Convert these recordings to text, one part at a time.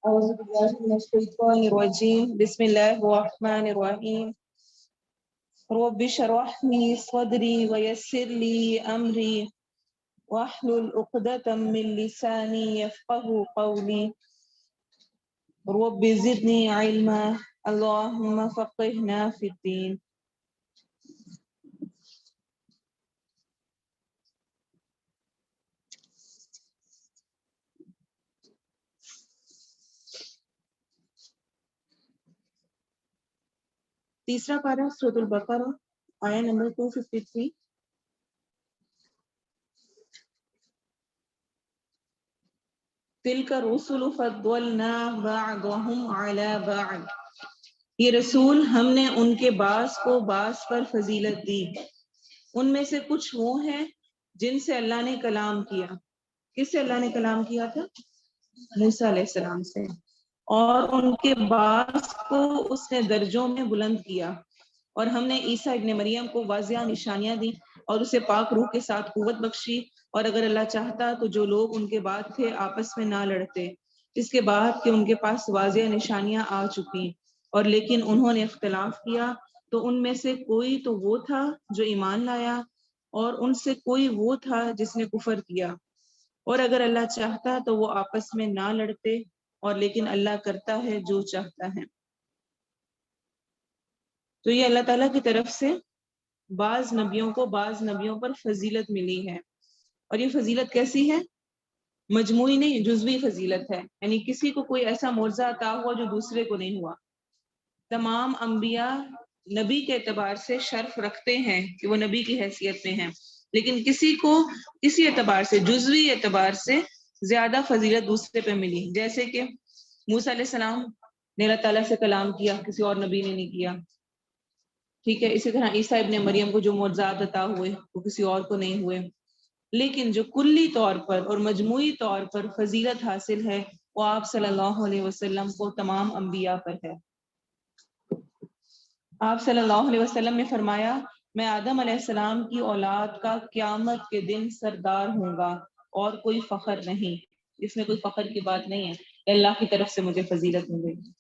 أعوذ بالله من الشيطان الرجيم بسم الله الرحمن الرحيم رب اشرح لي صدري ويسر لي أمري واحلل عقدة من لساني يفقه قولي رب زدني علما اللهم فقهنا في الدين. تیسرا پارہ سورۃ البقرہ آیا نمبر 253. تلک الرسل فضلنا بعضهم على بعض. یہ رسول ہم نے ان کے بعض کو بعض پر فضیلت دی. ان میں سے کچھ وہ ہیں جن سے اللہ نے کلام کیا. کس سے اللہ نے کلام کیا تھا؟ موسیٰ علیہ السلام سے. اور ان کے بعض کو اس نے درجوں میں بلند کیا. اور ہم نے عیسیٰ ابن مریم کو واضح نشانیاں دی اور اسے پاک روح کے ساتھ قوت بخشی. اور اگر اللہ چاہتا تو جو لوگ ان کے بعد تھے آپس میں نہ لڑتے، اس کے بعد کہ ان کے پاس واضح نشانیاں آ چکی. اور لیکن انہوں نے اختلاف کیا، تو ان میں سے کوئی تو وہ تھا جو ایمان لایا اور ان سے کوئی وہ تھا جس نے کفر کیا. اور اگر اللہ چاہتا تو وہ آپس میں نہ لڑتے، اور لیکن اللہ کرتا ہے جو چاہتا ہے. تو یہ اللہ تعالیٰ کی طرف سے بعض نبیوں کو بعض نبیوں پر فضیلت ملی ہے. اور یہ فضیلت کیسی ہے؟ مجموعی نہیں، جزوی فضیلت ہے. یعنی کسی کو کوئی ایسا معجزہ عطا ہوا جو دوسرے کو نہیں ہوا. تمام انبیاء نبی کے اعتبار سے شرف رکھتے ہیں کہ وہ نبی کی حیثیت میں ہیں، لیکن کسی کو کسی اعتبار سے جزوی اعتبار سے زیادہ فضیلت دوسرے پہ ملی. جیسے کہ موسیٰ علیہ السلام نے اللہ تعالیٰ سے کلام کیا، کسی اور نبی نے نہیں کیا. ٹھیک ہے. اسی طرح عیسیٰ ابن مریم کو جو معجزات عطا ہوئے وہ کسی اور کو نہیں ہوئے. لیکن جو کلی طور پر اور مجموعی طور پر فضیلت حاصل ہے وہ آپ صلی اللہ علیہ وسلم کو تمام انبیاء پر ہے. آپ صلی اللہ علیہ وسلم نے فرمایا، میں آدم علیہ السلام کی اولاد کا قیامت کے دن سردار ہوں گا اور کوئی فخر نہیں. اس میں کوئی فخر کی بات نہیں ہے، اللہ کی طرف سے مجھے فضیلت ملے گی.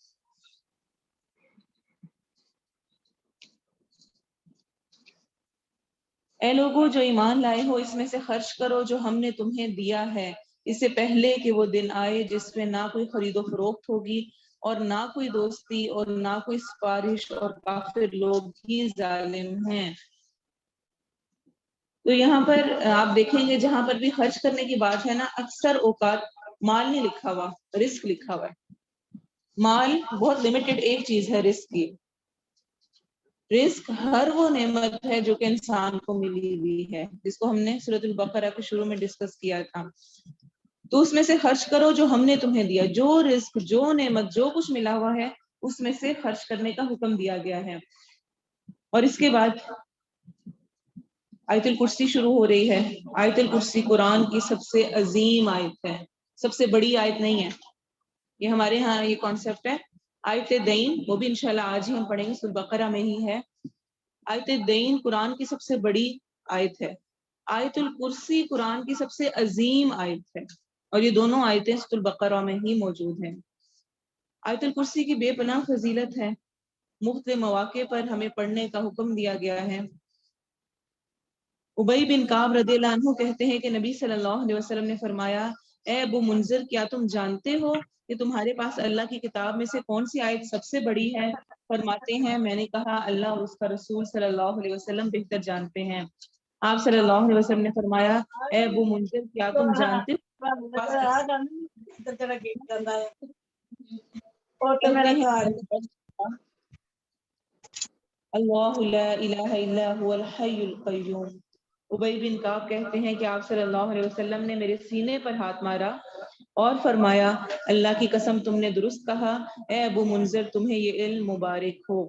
اے لوگو جو ایمان لائے ہو، اس میں سے خرچ کرو جو ہم نے تمہیں دیا ہے، اس سے پہلے کہ وہ دن آئے جس میں نہ کوئی خرید و فروخت ہوگی اور نہ کوئی دوستی اور نہ کوئی سفارش، اور کافر لوگ ہی ظالم ہیں. تو یہاں پر آپ دیکھیں گے جہاں پر بھی خرچ کرنے کی بات ہے نا، اکثر اوقات مال نہیں لکھا ہوا، رزق لکھا ہوا ہے. مال بہت لمیٹڈ ایک چیز ہے رزق کی. رزق ہر وہ نعمت ہے جو کہ انسان کو ملی ہوئی ہے، جس کو ہم نے سورۃ البقرہ کے شروع میں ڈسکس کیا تھا. تو اس میں سے خرچ کرو جو ہم نے تمہیں دیا. جو رزق، جو نعمت، جو کچھ ملا ہوا ہے اس میں سے خرچ کرنے کا حکم دیا گیا ہے. اور اس کے بعد آیت الکرسی شروع ہو رہی ہے. آیت الکرسی قرآن کی سب سے عظیم آیت ہے، سب سے بڑی آیت نہیں ہے. یہ ہمارے ہاں یہ کانسیپٹ ہے. آیت دین وہ بھی انشاءاللہ آج ہی ہم پڑھیں گے، سورۃ بقرہ میں ہی ہے. آیت دین قرآن کی سب سے بڑی آیت ہے. آیت الکرسی قرآن کی سب سے عظیم آیت ہے، اور یہ دونوں آیتیں سورۃ البقرہ میں ہی موجود ہیں. آیت الکرسی کی بے پناہ فضیلت ہے. مختلف مواقع پر ہمیں پڑھنے کا حکم دیا گیا ہے. ابی بن کعب رضی اللہ عنہ کہتے ہیں کہ نبی صلی اللہ علیہ وسلم نے فرمایا، اے ابو منذر، کیا تم جانتے ہو کہ تمہارے پاس اللہ کی کتاب میں سے کون سی آیت سب سے بڑی ہے؟ فرماتے ہیں، میں نے کہا اللہ اور اس کا رسول صلی اللہ علیہ وسلم بہتر جانتے ہیں. آپ صلی اللہ علیہ وسلم نے فرمایا، اے ابو منذر، کیا تم جانتے ہو اللہ لا الہ الا هو الحی القیوم. ابی بن کعب کہتے ہیں کہ آپ صلی اللہ علیہ وسلم نے میرے سینے پر ہاتھ مارا اور فرمایا، اللہ کی قسم تم نے درست کہا، اے ابو منذر تمہیں یہ علم مبارک ہو.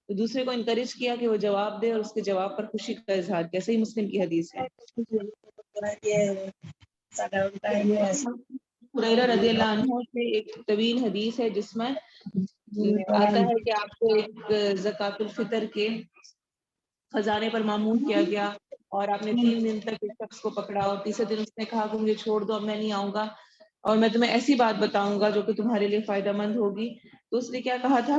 تو دوسرے کو انکریج کیا کہ وہ جواب دے اور اس کے جواب پر خوشی کا اظہار کیا. صحیح مسلم کی حدیث ہے. ہریرہ رضی اللہ عنہ سے ایک طویل حدیث ہے جس میں آتا ہے کہ آپ کو ایک زکوٰۃ الفطر کے خزانے پر مامون کیا گیا، اور آپ نے 3 دن تک ایک شخص کو پکڑا، اور تیسرے دن اس نے کہا کہ مجھے چھوڑ دو، اب میں نہیں آؤں گا. اور میں تمہیں ایسی بات بتاؤں گا جو کہ تمہارے لیے فائدہ مند ہوگی. تو اس نے کیا کہا تھا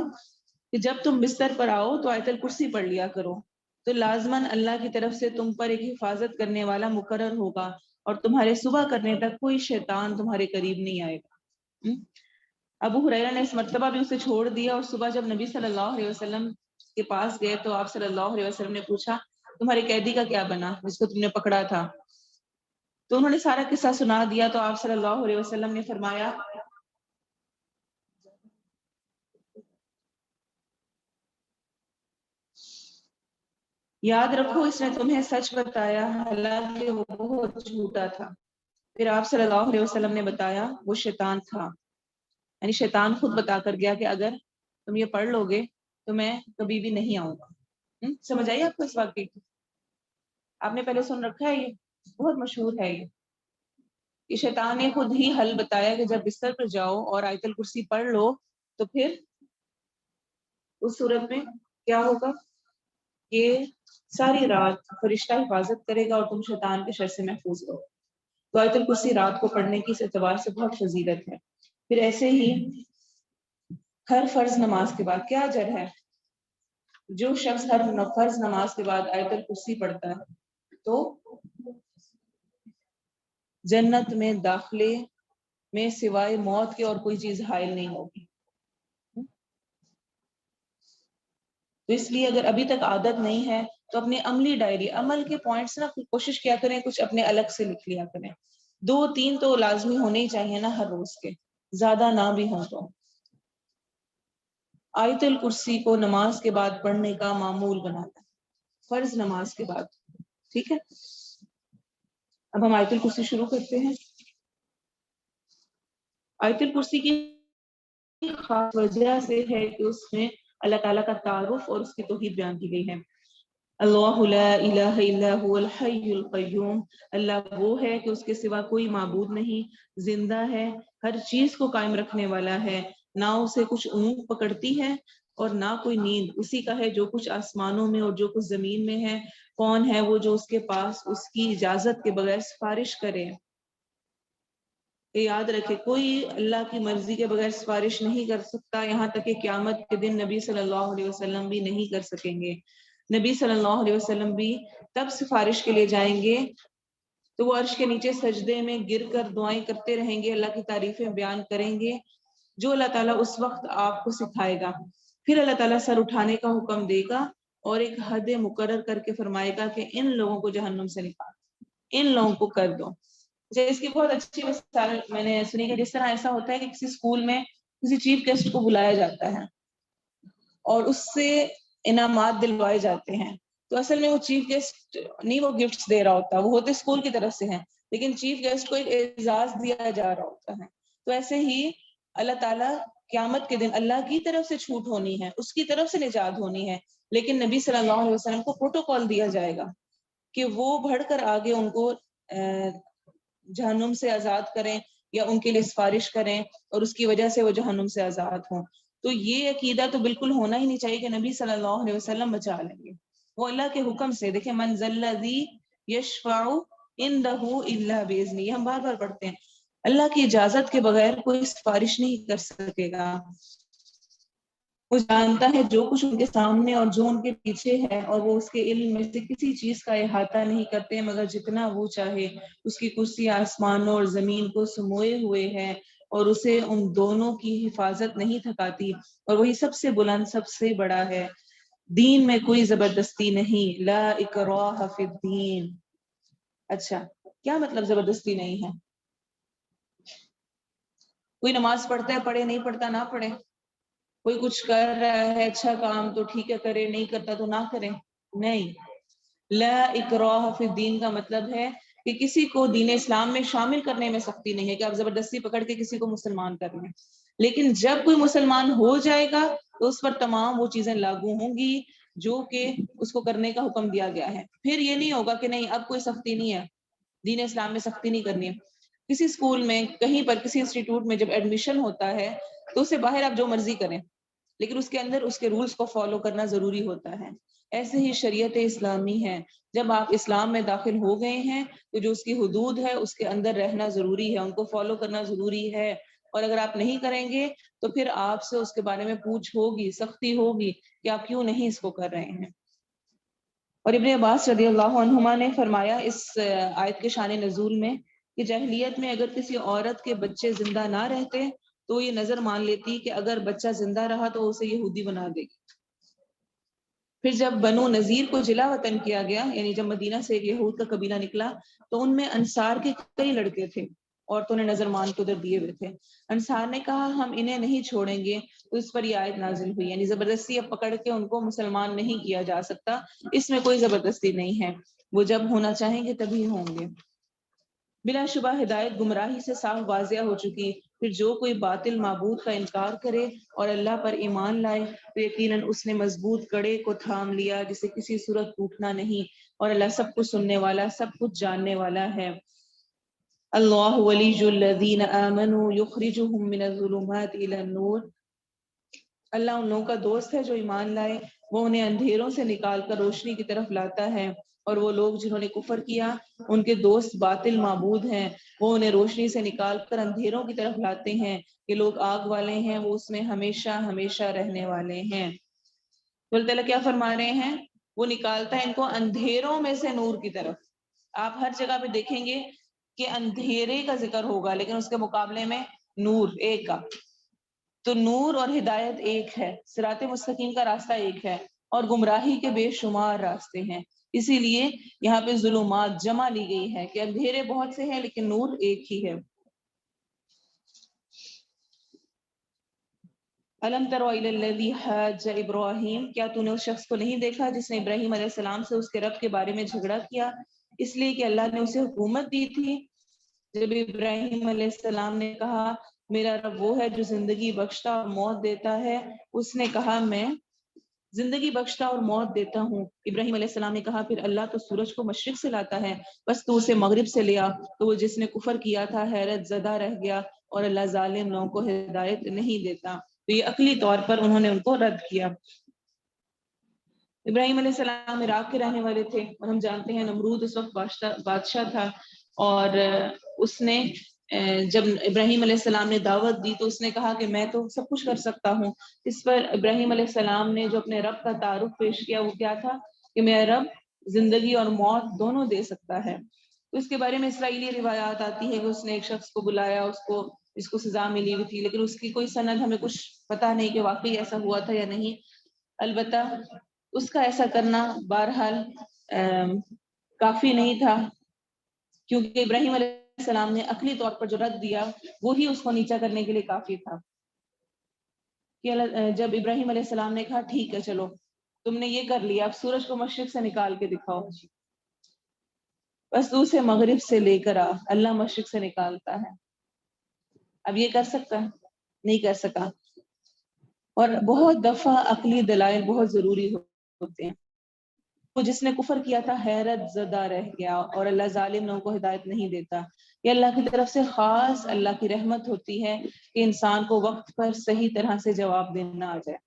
کہ جب تم بستر پر آؤ تو آیت الکرسی پڑھ لیا کرو، تو لازماً اللہ کی طرف سے تم پر ایک حفاظت کرنے والا مقرر ہوگا اور تمہارے صبح کرنے تک کوئی شیطان تمہارے قریب نہیں آئے گا. ابو ہریرہ نے اس مرتبہ بھی اسے چھوڑ دیا اور صبح جب نبی صلی اللہ علیہ وسلم کے پاس گئے تو آپ صلی اللہ علیہ وسلم نے پوچھا تمہارے قیدی کا کیا بنا جس کو تم نے پکڑا تھا؟ تو انہوں نے سارا قصہ سنا دیا. تو آپ صلی اللہ علیہ وسلم نے فرمایا یاد رکھو اس نے تمہیں سچ بتایا حالانکہ وہ بہت جھوٹا تھا. پھر آپ صلی اللہ علیہ وسلم نے بتایا وہ شیطان تھا، یعنی شیطان خود بتا کر گیا کہ اگر تم یہ پڑھ لو گے تو میں کبھی بھی نہیں آؤں گا. سمجھ آئیے آپ کو اس واقعے کی؟ آپ نے پہلے سن رکھا ہے، یہ بہت مشہور ہے. یہ شیطان نے خود ہی حل بتایا کہ جب بستر پر جاؤ اور آیت الکرسی پڑھ لو تو پھر اس صورت میں کیا ہوگا کہ ساری رات فرشتہ حفاظت کرے گا اور تم شیطان کے شر سے محفوظ رہو. تو آیت الکرسی رات کو پڑھنے کی اس اعتبار سے بہت فضیلت ہے. پھر ایسے ہی ہر فرض نماز کے بعد کیا اجر ہے؟ جو شخص ہر فرض نماز کے بعد آیت الکرسی پڑھتا ہے تو جنت میں داخلے میں سوائے موت کے اور کوئی چیز حائل نہیں ہوگی. تو اس لیے اگر ابھی تک عادت نہیں ہے تو اپنی عملی ڈائری، عمل کے پوائنٹس نا کوشش کیا کریں کچھ اپنے الگ سے لکھ لیا کریں. 2-3 تو لازمی ہونے ہی چاہیے نا ہر روز کے، زیادہ نہ بھی ہوں تو. آیت الکرسی کو نماز کے بعد پڑھنے کا معمول بنانا، فرض نماز کے بعد. ٹھیک ہے، اب ہم آیت الکرسی شروع کرتے ہیں. آیت الکرسی کی خاص وجہ سے ہے کہ اس میں اللہ تعالیٰ کا تعارف اور اس کی توحید بیان کی گئی ہے. اللہ لا الہ الا هو الحی القیوم، اللہ وہ ہے کہ اس کے سوا کوئی معبود نہیں، زندہ ہے، ہر چیز کو قائم رکھنے والا ہے، نہ اسے کچھ اونگ پکڑتی ہے اور نہ کوئی نیند. اسی کا ہے جو کچھ آسمانوں میں اور جو کچھ زمین میں ہے. کون ہے وہ جو اس کے پاس اس کی اجازت کے بغیر سفارش کرے؟ یاد رکھے کوئی اللہ کی مرضی کے بغیر سفارش نہیں کر سکتا، یہاں تک کہ قیامت کے دن نبی صلی اللہ علیہ وسلم بھی نہیں کر سکیں گے. نبی صلی اللہ علیہ وسلم بھی تب سفارش کے لیے جائیں گے تو وہ عرش کے نیچے سجدے میں گر کر دعائیں کرتے رہیں گے، اللہ کی تعریفیں بیان کریں گے جو اللہ تعالیٰ اس وقت آپ کو سکھائے گا. پھر اللہ تعالیٰ سر اٹھانے کا حکم دے گا اور ایک حد مقرر کر کے فرمائے گا کہ ان لوگوں کو جہنم سے نکال، ان لوگوں کو کر دو. اس کی بہت اچھی مثال میں نے سنی کہ جس طرح ایسا ہوتا ہے کہ کسی اسکول میں کسی چیف گیسٹ کو بلایا جاتا ہے اور اس سے انعامات دلوائے جاتے ہیں، تو اصل میں وہ چیف گیسٹ نہیں وہ گفٹس دے رہا ہوتا، وہ ہوتے اسکول کی طرف سے ہیں، لیکن چیف گیسٹ کو ایک اعزاز دیا جا رہا ہوتا ہے. تو ایسے ہی اللہ تعالیٰ قیامت کے دن اللہ کی طرف سے چھوٹ ہونی ہے، اس کی طرف سے نجات ہونی ہے، لیکن نبی صلی اللہ علیہ وسلم کو پروٹوکول دیا جائے گا کہ وہ بڑھ کر آگے ان کو جہنم سے آزاد کریں یا ان کے لیے سفارش کریں اور اس کی وجہ سے وہ جہنم سے آزاد ہوں. تو یہ عقیدہ تو بالکل ہونا ہی نہیں چاہیے کہ نبی صلی اللہ علیہ وسلم بچا لیں گے، وہ اللہ کے حکم سے. دیکھیں من ذا الذی یشفع عنده الا باذنہ، یہ ہم بار بار پڑھتے ہیں، اللہ کی اجازت کے بغیر کوئی سفارش نہیں کر سکے گا. وہ جانتا ہے جو کچھ ان کے سامنے اور جو ان کے پیچھے ہے، اور وہ اس کے علم میں سے کسی چیز کا احاطہ نہیں کرتے مگر جتنا وہ چاہے. اس کی کرسی آسمانوں اور زمین کو سموئے ہوئے ہے اور اسے ان دونوں کی حفاظت نہیں تھکاتی، اور وہی سب سے بلند سب سے بڑا ہے. دین میں کوئی زبردستی نہیں، لا اکراہ فی الدین. اچھا کیا مطلب زبردستی نہیں ہے؟ کوئی نماز پڑھتا ہے پڑھے، نہیں پڑھتا نہ پڑھے. کوئی کچھ کر رہا ہے اچھا کام تو ٹھیک ہے کرے، نہیں کرتا تو نہ کرے. نہیں، لا اکراہ فی الدین کا مطلب ہے کہ کسی کو دین اسلام میں شامل کرنے میں سختی نہیں ہے کہ آپ زبردستی پکڑ کے کسی کو مسلمان کر لیں. لیکن جب کوئی مسلمان ہو جائے گا تو اس پر تمام وہ چیزیں لاگو ہوں گی جو کہ اس کو کرنے کا حکم دیا گیا ہے. پھر یہ نہیں ہوگا کہ نہیں اب کوئی سختی نہیں ہے، دین اسلام میں سختی نہیں کرنی ہے. کسی اسکول میں، کہیں پر، کسی انسٹیٹیوٹ میں جب ایڈمیشن ہوتا ہے تو اسے باہر آپ جو مرضی کریں، لیکن اس کے اندر اس کے رولز کو فالو کرنا ضروری ہوتا ہے. ایسے ہی شریعت اسلامی ہے، جب آپ اسلام میں داخل ہو گئے ہیں تو جو اس کی حدود ہے اس کے اندر رہنا ضروری ہے، ان کو فالو کرنا ضروری ہے. اور اگر آپ نہیں کریں گے تو پھر آپ سے اس کے بارے میں پوچھ ہوگی، سختی ہوگی کہ آپ کیوں نہیں اس کو کر رہے ہیں. اور ابن عباس رضی اللہ عنہما نے فرمایا اس آیت کے شان نزول میں کہ جاہلیت میں اگر کسی عورت کے بچے زندہ نہ رہتے تو یہ نظر مان لیتی کہ اگر بچہ زندہ رہا تو اسے یہودی بنا دے گی. پھر جب بنو نذیر کو جلا وطن کیا گیا، یعنی جب مدینہ سے ایک یہود کا قبیلہ نکلا تو ان میں انصار کے کئی لڑکے تھے، عورتوں نے نظر مان کے ادھر دیے ہوئے تھے. انصار نے کہا ہم انہیں نہیں چھوڑیں گے، تو اس پر یہ آیت نازل ہوئی. یعنی زبردستی اب پکڑ کے ان کو مسلمان نہیں کیا جا سکتا، اس میں کوئی زبردستی نہیں ہے، وہ جب ہونا چاہیں گے تبھی ہوں گے. بلا شبہ ہدایت گمراہی سے صاف واضح ہو چکی. پھر جو کوئی باطل معبود کا انکار کرے اور اللہ پر ایمان لائے تو یقیناً اس نے مضبوط کڑے کو تھام لیا جسے کسی صورت ٹوٹنا نہیں، اور اللہ سب کچھ سننے والا، سب کچھ جاننے والا ہے. اللہ ولی الذین آمنوا یخرجهم من الظلمات الى النور. اللہ ان لوگوں کا دوست ہے جو ایمان لائے، وہ انہیں اندھیروں سے نکال کر روشنی کی طرف لاتا ہے. اور وہ لوگ جنہوں نے کفر کیا ان کے دوست باطل معبود ہیں، وہ انہیں روشنی سے نکال کر اندھیروں کی طرف لاتے ہیں. یہ لوگ آگ والے ہیں، وہ اس میں ہمیشہ ہمیشہ رہنے والے ہیں. تو اللہ تعالیٰ کیا فرما رہے ہیں؟ وہ نکالتا ہے ان کو اندھیروں میں سے نور کی طرف. آپ ہر جگہ پہ دیکھیں گے کہ اندھیرے کا ذکر ہوگا لیکن اس کے مقابلے میں نور ایک کا. تو نور اور ہدایت ایک ہے، صراط مستقیم کا راستہ ایک ہے، اور گمراہی کے بے شمار راستے ہیں. اسی لیے یہاں پہ ظلمات جمع لی گئی ہے کہ اندھیرے بہت سے ہیں لیکن نور ایک ہی ہے. الم تروا الی الذی حاج ابراہیم، کیا تو نے اس شخص کو نہیں دیکھا جس نے ابراہیم علیہ السلام سے اس کے رب کے بارے میں جھگڑا کیا، اس لیے کہ اللہ نے اسے حکومت دی تھی. جب ابراہیم علیہ السلام نے کہا میرا رب وہ ہے جو زندگی بخشتا اور موت دیتا ہے، اس نے کہا میں زندگی بخشتا اور موت دیتا ہوں. ابراہیم علیہ السلام نے کہا پھر اللہ تو سورج کو مشرق سے لاتا ہے، بس تو اسے مغرب سے لیا. تو وہ جس نے کفر کیا تھا حیرت زدہ رہ گیا، اور اللہ ظالم لوگوں کو ہدایت نہیں دیتا. تو یہ عقلی طور پر انہوں نے ان کو رد کیا. ابراہیم علیہ السلام عراق کے رہنے والے تھے، اور ہم جانتے ہیں نمرود اس وقت بادشاہ تھا. اور اس نے جب ابراہیم علیہ السلام نے دعوت دی تو اس نے کہا کہ میں تو سب کچھ کر سکتا ہوں. اس پر ابراہیم علیہ السلام نے جو اپنے رب کا تعارف پیش کیا وہ کیا تھا کہ میرا رب زندگی اور موت دونوں دے سکتا ہے. تو اس کے بارے میں اسرائیلی روایات آتی ہے کہ اس نے ایک شخص کو بلایا، اس کو سزا ملی ہوئی تھی، لیکن اس کی کوئی سند ہمیں کچھ پتا نہیں کہ واقعی ایسا ہوا تھا یا نہیں. البتہ اس کا ایسا کرنا بہرحال کافی نہیں تھا، کیونکہ ابراہیم علیہ السلام نے عقلی طور پر جو رد دیا وہی اس کو نیچا کرنے کے لیے کافی تھا. کہ جب ابراہیم علیہ السلام نے کہا ٹھیک ہے چلو تم نے یہ کر لیا، اب سورج کو مشرق سے نکال کے دکھاؤ، بس تو اسے مغرب سے لے کر آ، اللہ مشرق سے نکالتا ہے. اب یہ کر سکتا نہیں کر سکا. اور بہت دفعہ عقلی دلائل بہت ضروری ہوتے ہیں. وہ جس نے کفر کیا تھا حیرت زدہ رہ گیا، اور اللہ ظالم لوگوں کو ہدایت نہیں دیتا. یہ اللہ کی طرف سے خاص اللہ کی رحمت ہوتی ہے کہ انسان کو وقت پر صحیح طرح سے جواب دینا آ جائے.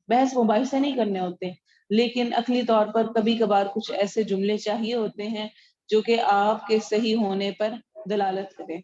بحث مباحثے نہیں کرنے ہوتے، لیکن عقلی طور پر کبھی کبھار کچھ ایسے جملے چاہیے ہوتے ہیں جو کہ آپ کے صحیح ہونے پر دلالت کرے.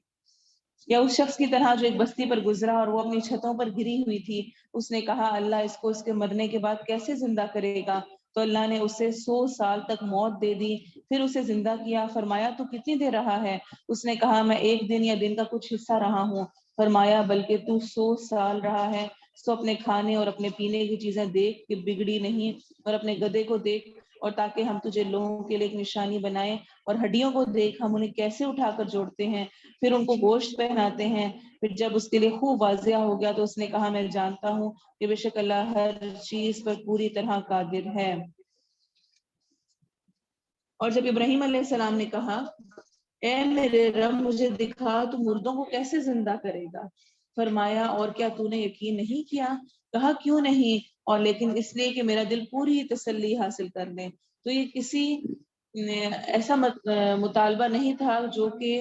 یا اس شخص کی طرح جو ایک بستی پر گزرا اور وہ اپنی چھتوں پر گری ہوئی تھی، اس نے کہا اللہ اس کو اس کے مرنے کے بعد کیسے زندہ کرے گا؟ تو اللہ نے اسے 100 سال تک موت دے دی، پھر اسے زندہ کیا. فرمایا تو کتنی دیر رہا ہے؟ اس نے کہا میں 1 دن یا دن کا کچھ حصہ رہا ہوں. فرمایا بلکہ تو 100 سال رہا ہے. تو اپنے کھانے اور اپنے پینے کی چیزیں دیکھ کہ بگڑی نہیں، اور اپنے گدھے کو دیکھ، اور تاکہ ہم تجھے لوگوں کے لیے ایک نشانی بنائیں. اور ہڈیوں کو دیکھ ہم انہیں کیسے اٹھا کر جوڑتے ہیں، پھر ان کو گوشت پہناتے ہیں. پھر جب اس کے لیے خوب واضح ہو گیا تو اس نے کہا میں جانتا ہوں کہ بے شک اللہ ہر چیز پر پوری طرح قادر ہے. اور جب ابراہیم علیہ السلام نے کہا اے میرے رب مجھے دکھا تو مردوں کو کیسے زندہ کرے گا؟ فرمایا اور کیا تو نے یقین نہیں کیا؟ کہا کیوں نہیں؟ اور لیکن اس لیے کہ میرا دل پوری تسلی حاصل کر لے. تو یہ کسی ایسا مطالبہ نہیں تھا جو کہ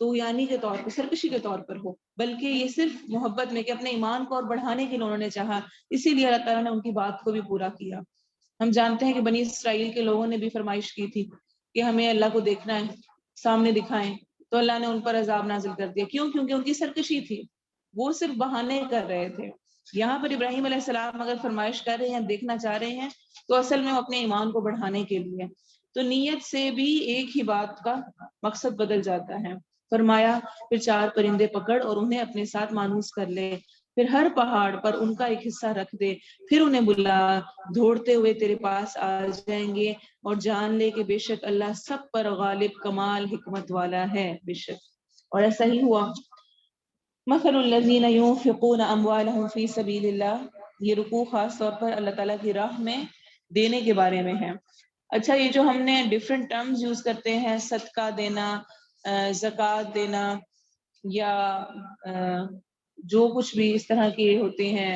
طغیانی کے طور پر، سرکشی کے طور پر ہو، بلکہ یہ صرف محبت میں کہ اپنے ایمان کو اور بڑھانے کے لیے انہوں نے چاہا، اسی لیے اللہ تعالیٰ نے ان کی بات کو بھی پورا کیا۔ ہم جانتے ہیں کہ بنی اسرائیل کے لوگوں نے بھی فرمائش کی تھی کہ ہمیں اللہ کو دیکھنا ہے، سامنے دکھائیں، تو اللہ نے ان پر عذاب نازل کر دیا۔ کیوں؟ کیونکہ ان کی سرکشی تھی، وہ صرف بہانے کر رہے تھے۔ یہاں پر ابراہیم علیہ السلام اگر فرمائش کر رہے ہیں، دیکھنا چاہ رہے ہیں، تو اصل میں وہ اپنے ایمان کو بڑھانے کے لیے، تو نیت سے بھی ایک ہی بات کا مقصد بدل جاتا ہے۔ فرمایا پھر 4 پرندے پکڑ اور انہیں اپنے ساتھ مانوس کر لے، پھر ہر پہاڑ پر ان کا ایک حصہ رکھ دے، پھر انہیں بلا، دوڑتے ہوئے تیرے پاس آ جائیں گے، اور جان لے کہ بے شک اللہ سب پر غالب، کمال حکمت والا ہے۔ بے شک، اور ایسا ہی ہوا۔ مثل الذین ينفقون اموالهم فی سبیل اللہ، یہ رکوع خاص طور پر اللہ تعالیٰ کی راہ میں دینے کے بارے میں ہے۔ اچھا، یہ جو ہم نے ڈفرینٹ ٹرمز یوز کرتے ہیں، صدقہ دینا، زکوٰۃ دینا، یا جو کچھ بھی اس طرح کے ہوتے ہیں،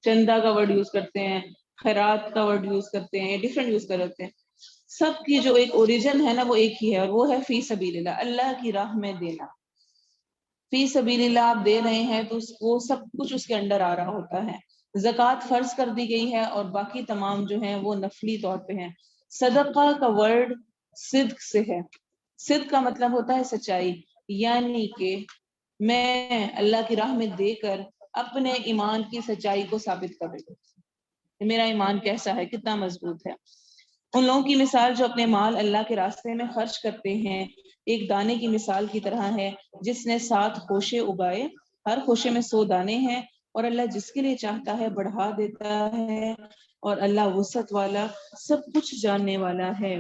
چندہ کا ورڈ یوز کرتے ہیں، خیرات کا ورڈ یوز کرتے ہیں، ڈفرینٹ یوز کرتے ہیں، سب کی جو ایک اوریجن ہے نا وہ ایک ہی ہے، اور وہ ہے فی سبیل اللہ، اللہ کی راہ میں دینا۔ فی سبیل اللہ آپ دے رہے ہیں تو وہ سب کچھ اس کے انڈر آ رہا ہوتا ہے۔ زکوٰۃ فرض کر دی گئی ہے اور باقی تمام جو ہیں وہ نفلی طور پہ ہیں۔ صدقہ کا ورڈ صدق سے ہے، صدق کا مطلب ہوتا ہے سچائی، یعنی کہ میں اللہ کی راہ میں دے کر اپنے ایمان کی سچائی کو ثابت کر رہی ہوں، میرا ایمان کیسا ہے، کتنا مضبوط ہے۔ ان لوگوں کی مثال جو اپنے مال اللہ کے راستے میں خرچ کرتے ہیں، ایک دانے کی مثال کی طرح ہے جس نے 7 خوشے اگائے، ہر خوشے میں 100 دانے ہیں، اور اللہ جس کے لیے چاہتا ہے بڑھا دیتا ہے، اور اللہ وسعت والا، سب کچھ جاننے والا ہے۔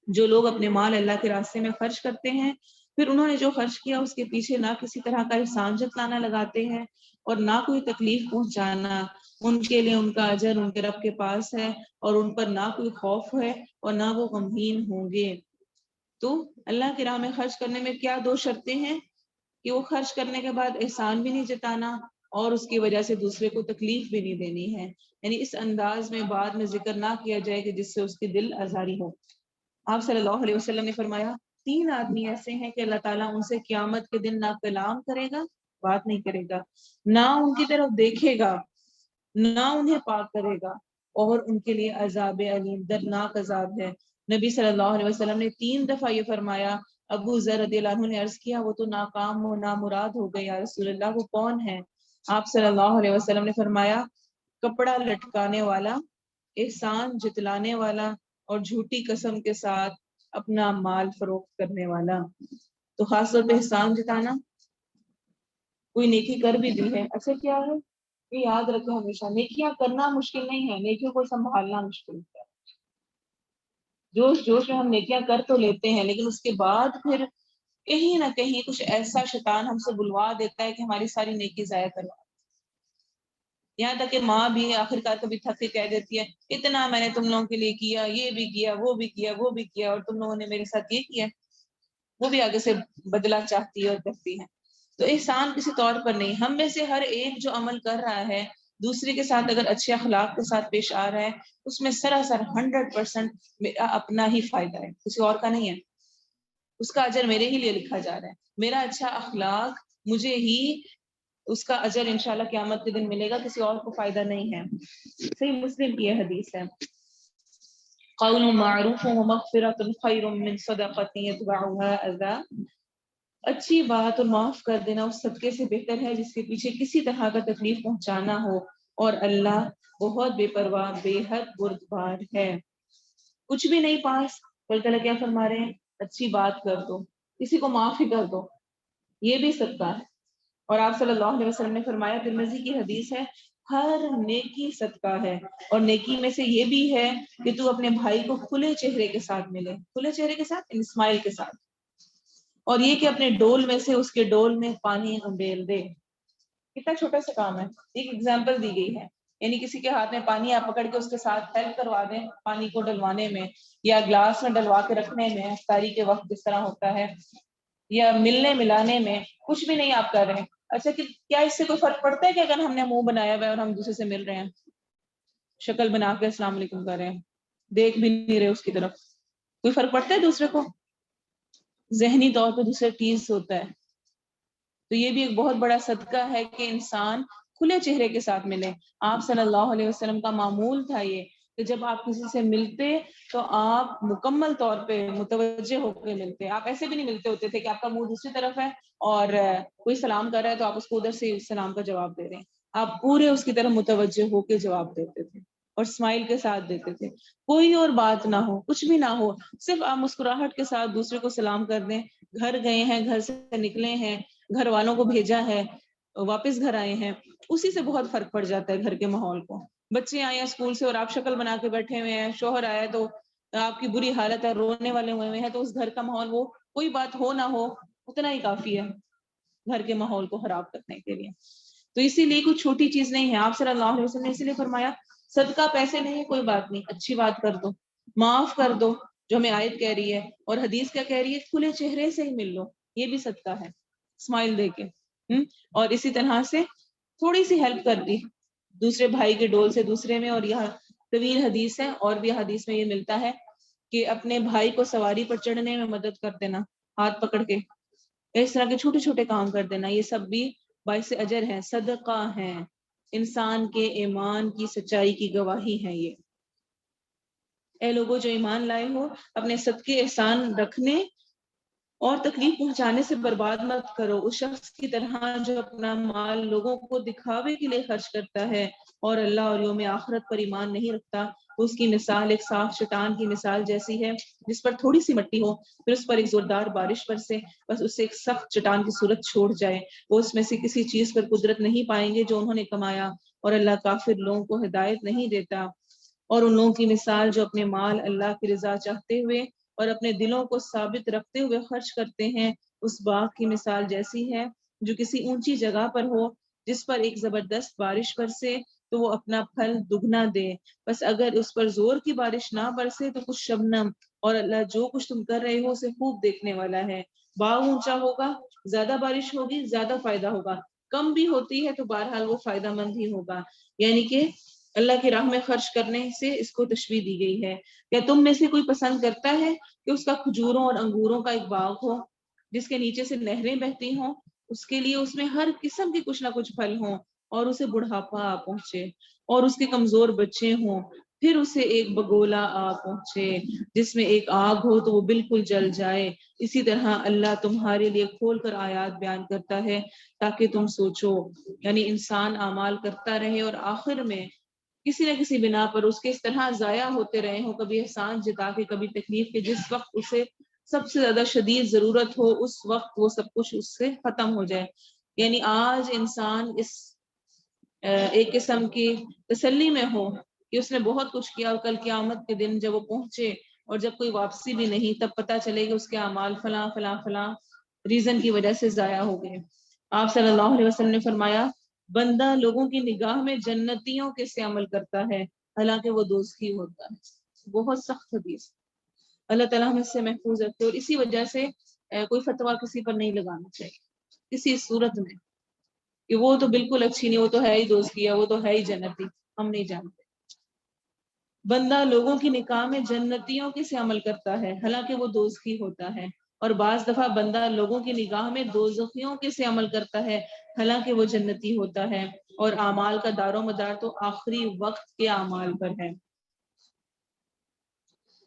جو لوگ اپنے مال اللہ کے راستے میں خرچ کرتے ہیں، پھر انہوں نے جو خرچ کیا اس کے پیچھے نہ کسی طرح کا احسان جتلانا لگاتے ہیں اور نہ کوئی تکلیف پہنچانا، ان کے لیے ان کا اجر ان کے رب کے پاس ہے، اور ان پر نہ کوئی خوف ہے اور نہ وہ غمگین ہوں گے۔ تو اللہ کی راہ میں خرچ کرنے میں کیا 2 شرطیں ہیں کہ وہ خرچ کرنے کے بعد احسان بھی نہیں جتانا اور اس کی وجہ سے دوسرے کو تکلیف بھی نہیں دینی ہے، یعنی اس انداز میں بعد میں ذکر نہ کیا جائے کہ جس سے اس کے دل آزاری ہو۔ آپ صلی اللہ علیہ وسلم نے فرمایا 3 آدمی ایسے ہیں کہ اللہ تعالیٰ ان سے قیامت کے دن نہ کلام کرے گا، بات نہیں کرے گا، نہ ان کی طرف دیکھے گا، نہ انہیں پاک کرے گا، اور ان کے لیے عذاب علیم، دردناک عذاب ہے۔ نبی صلی اللہ علیہ وسلم نے 3 دفعہ یہ فرمایا۔ ابو ذر رضی اللہ عنہ نے عرض کیا وہ تو ناکام و نامراد ہو گئے یا رسول اللہ، وہ کون ہے؟ آپ صلی اللہ علیہ وسلم نے فرمایا کپڑا لٹکانے والا، احسان جتلانے والا، اور جھوٹی قسم کے ساتھ اپنا مال فروخت کرنے والا۔ تو خاص طور پہ احسان جتانا، کوئی نیکی کر بھی دی ہے، اچھا کیا ہے یہ یاد رکھیں ہمیشہ، نیکیاں کرنا مشکل نہیں ہے، نیکیوں کو سنبھالنا مشکل ہے۔ جوش جوش میں ہم نیکیاں کر تو لیتے ہیں، لیکن اس کے بعد پھر کہیں نہ کہیں کچھ ایسا شیطان ہم سے بلوا دیتا ہے کہ ہماری ساری نیکی ضائع کروا، یہاں تک کہ ماں بھی آخر کار کبھی تھک کے کہہ دیتی ہے اتنا میں نے تم لوگوں کے لیے کیا، یہ بھی کیا، وہ بھی کیا، وہ بھی کیا، اور تم لوگوں نے میرے ساتھ یہ کیا، وہ بھی آگے سے بدلہ چاہتی ہے اور کرتی ہے۔ تو احسان کسی طور پر نہیں، ہم میں سے ہر ایک جو عمل کر رہا ہے دوسرے کے ساتھ اگر اچھے اخلاق کے ساتھ پیش آ رہا ہے، اس میں سراسر 100% میرا اپنا ہی فائدہ ہے، کسی اور کا نہیں ہے، اس کا اجر میرے ہی لیے لکھا جا رہا ہے، میرا اچھا اخلاق مجھے ہی اس کا اجر انشاءاللہ قیامت کے دن ملے گا، کسی اور کو فائدہ نہیں ہے۔ صحیح مسلم کی یہ حدیث ہے، قول معروف ومغفرۃ خیر من صدقۃ یتبعها اذی، اچھی بات اور معاف کر دینا اس صدقے سے بہتر ہے جس کے پیچھے کسی طرح کا تکلیف پہنچانا ہو، اور اللہ بہت بے پرواہ بے حد بردبار ہے۔ کچھ بھی نہیں پاس، اللہ تعالیٰ کیا فرما رہے ہیں؟ اچھی بات کر دو، کسی کو معاف ہی کر دو، یہ بھی صدقہ ہے۔ اور آپ صلی اللہ علیہ وسلم نے فرمایا، ترمذی کی حدیث ہے، ہر نیکی صدقہ ہے، اور نیکی میں سے یہ بھی ہے کہ تو اپنے بھائی کو کھلے چہرے کے ساتھ ملے، کھلے چہرے کے ساتھ، اسمائل کے ساتھ، اور یہ کہ اپنے ڈول میں سے اس کے ڈول میں پانی انڈیل دے۔ کتنا چھوٹا سا کام ہے، ایک ایگزامپل دی گئی ہے، یعنی کسی کے ہاتھ میں پانی آپ پکڑ کے اس کے ساتھ ہیلپ کروا دیں پانی کو ڈلوانے میں، یا گلاس میں ڈلوا کے رکھنے میں، افطاری کے وقت جس طرح ہوتا ہے، یا ملنے ملانے میں، کچھ بھی نہیں آپ کر رہے ہیں۔ اچھا کہ کیا اس سے کوئی فرق پڑتا ہے کہ اگر ہم نے منہ بنایا ہوا ہے اور ہم دوسرے سے مل رہے ہیں، شکل بنا کے السلام علیکم کر رہے ہیں، دیکھ بھی نہیں رہے اس کی طرف، کوئی فرق پڑتا ہے دوسرے کو؟ ذہنی طور پہ دوسرا ٹیز ہوتا ہے. تو یہ بھی ایک بہت بڑا صدقہ ہے کہ انسان کھلے چہرے کے ساتھ ملے. آپ صلی اللہ علیہ وسلم کا معمول تھا یہ کہ جب آپ کسی سے ملتے تو آپ مکمل طور پہ متوجہ ہو کے ملتے. آپ ایسے بھی نہیں ملتے ہوتے تھے کہ آپ کا منہ دوسری طرف ہے اور کوئی سلام کر رہا ہے تو آپ اس کو ادھر سے سلام کا جواب دے رہے ہیں. آپ پورے اس کی طرف متوجہ ہو کے جواب دیتے تھے اور اسمائل کے ساتھ دیتے تھے. کوئی اور بات نہ ہو, کچھ بھی نہ ہو, صرف آپ مسکراہٹ کے ساتھ دوسرے کو سلام کر دیں. گھر گئے ہیں, گھر سے نکلے ہیں, گھر والوں کو بھیجا ہے, واپس گھر آئے ہیں, اسی سے بہت فرق پڑ جاتا ہے گھر کے ماحول کو. بچے آئے ہیں اسکول سے اور آپ شکل بنا کے بیٹھے ہوئے ہیں, شوہر آیا تو آپ کی بری حالت ہے, رونے والے ہوئے ہیں, تو اس گھر کا ماحول, وہ کوئی بات ہو نہ ہو, اتنا ہی کافی ہے گھر کے ماحول کو خراب کرنے کے لیے. تو اسی لیے کوئی چھوٹی چیز نہیں ہے. آپ صلی اللہ علیہ وسلم نے اسی لیے فرمایا صدقہ پیسے نہیں, کوئی بات نہیں, اچھی بات کر دو, معاف کر دو, جو ہمیں آیت کہہ رہی ہے اور حدیث کیا کہہ رہی ہے, کھلے چہرے سے ہی مل لو, یہ بھی صدقہ ہے, اسمائل دے کے. اور اسی طرح سے تھوڑی سی ہیلپ کر دی دوسرے بھائی کے ڈول سے دوسرے میں. اور یہ طویل حدیث ہے, اور بھی حدیث میں یہ ملتا ہے کہ اپنے بھائی کو سواری پر چڑھنے میں مدد کر دینا, ہاتھ پکڑ کے, اس طرح کے چھوٹے چھوٹے کام کر دینا, یہ سب بھی باعث اجر ہے, صدقہ ہے, انسان کے ایمان کی سچائی کی گواہی ہے یہ. اے لوگوں جو ایمان لائے ہو, اپنے صدقے احسان رکھنے اور تکلیف پہنچانے سے برباد مت کرو. اس شخص کی طرح جو اپنا مال لوگوں کو دکھاوے کے لیے خرچ کرتا ہے اور اللہ اور یوم آخرت پر ایمان نہیں رکھتا, اس کی مثال ایک صاف چٹان کی مثال جیسی ہے جس پر تھوڑی سی مٹی ہو, پھر اس پر ایک زوردار بارش برسے, بس اس سے ایک سخت چٹان کی صورت چھوڑ جائے. وہ اس میں سے کسی چیز پر قدرت نہیں پائیں گے جو انہوں نے کمایا, اور اللہ کافر لوگوں کو ہدایت نہیں دیتا. اور ان لوگوں کی مثال جو اپنے مال اللہ کی رضا چاہتے ہوئے اور اپنے دلوں کو ثابت رکھتے ہوئے خرچ کرتے ہیں, اس باغ کی مثال جیسی ہے جو کسی اونچی جگہ پر ہو, جس پر ایک زبردست بارش برسے تو وہ اپنا پھل دگنا دے. بس اگر اس پر زور کی بارش نہ برسے تو کچھ شبنم, اور اللہ جو کچھ تم کر رہے ہو اسے خوب دیکھنے والا ہے. باغ اونچا ہوگا, زیادہ بارش ہوگی, زیادہ فائدہ ہوگا, کم بھی ہوتی ہے تو بہرحال وہ فائدہ مند ہی ہوگا. یعنی کہ اللہ کی راہ میں خرچ کرنے سے اس کو تشبیہ دی گئی ہے. کیا تم میں سے کوئی پسند کرتا ہے کہ اس کا کھجوروں اور انگوروں کا ایک باغ ہو جس کے نیچے سے نہریں بہتی ہوں, اس کے لیے اس میں ہر قسم کے کچھ نہ کچھ پھل ہوں, اور اسے بڑھاپا آ پہنچے اور اس کے کمزور بچے ہوں, پھر اسے ایک بگولا آ پہنچے جس میں ایک آگ ہو تو وہ بالکل جل جائے. اسی طرح اللہ تمہارے لیے کھول کر آیات بیان کرتا ہے تاکہ تم سوچو. یعنی انسان اعمال کرتا رہے اور آخر میں کسی نہ کسی بنا پر اس کے اس طرح ضائع ہوتے رہے ہوں, کبھی احسان جتا کے, کبھی تکلیف کے, جس وقت اسے سب سے زیادہ شدید ضرورت ہو اس وقت وہ سب کچھ اس سے ختم ہو جائے. یعنی آج انسان اس ایک قسم کی تسلی میں ہو کہ اس نے بہت کچھ کیا, اور کل قیامت کے دن جب وہ پہنچے اور جب کوئی واپسی بھی نہیں, تب پتہ چلے کہ اس کے اعمال فلاں فلاں فلاں ریزن کی وجہ سے ضائع ہو گئے. آپ صلی اللہ علیہ وسلم نے فرمایا بندہ لوگوں کی نگاہ میں جنتیوں کے سے عمل کرتا ہے حالانکہ وہ دوزخی ہوتا ہے. بہت سخت حدیث, اللہ تعالیٰ ہم اس سے محفوظ رکھتے. اور اسی وجہ سے کوئی فتویٰ کسی پر نہیں لگانا چاہیے کسی صورت میں کہ وہ تو بالکل اچھی نہیں, وہ تو ہے ہی دوزخی ہے, وہ تو ہے ہی جنتی, ہم نہیں جانتے. بندہ لوگوں کی نگاہ میں جنتیوں کے سے عمل کرتا ہے حالانکہ وہ دوزخی ہوتا ہے, اور بعض دفعہ بندہ لوگوں کی نگاہ میں دوزخیوں کے سے عمل کرتا ہے حالانکہ وہ جنتی ہوتا ہے. اور اعمال کا دار و مدار تو آخری وقت کے اعمال پر ہے.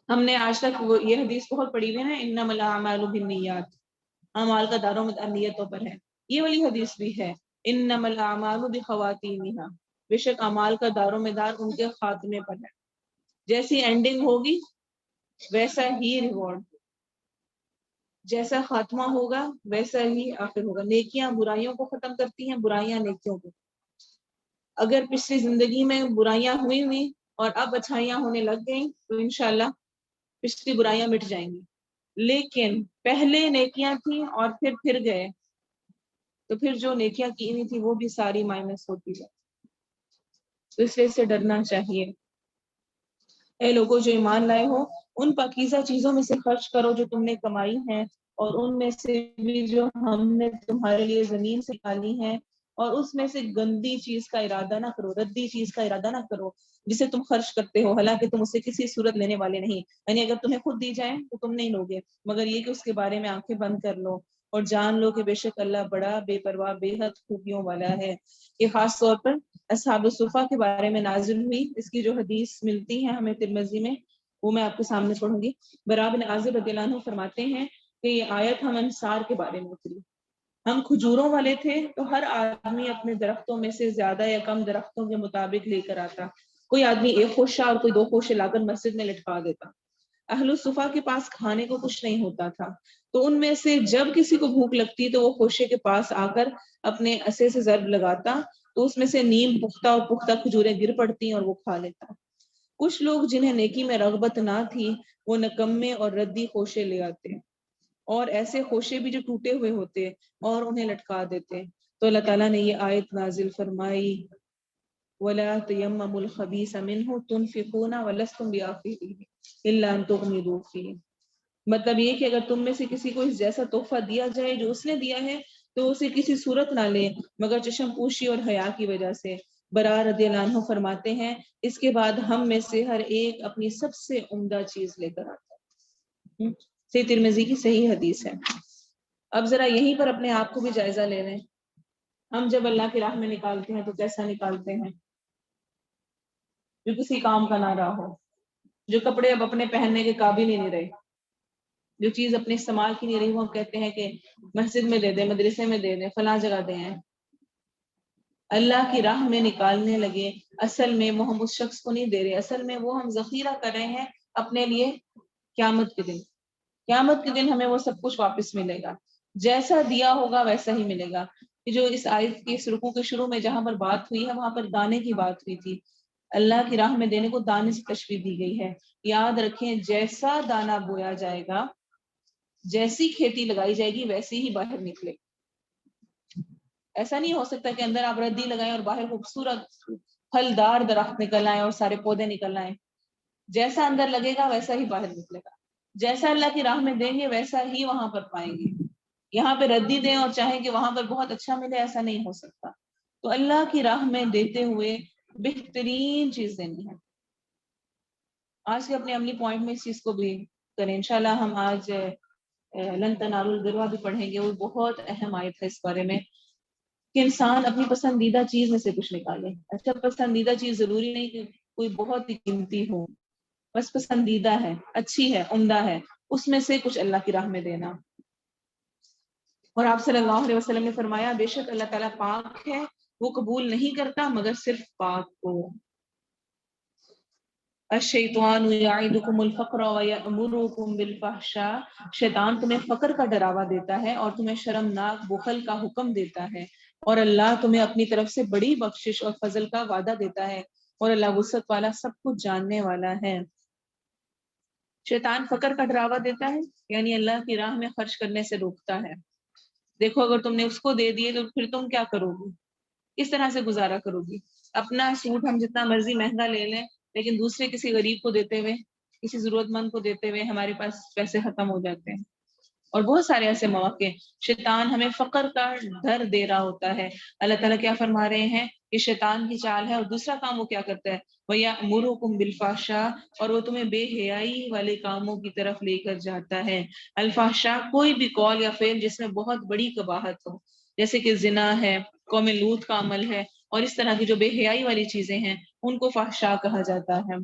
ہم نے آج تک یہ حدیث بہت پڑھی ہوئی ہے نا, انما الاعمال بالنیات, اعمال کا دار و مدار نیتوں پر ہے. یہ والی حدیث بھی ہے انما الاعمال بخواتیمها, بے شک اعمال کا دار و مدار ان کے خاتمے پر ہے. جیسی اینڈنگ ہوگی ویسا ہی ریوارڈ, جیسا خاتمہ ہوگا ویسا ہی آخر ہوگا. نیکیاں برائیوں کو ختم کرتی ہیں, برائیاں نیکیوں کو. اگر پچھلی زندگی میں برائیاں ہوئی اور اب اچھائیاں ہونے لگ گئیں تو انشاءاللہ پچھلی برائیاں مٹ جائیں گی. لیکن پہلے نیکیاں تھیں اور پھر گئے تو پھر جو نیکیاں کی ہوئی تھی وہ بھی ساری مائنس ہوتی ہے. تو اس لیے سے ڈرنا چاہیے. اے لوگوں جو ایمان لائے ہو, ان پاکیزہ چیزوں میں سے خرچ کرو جو تم نے کمائی ہیں, اور ان میں سے بھی جو ہم نے تمہارے لیے زمین سے نکالی ہیں, اور اس میں سے گندی چیز کا ارادہ نہ کرو، ردی چیز کا ارادہ نہ کرو جسے تم خرچ کرتے ہو، حالانکہ تم اسے کسی صورت لینے والے نہیں، یعنی اگر تمہیں خود دی جائے تو تم نہیں لوگے، مگر یہ کہ اس کے بارے میں آنکھیں بند کر لو اور جان لو کہ بے شک اللہ بڑا بے پرواہ بے حد خوبیوں والا ہے۔ یہ خاص طور پر اصحاب الصفا کے بارے میں نازل ہوئی، اس کی جو حدیث ملتی ہے ہمیں ترمذی میں وہ میں آپ کے سامنے پڑھوں گی۔ براء بن عازب رضی اللہ عنہ فرماتے ہیں کہ یہ آیت ہم انصار کے بارے میں اتری، ہم کھجوروں والے تھے تو ہر آدمی اپنے درختوں میں سے زیادہ یا کم درختوں کے مطابق لے کر آتا، کوئی آدمی ایک خوشہ اور کوئی دو خوشے لا کر مسجد میں لٹکا دیتا۔ اہل الصفا کے پاس کھانے کو کچھ نہیں ہوتا تھا تو ان میں سے جب کسی کو بھوک لگتی تو وہ خوشے کے پاس آ کر اپنے عصے سے ضرب لگاتا تو اس میں سے نیم پختہ اور پختہ کھجوریں گر پڑتی اور وہ کھا لیتا۔ کچھ لوگ جنہیں نیکی میں رغبت نہ تھی وہ نکمے اور ردی خوشے لے آتے اور ایسے خوشے بھی جو ٹوٹے ہوئے ہوتے اور انہیں لٹکا دیتے، تو اللہ تعالیٰ نے یہ آیت نازل فرمائی وَلَا تَيَمَّمُوا الْخَبِيثَ مِنْهُ تُنْفِقُونَ وَلَسْتُمْ بِآخِذِيهِ إِلَّا أَن تُغْمِضُوا فِيهِ، مطلب یہ کہ اگر تم میں سے کسی کو اس جیسا تحفہ دیا جائے جو اس نے دیا ہے تو اسے کسی صورت نہ لے مگر چشم پوشی اور حیا کی وجہ سے۔ براء رضی اللہ عنہ فرماتے ہیں اس کے بعد ہم میں سے ہر ایک اپنی سب سے عمدہ چیز لے کر آتا ہے۔ صحیح ترمذی کی صحیح حدیث ہے۔ اب ذرا یہیں پر اپنے آپ کو بھی جائزہ لے لیں، ہم جب اللہ کی راہ میں نکالتے ہیں تو کیسا نکالتے ہیں؟ جو کسی کام کا نہ رہا ہو، جو کپڑے اب اپنے پہننے کے قابل ہی نہیں رہے، جو چیز اپنے استعمال کی نہیں رہی وہ ہم کہتے ہیں کہ مسجد میں دے دیں، مدرسے میں دے دیں، فلاں جگہ دیں۔ اللہ کی راہ میں نکالنے لگے، اصل میں وہ ہم اس شخص کو نہیں دے رہے، اصل میں وہ ہم ذخیرہ کر رہے ہیں اپنے لیے قیامت کے دن۔ قیامت کے دن ہمیں وہ سب کچھ واپس ملے گا، جیسا دیا ہوگا ویسا ہی ملے گا۔ جو اس آیت کی اس رکوع کے شروع میں جہاں پر بات ہوئی ہے وہاں پر دانے کی بات ہوئی تھی، اللہ کی راہ میں دینے کو دانے سے تشبیہ دی گئی ہے۔ یاد رکھیں جیسا دانا بویا جائے گا، جیسی کھیتی لگائی جائے گی ویسی ہی باہر نکلے گا۔ ایسا نہیں ہو سکتا کہ اندر آپ ردی لگائیں اور باہر خوبصورت پھلدار درخت نکل آئے اور سارے پودے نکل آئے۔ جیسا اندر لگے گا ویسا ہی باہر نکلے گا، جیسا اللہ کی راہ میں دیں گے ویسا ہی وہاں پر پائیں گے۔ یہاں پہ ردی دیں اور چاہیں کہ وہاں پر بہت اچھا ملے، ایسا نہیں ہو سکتا۔ تو اللہ کی راہ میں دیتے ہوئے بہترین چیز دینی ہے۔ آج کے اپنے عملی پوائنٹ میں اس چیز کو بھی کریں، انشاءاللہ ہم آج لن تنالوا البر بھی پڑھیں گے، وہ بہت اہم آیت ہے اس بارے میں کہ انسان اپنی پسندیدہ چیز میں سے کچھ نکالے۔ اچھا پسندیدہ چیز ضروری نہیں کہ کوئی بہت ہی قیمتی ہو، بس پسندیدہ ہے، اچھی ہے، عمدہ ہے، اس میں سے کچھ اللہ کی راہ میں دینا۔ اور آپ صلی اللہ علیہ وسلم نے فرمایا بے شک اللہ تعالیٰ پاک ہے، وہ قبول نہیں کرتا مگر صرف پاک کو۔ الشیطان یعدکم الفقر ویأمرکم بالفحشاء، شیطان تمہیں فقر کا ڈراوا دیتا ہے اور تمہیں شرمناک بخل کا حکم دیتا ہے، اور اللہ تمہیں اپنی طرف سے بڑی بخشش اور فضل کا وعدہ دیتا ہے، اور اللہ وسعت والا سب کچھ جاننے والا ہے۔ شیطان فقر کا ڈراوا دیتا ہے یعنی اللہ کی راہ میں خرچ کرنے سے روکتا ہے۔ دیکھو اگر تم نے اس کو دے دیے تو پھر تم کیا کرو گی، کس طرح سے گزارا کرو گی؟ اپنا سوٹ ہم جتنا مرضی مہنگا لے لیں لیکن دوسرے کسی غریب کو دیتے ہوئے، کسی ضرورت مند کو دیتے ہوئے ہمارے پاس پیسے ختم ہو جاتے ہیں۔ اور بہت سارے ایسے مواقع شیطان ہمیں فقر کا ڈر دے رہا ہوتا ہے۔ اللہ تعالیٰ کیا فرما رہے ہیں کہ شیطان کی چال ہے، اور دوسرا کام وہ کیا کرتا ہے، وَيَأْمُرُكُمْ بِالْفَحْشَاءِ، اور وہ تمہیں بے حیائی والے کاموں کی طرف لے کر جاتا ہے۔ الفحشاء کوئی بھی قول یا فعل جس میں بہت بڑی قباحت ہو، جیسے کہ زنا ہے، قوم لوط کا عمل ہے، اور اس طرح کی جو بے حیائی والی چیزیں ہیں ان کو فحشاء کہا جاتا ہے۔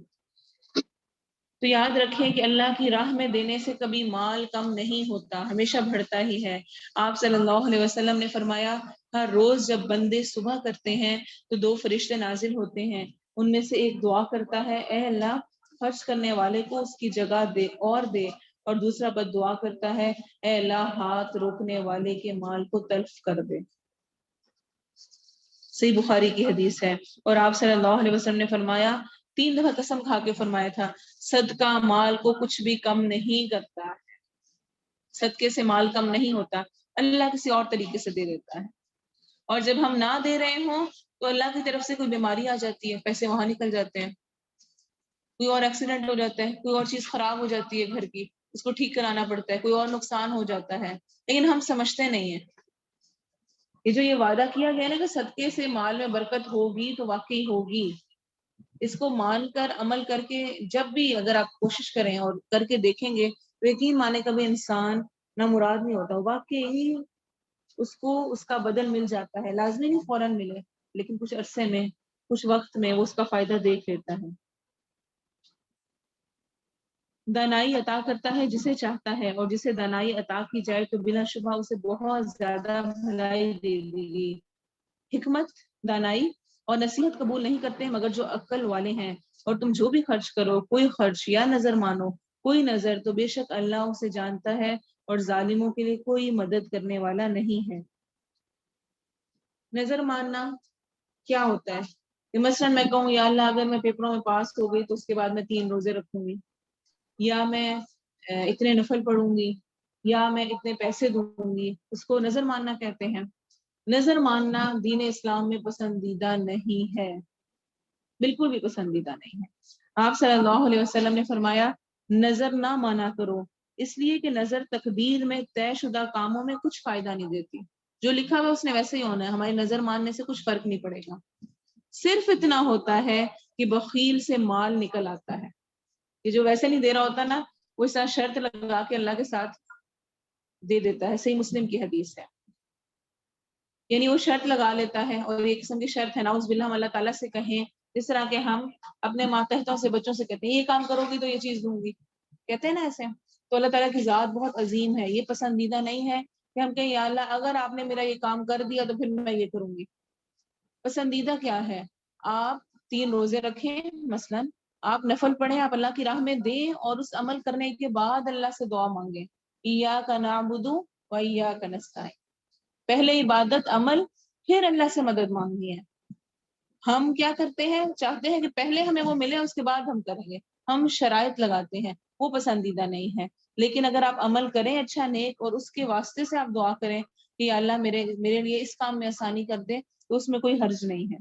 تو یاد رکھیں کہ اللہ کی راہ میں دینے سے کبھی مال کم نہیں ہوتا، ہمیشہ بڑھتا ہی ہے۔ آپ صلی اللہ علیہ وسلم نے فرمایا ہر روز جب بندے صبح کرتے ہیں تو دو فرشتے نازل ہوتے ہیں، ان میں سے ایک دعا کرتا ہے اے اللہ خرچ کرنے والے کو اس کی جگہ دے، اور دوسرا بد دعا کرتا ہے اے اللہ ہاتھ روکنے والے کے مال کو تلف کر دے۔ صحیح بخاری کی حدیث ہے۔ اور آپ صلی اللہ علیہ وسلم نے فرمایا 3 دفعہ قسم کھا کے فرمایا تھا صدقہ مال کو کچھ بھی کم نہیں کرتا ہے، صدقے سے مال کم نہیں ہوتا، اللہ کسی اور طریقے سے دے دیتا ہے۔ اور جب ہم نہ دے رہے ہوں تو اللہ کی طرف سے کوئی بیماری آ جاتی ہے، پیسے وہاں نکل جاتے ہیں، کوئی اور ایکسیڈنٹ ہو جاتا ہے، کوئی اور چیز خراب ہو جاتی ہے گھر کی، اس کو ٹھیک کرانا پڑتا ہے، کوئی اور نقصان ہو جاتا ہے، لیکن ہم سمجھتے نہیں ہیں یہ جو یہ وعدہ کیا گیا نا کہ صدقے سے مال میں برکت ہوگی تو واقعی ہوگی، اس کو مان کر عمل کر کے جب بھی اگر آپ کوشش کریں اور کر کے دیکھیں گے تو یقین مانے کبھی انسان نہ مراد نہیں ہوتا، واقعی اس کو اس کا بدل مل جاتا ہے، لازمی نہیں فوراً ملے لیکن کچھ عرصے میں کچھ وقت میں وہ اس کا فائدہ دیکھ لیتا ہے۔ دانائی عطا کرتا ہے جسے چاہتا ہے، اور جسے دانائی عطا کی جائے تو بلا شبہ اسے بہت زیادہ بھلائی دے دی گی۔ حکمت، دانائی اور نصیحت قبول نہیں کرتے مگر جو عقل والے ہیں، اور تم جو بھی خرچ کرو، کوئی خرچ یا نظر مانو کوئی نظر، تو بے شک اللہ اسے جانتا ہے اور ظالموں کے لیے کوئی مدد کرنے والا نہیں ہے۔ نظر ماننا کیا ہوتا ہے کہ مثلا میں کہوں یا اللہ اگر میں پیپروں میں پاس ہو گئی تو اس کے بعد میں 3 روزے رکھوں گی، یا میں اتنے نفل پڑھوں گی، یا میں اتنے پیسے دوں گی، اس کو نظر ماننا کہتے ہیں۔ نظر ماننا دین اسلام میں پسندیدہ نہیں ہے، بالکل بھی پسندیدہ نہیں ہے۔ آپ صلی اللہ علیہ وسلم نے فرمایا نظر نہ مانا کرو، اس لیے کہ نظر تقدیر میں طے شدہ کاموں میں کچھ فائدہ نہیں دیتی، جو لکھا ہوا اس نے ویسے ہی ہونا ہے، ہماری نظر ماننے سے کچھ فرق نہیں پڑے گا۔ صرف اتنا ہوتا ہے کہ بخیل سے مال نکل آتا ہے، کہ جو ویسے نہیں دے رہا ہوتا نا وہ اس طرح شرط لگا کے اللہ کے ساتھ دے دیتا ہے، صحیح مسلم کی حدیث ہے، یعنی وہ شرط لگا لیتا ہے، اور ایک قسم کی شرط ہے نعوذ باللہ ہم اللہ تعالیٰ سے کہیں جس طرح کہ ہم اپنے ماتحتوں سے بچوں سے کہتے ہیں یہ کام کرو گی تو یہ چیز دوں گی، کہتے ہیں نا ایسے، تو اللہ تعالیٰ کی ذات بہت عظیم ہے، یہ پسندیدہ نہیں ہے کہ ہم کہیں یا اللہ اگر آپ نے میرا یہ کام کر دیا تو پھر میں یہ کروں گی۔ پسندیدہ کیا ہے؟ آپ 3 روزے رکھیں مثلا، آپ نفل پڑھیں، آپ اللہ کی راہ میں دیں، اور اس عمل کرنے کے بعد اللہ سے دعا مانگیں، ایاک نعبد و ایاک نستعین، پہلے عبادت عمل پھر اللہ سے مدد مانگنی ہے۔ ہم کیا کرتے ہیں، چاہتے ہیں کہ پہلے ہمیں وہ ملے اس کے بعد ہم کریں گے، ہم شرائط لگاتے ہیں، وہ پسندیدہ نہیں ہے۔ لیکن اگر آپ عمل کریں اچھا نیک اور اس کے واسطے سے آپ دعا کریں کہ یا اللہ میرے لیے اس کام میں آسانی کر دے، تو اس میں کوئی حرج نہیں ہے۔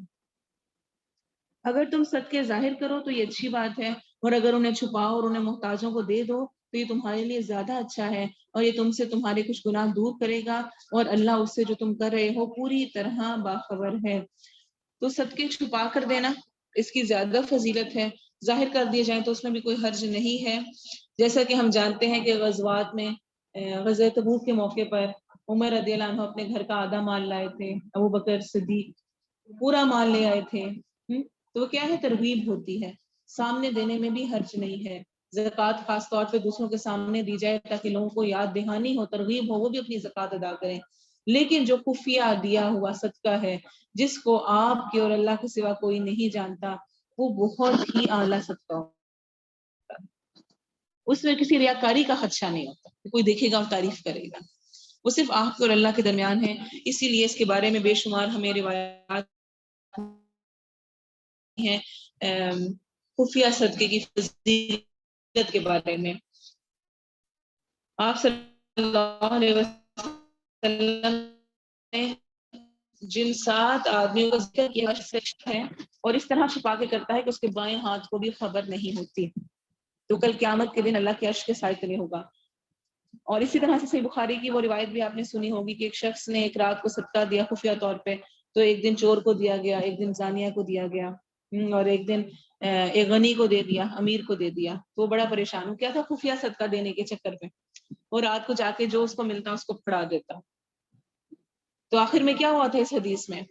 اگر تم صدقے ظاہر کرو تو یہ اچھی بات ہے، اور اگر انہیں چھپاؤ اور انہیں محتاجوں کو دے دو تو یہ تمہارے لیے زیادہ اچھا ہے، اور یہ تم سے تمہارے کچھ گناہ دور کرے گا، اور اللہ اس سے جو تم کر رہے ہو پوری طرح باخبر ہے۔ تو صدقے چھپا کر دینا اس کی زیادہ فضیلت ہے، ظاہر کر دیے جائیں تو اس میں بھی کوئی حرج نہیں ہے۔ جیسا کہ ہم جانتے ہیں کہ غزوات میں غزوہ تبوک کے موقع پر عمر رضی اللہ عنہ اپنے گھر کا آدھا مال لائے تھے، ابو بکر صدیق پورا مال لے آئے تھے، تو کیا ہے، ترغیب ہوتی ہے، سامنے دینے میں بھی حرج نہیں ہے۔ زکوٰۃ خاص طور پہ دوسروں کے سامنے دی جائے تاکہ لوگوں کو یاد دہانی ہو، ترغیب ہو، وہ بھی اپنی زکوٰۃ ادا کریں۔ لیکن جو خفیہ دیا ہوا صدقہ ہے جس کو آپ کے اور اللہ کے سوا کوئی نہیں جانتا، وہ بہت ہی اعلیٰ صدقہ ہوتا ہے، اس میں کسی ریاکاری کا خدشہ نہیں ہوتا کہ کوئی دیکھے گا اور تعریف کرے گا، وہ صرف آپ کے اور اللہ کے درمیان ہے۔ اسی لیے اس کے بارے میں بے شمار ہمیں روایات ہیں خفیہ صدقے کی فضیلت کے بارے میں۔ آپ صلی اللہ علیہ وسلم نے جن 7 آدمیوں کا ذکر کیا ہے اور اس طرح چھپا کے کرتا ہے کہ اس کے بائیں ہاتھ کو بھی خبر نہیں ہوتی، تو کل قیامت کے دن اللہ کے عرش کے سائے تلے ہوگا۔ اور اسی طرح سے صحیح بخاری کی وہ روایت بھی آپ نے سنی ہوگی کہ ایک شخص نے ایک رات کو صدقہ دیا خفیہ طور پہ، تو ایک دن چور کو دیا گیا، ایک دن زانیہ کو دیا گیا، اور ایک دن ایک غنی کو دے دیا، امیر کو دے دیا، تو وہ بڑا پریشان ہو کیا تھا خفیہ صدقہ دینے کے چکر پہ، اور رات کو جا کے جو اس کو ملتا اس کو پھڑا دیتا۔ تو آخر میں کیا ہوا تھا اس حدیث میں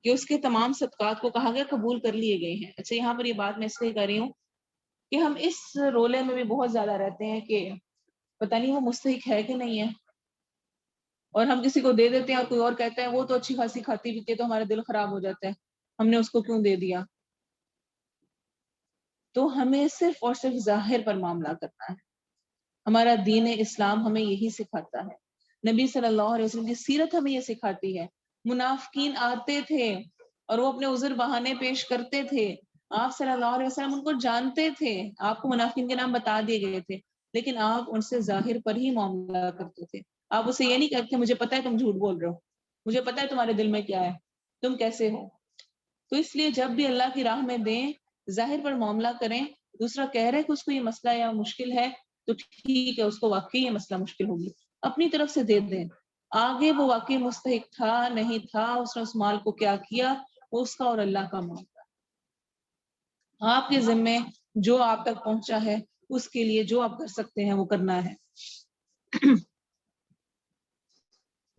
کہ اس کے تمام صدقات کو کہا گیا قبول کر لیے گئے ہیں۔ اچھا یہاں پر یہ بات میں اس لیے کر رہی ہوں کہ ہم اس رولے میں بھی بہت زیادہ رہتے ہیں کہ پتہ نہیں وہ مستحق ہے کہ نہیں ہے، اور ہم کسی کو دے دیتے ہیں اور کوئی اور کہتا ہے وہ تو اچھی خاصی کھاتی پیتی ہے، تو ہمارا دل خراب ہو جاتا ہے ہم نے اس کو کیوں دے دیا۔ تو ہمیں صرف اور صرف ظاہر پر معاملہ کرنا ہے، ہمارا دین اسلام ہمیں یہی سکھاتا ہے، نبی صلی اللہ علیہ وسلم کی سیرت ہمیں یہ سکھاتی ہے۔ منافقین آتے تھے اور وہ اپنے عذر بہانے پیش کرتے تھے، آپ صلی اللہ علیہ وسلم ان کو جانتے تھے، آپ کو منافقین کے نام بتا دیے گئے تھے، لیکن آپ ان سے ظاہر پر ہی معاملہ کرتے تھے۔ آپ اسے یہ نہیں کہتے مجھے پتا ہے تم جھوٹ بول رہے ہو، مجھے پتا ہے تمہارے دل میں کیا ہے، تم کیسے ہو۔ تو اس لیے جب بھی اللہ کی راہ میں دیں ظاہر پر معاملہ کریں، دوسرا کہہ رہے کہ اس کو یہ مسئلہ یا مشکل ہے تو ٹھیک ہے، اس کو واقعی یہ مسئلہ مشکل ہوگی، اپنی طرف سے دے دیں، آگے وہ واقعی مستحق تھا نہیں تھا، اس نے اس مال کو کیا کیا، وہ اس کا اور اللہ کا معاملہ۔ آپ کے ذمے جو آپ تک پہنچا ہے اس کے لیے جو آپ کر سکتے ہیں وہ کرنا ہے۔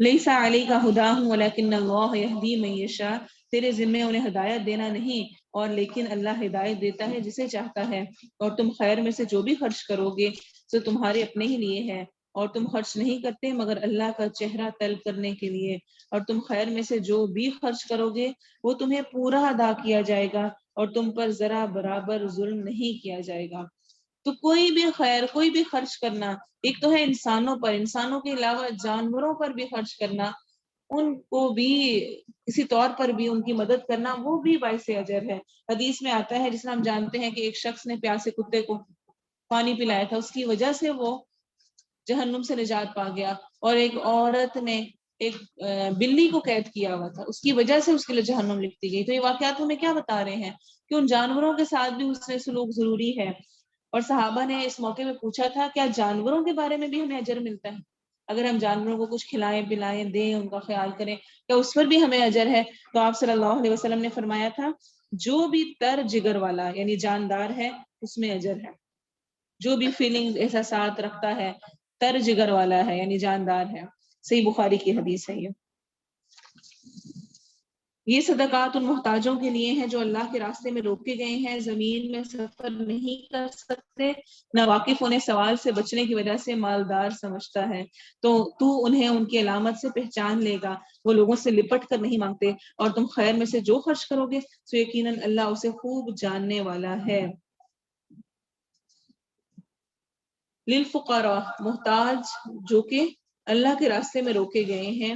لیس علیک ھداھم ولکن اللہ یہدی من یشاء، تیرے ذمے انہیں ہدایت دینا نہیں، اور لیکن اللہ ہدایت دیتا ہے جسے چاہتا ہے۔ اور تم خیر میں سے جو بھی خرچ کرو گے تو تمہارے اپنے ہی لیے ہے، اور تم خرچ نہیں کرتے مگر اللہ کا چہرہ طلب کرنے کے لیے، اور تم خیر میں سے جو بھی خرچ کرو گے وہ تمہیں پورا ادا کیا جائے گا، اور تم پر ذرا برابر ظلم نہیں کیا جائے گا۔ تو کوئی بھی خیر، کوئی بھی خرچ کرنا، ایک تو ہے انسانوں پر، انسانوں کے علاوہ جانوروں پر بھی خرچ کرنا، ان کو بھی کسی طور پر بھی ان کی مدد کرنا، وہ بھی باعث اجر ہے۔ حدیث میں آتا ہے، جس میں ہم جانتے ہیں کہ ایک شخص نے پیاسے کتے کو پانی پلایا تھا، اس کی وجہ سے وہ جہنم سے نجات پا گیا، اور ایک عورت نے ایک بلی کو قید کیا ہوا تھا، اس کی وجہ سے اس کے لیے جہنم لکھتی گئی۔ تو یہ واقعات ہمیں کیا بتا رہے ہیں کہ ان جانوروں کے ساتھ بھی حسن سلوک ضروری ہے۔ اور صحابہ نے اس موقع میں پوچھا تھا کیا جانوروں کے بارے میں بھی ہمیں اجر ملتا ہے؟ اگر ہم جانوروں کو کچھ کھلائیں پلائیں دیں، ان کا خیال کریں، کیا اس پر بھی ہمیں اجر ہے؟ تو آپ صلی اللہ علیہ وسلم نے فرمایا تھا جو بھی تر جگر والا یعنی جاندار ہے اس میں اجر ہے، جو بھی فیلنگ احساسات رکھتا ہے، تر جگر والا ہے یعنی جاندار ہے۔ صحیح بخاری کی حدیث ہے یہ صدقات ان محتاجوں کے لیے ہیں جو اللہ کے راستے میں روکے گئے ہیں، زمین میں سفر نہیں کر سکتے، نہ واقف انہیں سوال سے بچنے کی وجہ سے مالدار سمجھتا ہے، تو انہیں ان کی علامت سے پہچان لے گا، وہ لوگوں سے لپٹ کر نہیں مانگتے، اور تم خیر میں سے جو خرچ کرو گے تو یقیناً اللہ اسے خوب جاننے والا ہے۔ للفقراء، محتاج جو کہ اللہ کے راستے میں روکے گئے ہیں۔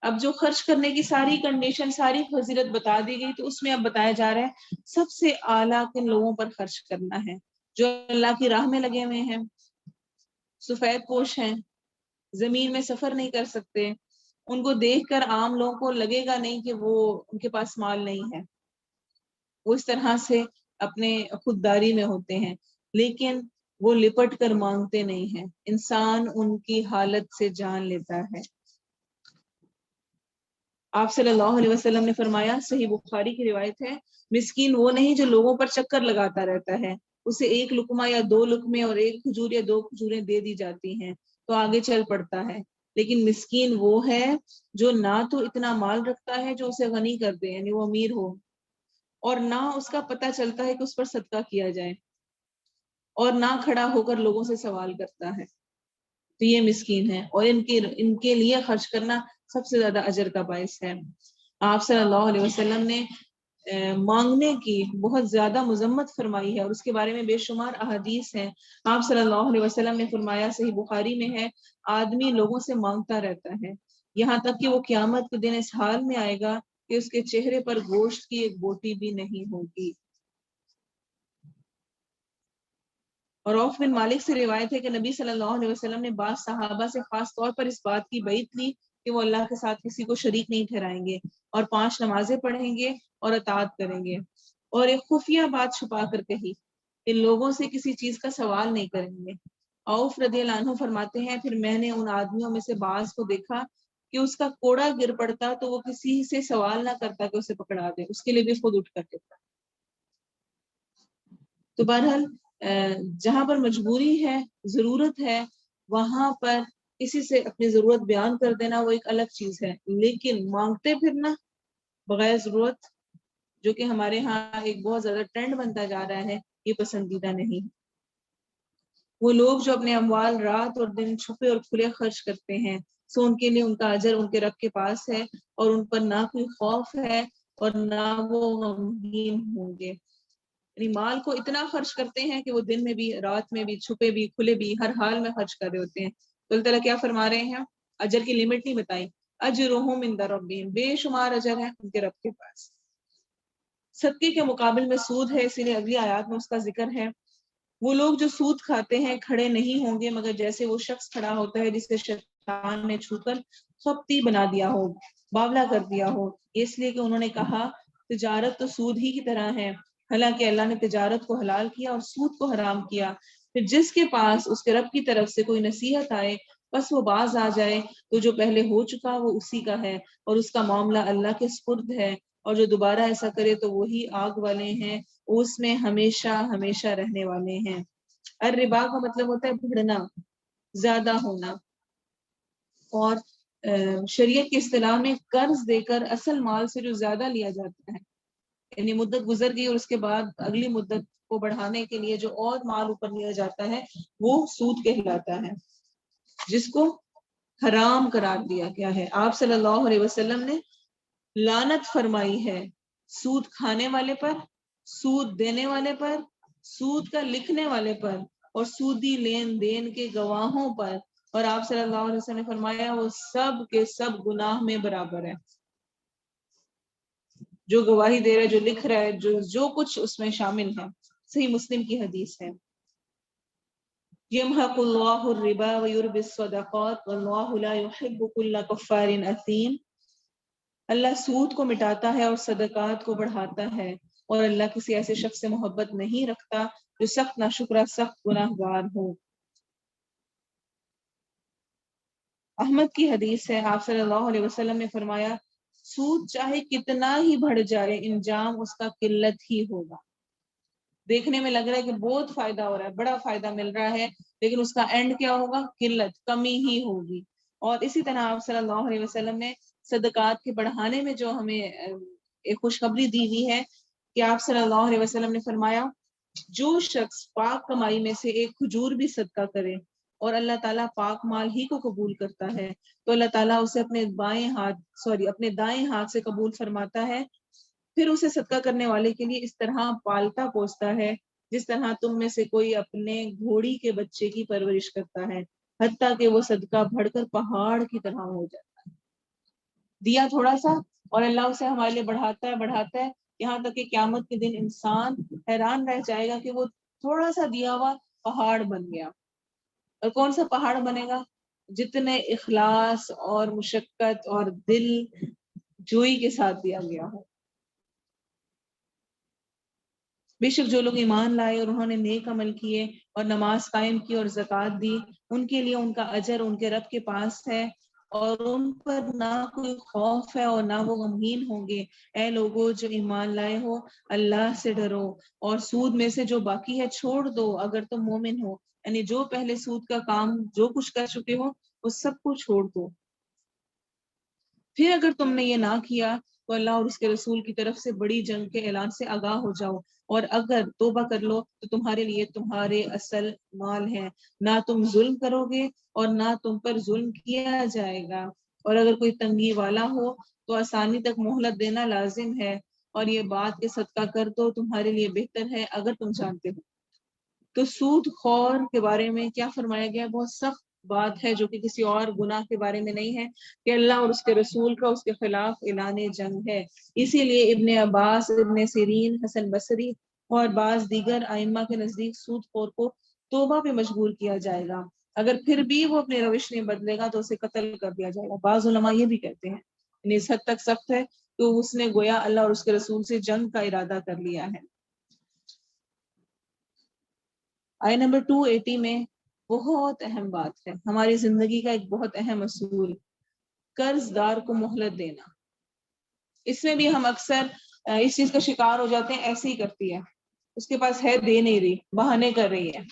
اب جو خرچ کرنے کی ساری کنڈیشن، ساری فضیلت بتا دی گئی، تو اس میں اب بتایا جا رہا ہے سب سے اعلیٰ کن لوگوں پر خرچ کرنا ہے؟ جو اللہ کی راہ میں لگے ہوئے ہیں، سفید پوش ہیں، زمین میں سفر نہیں کر سکتے، ان کو دیکھ کر عام لوگوں کو لگے گا نہیں کہ وہ ان کے پاس مال نہیں ہے، وہ اس طرح سے اپنے خودداری میں ہوتے ہیں، لیکن وہ لپٹ کر مانگتے نہیں ہیں، انسان ان کی حالت سے جان لیتا ہے۔ آپ صلی اللہ علیہ وسلم نے فرمایا، صحیح بخاری کی روایت ہے، مسکین وہ نہیں جو لوگوں پر چکر لگاتا رہتا ہے، اسے ایک لقمہ یا دو لقمے اور ایک کھجور یا دو کھجوریں دے دی جاتی ہیں تو آگے چل پڑتا ہے، لیکن مسکین وہ ہے جو نہ تو اتنا مال رکھتا ہے جو اسے غنی کر دے یعنی وہ امیر ہو، اور نہ اس کا پتہ چلتا ہے کہ اس پر صدقہ کیا جائے، اور نہ کھڑا ہو کر لوگوں سے سوال کرتا ہے، تو یہ مسکین ہے، اور ان کے لیے خرچ کرنا سب سے زیادہ اجر کا باعث ہے۔ آپ صلی اللہ علیہ وسلم نے مانگنے کی بہت زیادہ مذمت فرمائی ہے، اور اس کے بارے میں بے شمار احادیث ہیں۔ آپ صلی اللہ علیہ وسلم نے فرمایا، صحیح بخاری میں ہے، آدمی لوگوں سے مانگتا رہتا ہے یہاں تک کہ وہ قیامت کے دن اس حال میں آئے گا کہ اس کے چہرے پر گوشت کی ایک بوٹی بھی نہیں ہوگی۔ اور عوف بن مالک سے روایت ہے کہ نبی صلی اللہ علیہ وسلم نے بعض صحابہ سے خاص طور پر اس بات کی بیعت لی کہ وہ اللہ کے ساتھ کسی کو شریک نہیں ٹھہرائیں گے، اور 5 نمازیں پڑھیں گے اور اطاعت کریں گے، اور ایک خفیہ بات چھپا کر کہی کہ لوگوں سے کسی چیز کا سوال نہیں کریں گے۔ عوف رضی اللہ عنہ فرماتے ہیں، پھر میں نے ان آدمیوں میں سے بعض کو دیکھا کہ اس کا کوڑا گر پڑتا تو وہ کسی سے سوال نہ کرتا کہ اسے پکڑا دے، اس کے لیے بھی خود اٹھ کر دیتا۔ تو بہرحال جہاں پر مجبوری ہے، ضرورت ہے، وہاں پر کسی سے اپنی ضرورت بیان کر دینا وہ ایک الگ چیز ہے، لیکن مانگتے پھرنا بغیر ضرورت، جو کہ ہمارے ہاں ایک بہت زیادہ ٹرینڈ بنتا جا رہا ہے، یہ پسندیدہ نہیں۔ وہ لوگ جو اپنے اموال رات اور دن چھپے اور کھلے خرچ کرتے ہیں، سو ان کے لیے ان کا اجر ان کے رب کے پاس ہے، اور ان پر نہ کوئی خوف ہے اور نہ وہ غمگین ہوں گے۔ یعنی مال کو اتنا خرچ کرتے ہیں کہ وہ دن میں بھی، رات میں بھی، چھپے بھی کھلے بھی، ہر حال میں خرچ کر رہے ہوتے ہیں۔ تو اللہ تعالیٰ کیا فرما رہے ہیں؟ اجر کی لمٹ نہیں بتائی، اجرہم عند ربہم، بے شمار اجر ہے ان کے رب کے پاس۔ صدقے کے مقابل میں سود ہے، اسی لیے اگلی آیات میں اس کا ذکر ہے۔ وہ لوگ جو سود کھاتے ہیں کھڑے نہیں ہوں گے مگر جیسے وہ شخص کھڑا ہوتا ہے جسے شیطان نے چھو کر خپتی بنا دیا ہو، باولا کر دیا ہو، اس لیے کہ انہوں نے کہا تجارت تو سود ہی کی طرح ہے، حالانکہ اللہ نے تجارت کو حلال کیا اور سود کو حرام کیا۔ پھر جس کے پاس اس کے رب کی طرف سے کوئی نصیحت آئے بس وہ باز آ جائے تو جو پہلے ہو چکا وہ اسی کا ہے اور اس کا معاملہ اللہ کے سپرد ہے، اور جو دوبارہ ایسا کرے تو وہی آگ والے ہیں، اس میں ہمیشہ ہمیشہ رہنے والے ہیں۔ الربا کا مطلب ہوتا ہے بڑھنا، زیادہ ہونا، اور شریعت کی اصطلاح میں قرض دے کر اصل مال سے جو زیادہ لیا جاتا ہے، یعنی مدت گزر گئی اور اس کے بعد اگلی مدت کو بڑھانے کے لیے جو اور مال اوپر لیا جاتا ہے وہ سود کہلاتا ہے، جس کو حرام قرار دیا گیا ہے۔ آپ صلی اللہ علیہ وسلم نے لعنت فرمائی ہے سود کھانے والے پر، سود دینے والے پر، سود کا لکھنے والے پر، اور سودی لین دین کے گواہوں پر، اور آپ صلی اللہ علیہ وسلم نے فرمایا وہ سب کے سب گناہ میں برابر ہے۔ جو گواہی دے رہا ہے، جو لکھ رہا ہے، جو کچھ اس میں شامل ہے۔ صحیح مسلم کی حدیث ہے۔ یمحق اللہ الربا ویربی الصدقات واللہ لا یحب کل کفار اثیم۔ اللہ سود کو مٹاتا ہے اور صدقات کو بڑھاتا ہے، اور اللہ کسی ایسے شخص سے محبت نہیں رکھتا جو سخت ناشکرا، سخت گناہ گار ہو۔ احمد کی حدیث ہے، آپ صلی اللہ علیہ وسلم نے فرمایا سود چاہے کتنا ہی بڑھ جائے انجام اس کا قلت ہی ہوگا۔ دیکھنے میں لگ رہا ہے کہ بہت فائدہ ہو رہا ہے، بڑا فائدہ مل رہا ہے، لیکن اس کا اینڈ کیا ہوگا؟ قلت، کمی ہی ہوگی۔ اور اسی طرح آپ صلی اللہ علیہ وسلم نے صدقات کے بڑھانے میں جو ہمیں ایک خوشخبری دی ہوئی ہے کہ آپ صلی اللہ علیہ وسلم نے فرمایا جو شخص پاک کمائی میں سے ایک کھجور بھی صدقہ کرے اور اللہ تعالیٰ پاک مال ہی کو قبول کرتا ہے تو اللہ تعالیٰ اسے اپنے دائیں ہاتھ سے قبول فرماتا ہے، پھر اسے صدقہ کرنے والے کے لیے اس طرح پالتا پوستا ہے جس طرح تم میں سے کوئی اپنے گھوڑی کے بچے کی پرورش کرتا ہے، حتیٰ کہ وہ صدقہ بڑھ کر پہاڑ کی طرح ہو جاتا ہے۔ دیا تھوڑا سا اور اللہ اسے ہمارے لیے بڑھاتا ہے یہاں تک کہ قیامت کے دن انسان حیران رہ جائے گا کہ وہ تھوڑا سا دیا ہوا پہاڑ بن گیا۔ اور کون سا پہاڑ بنے گا؟ جتنے اخلاص اور مشقت اور دل جوئی کے ساتھ دیا گیا ہو۔ بے شک جو لوگ ایمان لائے اور انہوں نے نیک عمل کیے اور نماز قائم کی اور زکوٰۃ دی، ان کے لیے ان کا اجر ان کے رب کے پاس ہے اور ان پر نہ کوئی خوف ہے اور نہ وہ غمگین ہوں گے۔ اے لوگو جو ایمان لائے ہو اللہ سے ڈرو اور سود میں سے جو باقی ہے چھوڑ دو اگر تم مومن ہو، یعنی جو پہلے سود کا کام جو کچھ کر چکے ہو وہ سب کو چھوڑ دو۔ پھر اگر تم نے یہ نہ کیا تو اللہ اور اس کے رسول کی طرف سے بڑی جنگ کے اعلان سے آگاہ ہو جاؤ، اور اگر توبہ کر لو تو تمہارے لیے تمہارے اصل مال ہے، نہ تم ظلم کرو گے اور نہ تم پر ظلم کیا جائے گا، اور اگر کوئی تنگی والا ہو تو آسانی تک مہلت دینا لازم ہے، اور یہ بات کہ صدقہ کر دو تمہارے لیے بہتر ہے اگر تم جانتے ہو۔ تو سود خور کے بارے میں کیا فرمایا گیا؟ بہت سخت بات ہے جو کہ کسی اور گناہ کے بارے میں نہیں ہے، کہ اللہ اور اس کے رسول کا اس کے خلاف اعلان جنگ ہے۔ اسی لیے ابن عباس، ابن سیرین، حسن بصری اور بعض دیگر ائمہ کے نزدیک سود خور کو توبہ پہ مجبور کیا جائے گا، اگر پھر بھی وہ اپنی روش نہیں بدلے گا تو اسے قتل کر دیا جائے گا۔ بعض علماء یہ بھی کہتے ہیں یعنی اس حد تک سخت ہے تو اس نے گویا اللہ اور اس کے رسول سے جنگ کا ارادہ کر لیا ہے۔ آئے نمبر 280 میں بہت اہم بات ہے، ہماری زندگی کا ایک بہت اہم اصول، قرض دار کو مہلت دینا۔ اس میں بھی ہم اکثر اس چیز کا شکار ہو جاتے ہیں، ایسے ہی کرتی ہے، اس کے پاس ہے دے نہیں رہی، بہانے کر رہی ہے،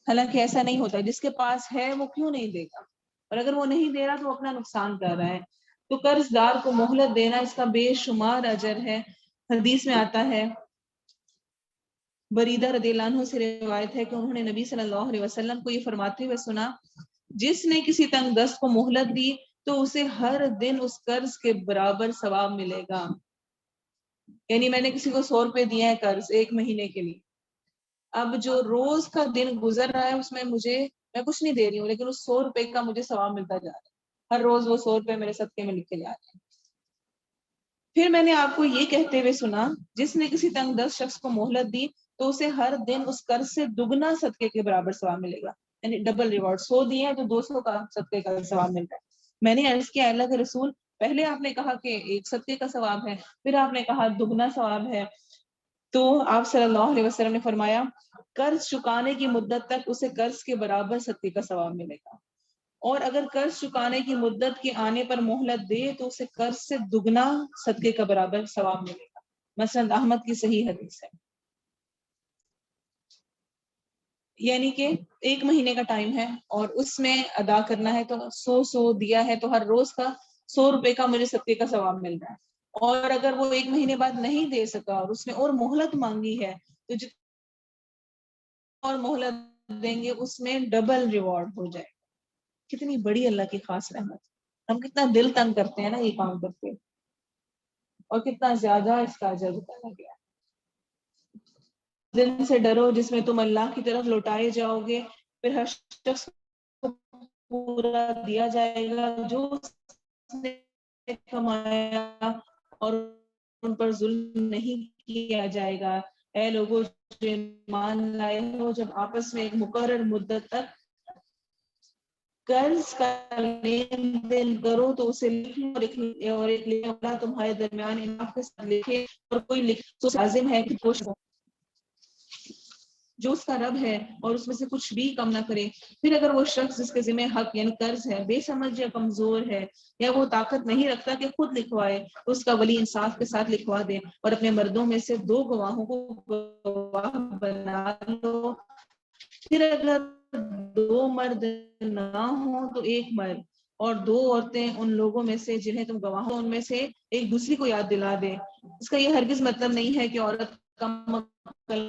حالانکہ ایسا نہیں ہوتا، جس کے پاس ہے وہ کیوں نہیں دے گا، اور اگر وہ نہیں دے رہا تو وہ اپنا نقصان کر رہا ہے۔ تو قرض دار کو مہلت دینا اس کا بے شمار اجر ہے۔ حدیث میں آتا ہے، بریدہ رضی اللہ عنہ سے روایت ہے کہ انہوں نے نبی صلی اللہ علیہ وسلم کو یہ فرماتے ہوئے سنا، جس نے کسی تنگ دست کو مہلت دی تو اسے ہر دن اس قرض کے برابر ثواب ملے گا۔ یعنی میں نے کسی کو 100 روپے دیا ہے قرض 1 مہینے کے لیے، اب جو روز کا دن گزر رہا ہے اس میں میں کچھ نہیں دے رہی ہوں لیکن اس 100 روپے کا مجھے ثواب ملتا جا رہا ہے، ہر روز وہ 100 روپے میرے صدقے میں لکھے جا رہے ہیں۔ پھر میں نے آپ کو یہ کہتے ہوئے سنا، جس نے کسی تنگ دست شخص کو مہلت دی تو اسے ہر دن اس قرض سے دگنا صدقے کے برابر ثواب ملے گا، یعنی ڈبل ریوارڈ، 100 دیے ہیں تو 200 کا صدقے کا ثواب مل رہا ہے۔ میں نے عرض کیا اللہ کے رسول، پہلے آپ نے کہا کہ ایک صدقے کا ثواب ہے، پھر آپ نے کہا دگنا ثواب ہے، تو آپ صلی اللہ علیہ وسلم نے فرمایا قرض چکانے کی مدت تک اسے قرض کے برابر صدقے کا ثواب ملے گا، اور اگر قرض چکانے کی مدت کے آنے پر مہلت دے تو اسے قرض سے دگنا صدقے کا برابر ثواب ملے گا۔ مسند احمد کی صحیح حدیث ہے۔ یعنی کہ 1 مہینے کا ٹائم ہے اور اس میں ادا کرنا ہے، تو 100 دیا ہے تو ہر روز کا 100 روپے کا مجھے صدقے کا ثواب مل رہا ہے۔ اور اگر وہ 1 مہینے بعد نہیں دے سکا اور اس نے اور مہلت مانگی ہے تو جتنا اور مہلت دیں گے اس میں ڈبل ریوارڈ ہو جائے۔ کتنی بڑی اللہ کی خاص رحمت، ہم کتنا دل تنگ کرتے ہیں نا یہ کام کرتے، اور کتنا زیادہ اس کا اجر بتایا گیا۔ دن سے ڈرو جس میں تم اللہ کی طرف لوٹائے جاؤ گے، پھر ہر شخص کو پورا دیا جائے گا جو اس نے کمایا، اور ان پر ظلم نہیں کیا جائے گا۔ اے لوگوں جو ایمان لائے ہو، جب آپس میں ایک مقرر مدت تک قرض کا لین دین کرو تو اسے لکھ لو، اور ایک لکھنے والا تمہارے درمیان انصاف کے ساتھ لکھے، اور کوئی لکھ تو لازم ہے کہ کوشش جو اس کا رب ہے اور اس میں سے کچھ بھی کم نہ کرے۔ پھر اگر وہ شخص جس کے ذمہ حق یعنی قرض ہے بے سمجھ یا کمزور ہے، یا وہ طاقت نہیں رکھتا کہ خود لکھوائے، تو اس کا ولی انصاف کے ساتھ لکھوا دے، اور اپنے مردوں میں سے 2 گواہوں کو گواہ بنا لو۔ پھر اگر 2 مرد نہ ہوں تو 1 مرد اور 2 عورتیں ان لوگوں میں سے جنہیں تم گواہ ہو ان میں سے ایک دوسری کو یاد دلا دے۔ اس کا یہ ہرگز مطلب نہیں ہے کہ عورت کم عقل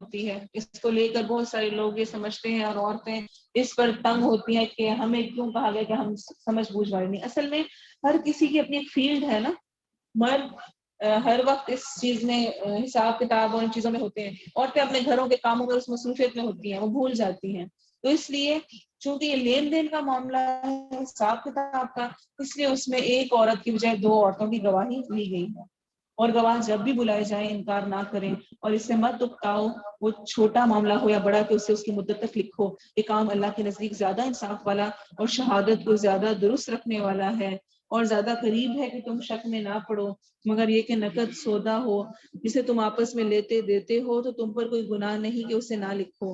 ہوتی ہے، اس کو لے کر بہت سارے لوگ یہ سمجھتے ہیں اور عورتیں اس پر تنگ ہوتی ہیں کہ ہمیں کیوں کہا گیا کہ ہم سمجھ بوجھ والے نہیں۔ اصل میں ہر کسی کی اپنی ایک فیلڈ ہے نا، مرد ہر وقت اس چیز میں حساب کتاب اور ان چیزوں میں ہوتے ہیں، عورتیں اپنے گھروں کے کاموں میں اس مصروفیت میں ہوتی ہیں، وہ بھول جاتی ہیں۔ تو اس لیے چونکہ یہ لین دین کا معاملہ ہے، حساب کتاب کا، اس لیے اس میں ایک عورت کی بجائے 2 عورتوں کی گواہی لی گئی ہے، اور گواہ جب بھی بلائے جائیں انکار نہ کریں، اور اس سے مت اکتاؤ، وہ چھوٹا معاملہ ہو یا بڑا کہ اسے اس کی مدت تک لکھو۔ یہ کام اللہ کے نزدیک زیادہ انصاف والا اور شہادت کو زیادہ درست رکھنے والا ہے، اور زیادہ قریب ہے کہ تم شک میں نہ پڑو، مگر یہ کہ نقد سودا ہو جسے تم آپس میں لیتے دیتے ہو تو تم پر کوئی گناہ نہیں کہ اسے نہ لکھو،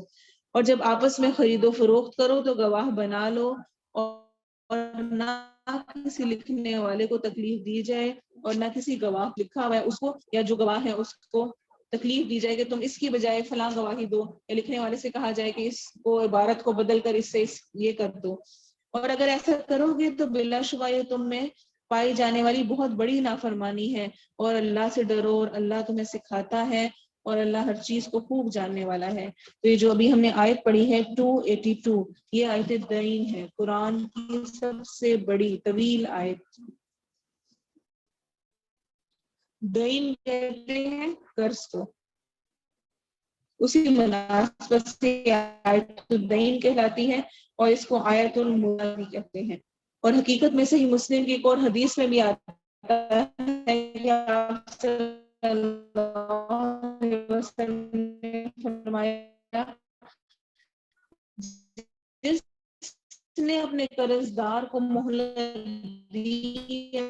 اور جب آپس میں خرید و فروخت کرو تو گواہ بنا لو، اور نہ کسی لکھنے والے کو تکلیف دی جائے اور نہ کسی گواہ لکھا ہوا ہے اس کو یا جو گواہ ہے اس کو تکلیف دی جائے کہ تم اس کی بجائے فلاں گواہی دو، یا لکھنے والے سے کہا جائے کہ اس کو عبارت کو بدل کر اس سے یہ کر دو۔ اور اگر ایسا کرو گے تو بلا شبہ یہ تم میں پائی جانے والی بہت بڑی نافرمانی ہے، اور اللہ سے ڈرو، اور اللہ تمہیں سکھاتا ہے، اور اللہ ہر چیز کو خوب جاننے والا ہے۔ تو یہ جو ابھی ہم نے آیت پڑھی ہے 282، یہ آیت دین ہے، قرآن کی سب سے بڑی طویل آیت۔ دین کہتے ہیں قرض کو، اسی مناسبت سے آیت الدین کہلاتی ہے، اور اس کو آیت المولا بھی کہتے ہیں۔ اور حقیقت میں صحیح مسلم کی ایک اور حدیث میں بھی آتا ہے کہ آپ صلی اللہ علیہ وسلم نے فرمایا جس نے اپنے قرض دار کو مہلت دی یا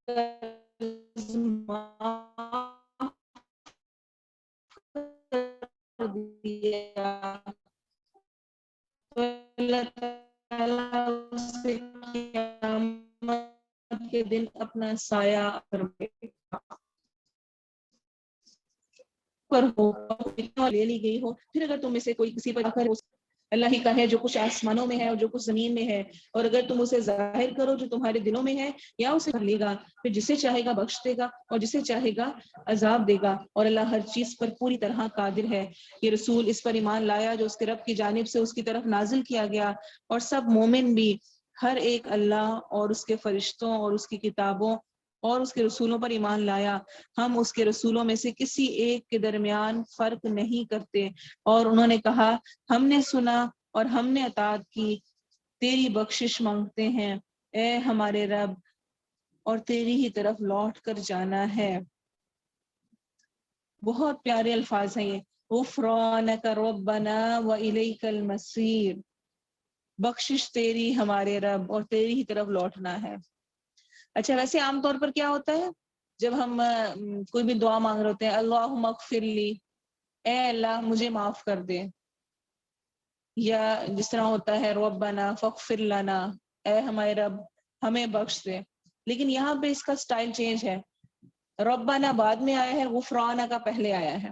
قرض معاف کر دیا تو اللہ تعالیٰ اسے قیامت کے دن اپنا سایہ پر ہو لے لی گئی ہو۔ پھر اگر تم میں سے کوئی کسی پر آخر اللہ ہی کا ہے جو کچھ آسمانوں میں ہے اور جو کچھ زمین میں ہے، اور اگر تم اسے ظاہر کرو جو تمہارے دلوں میں ہے، یا اسے کر لے گا، پھر جسے چاہے گا بخش دے گا اور جسے چاہے گا عذاب دے گا، اور اللہ ہر چیز پر پوری طرح قادر ہے۔ یہ رسول اس پر ایمان لایا جو اس کے رب کی جانب سے اس کی طرف نازل کیا گیا، اور سب مومن بھی ہر ایک اللہ اور اس کے فرشتوں اور اس کی کتابوں اور اس کے رسولوں پر ایمان لایا۔ ہم اس کے رسولوں میں سے کسی ایک کے درمیان فرق نہیں کرتے، اور انہوں نے کہا ہم نے سنا اور ہم نے اطاعت کی، تیری بخشش مانگتے ہیں اے ہمارے رب، اور تیری ہی طرف لوٹ کر جانا ہے۔ بہت پیارے الفاظ ہیں یہ، غفرانک ربنا والیک المصیر، بخشش تیری ہمارے رب اور تیری ہی طرف لوٹنا ہے۔ اچھا ویسے عام طور پر کیا ہوتا ہے جب ہم کوئی بھی دعا مانگ رہے ہوتے ہیں اللہم اغفر لی، اے اللہ مجھے معاف کر دے، یا جس طرح ہوتا ہے ربنا فاغفر لنا، اے ہمارے رب ہمیں بخش دے، لیکن یہاں پہ اس کا سٹائل چینج ہے، ربنا بعد میں آیا ہے، غفرانہ کا پہلے آیا ہے۔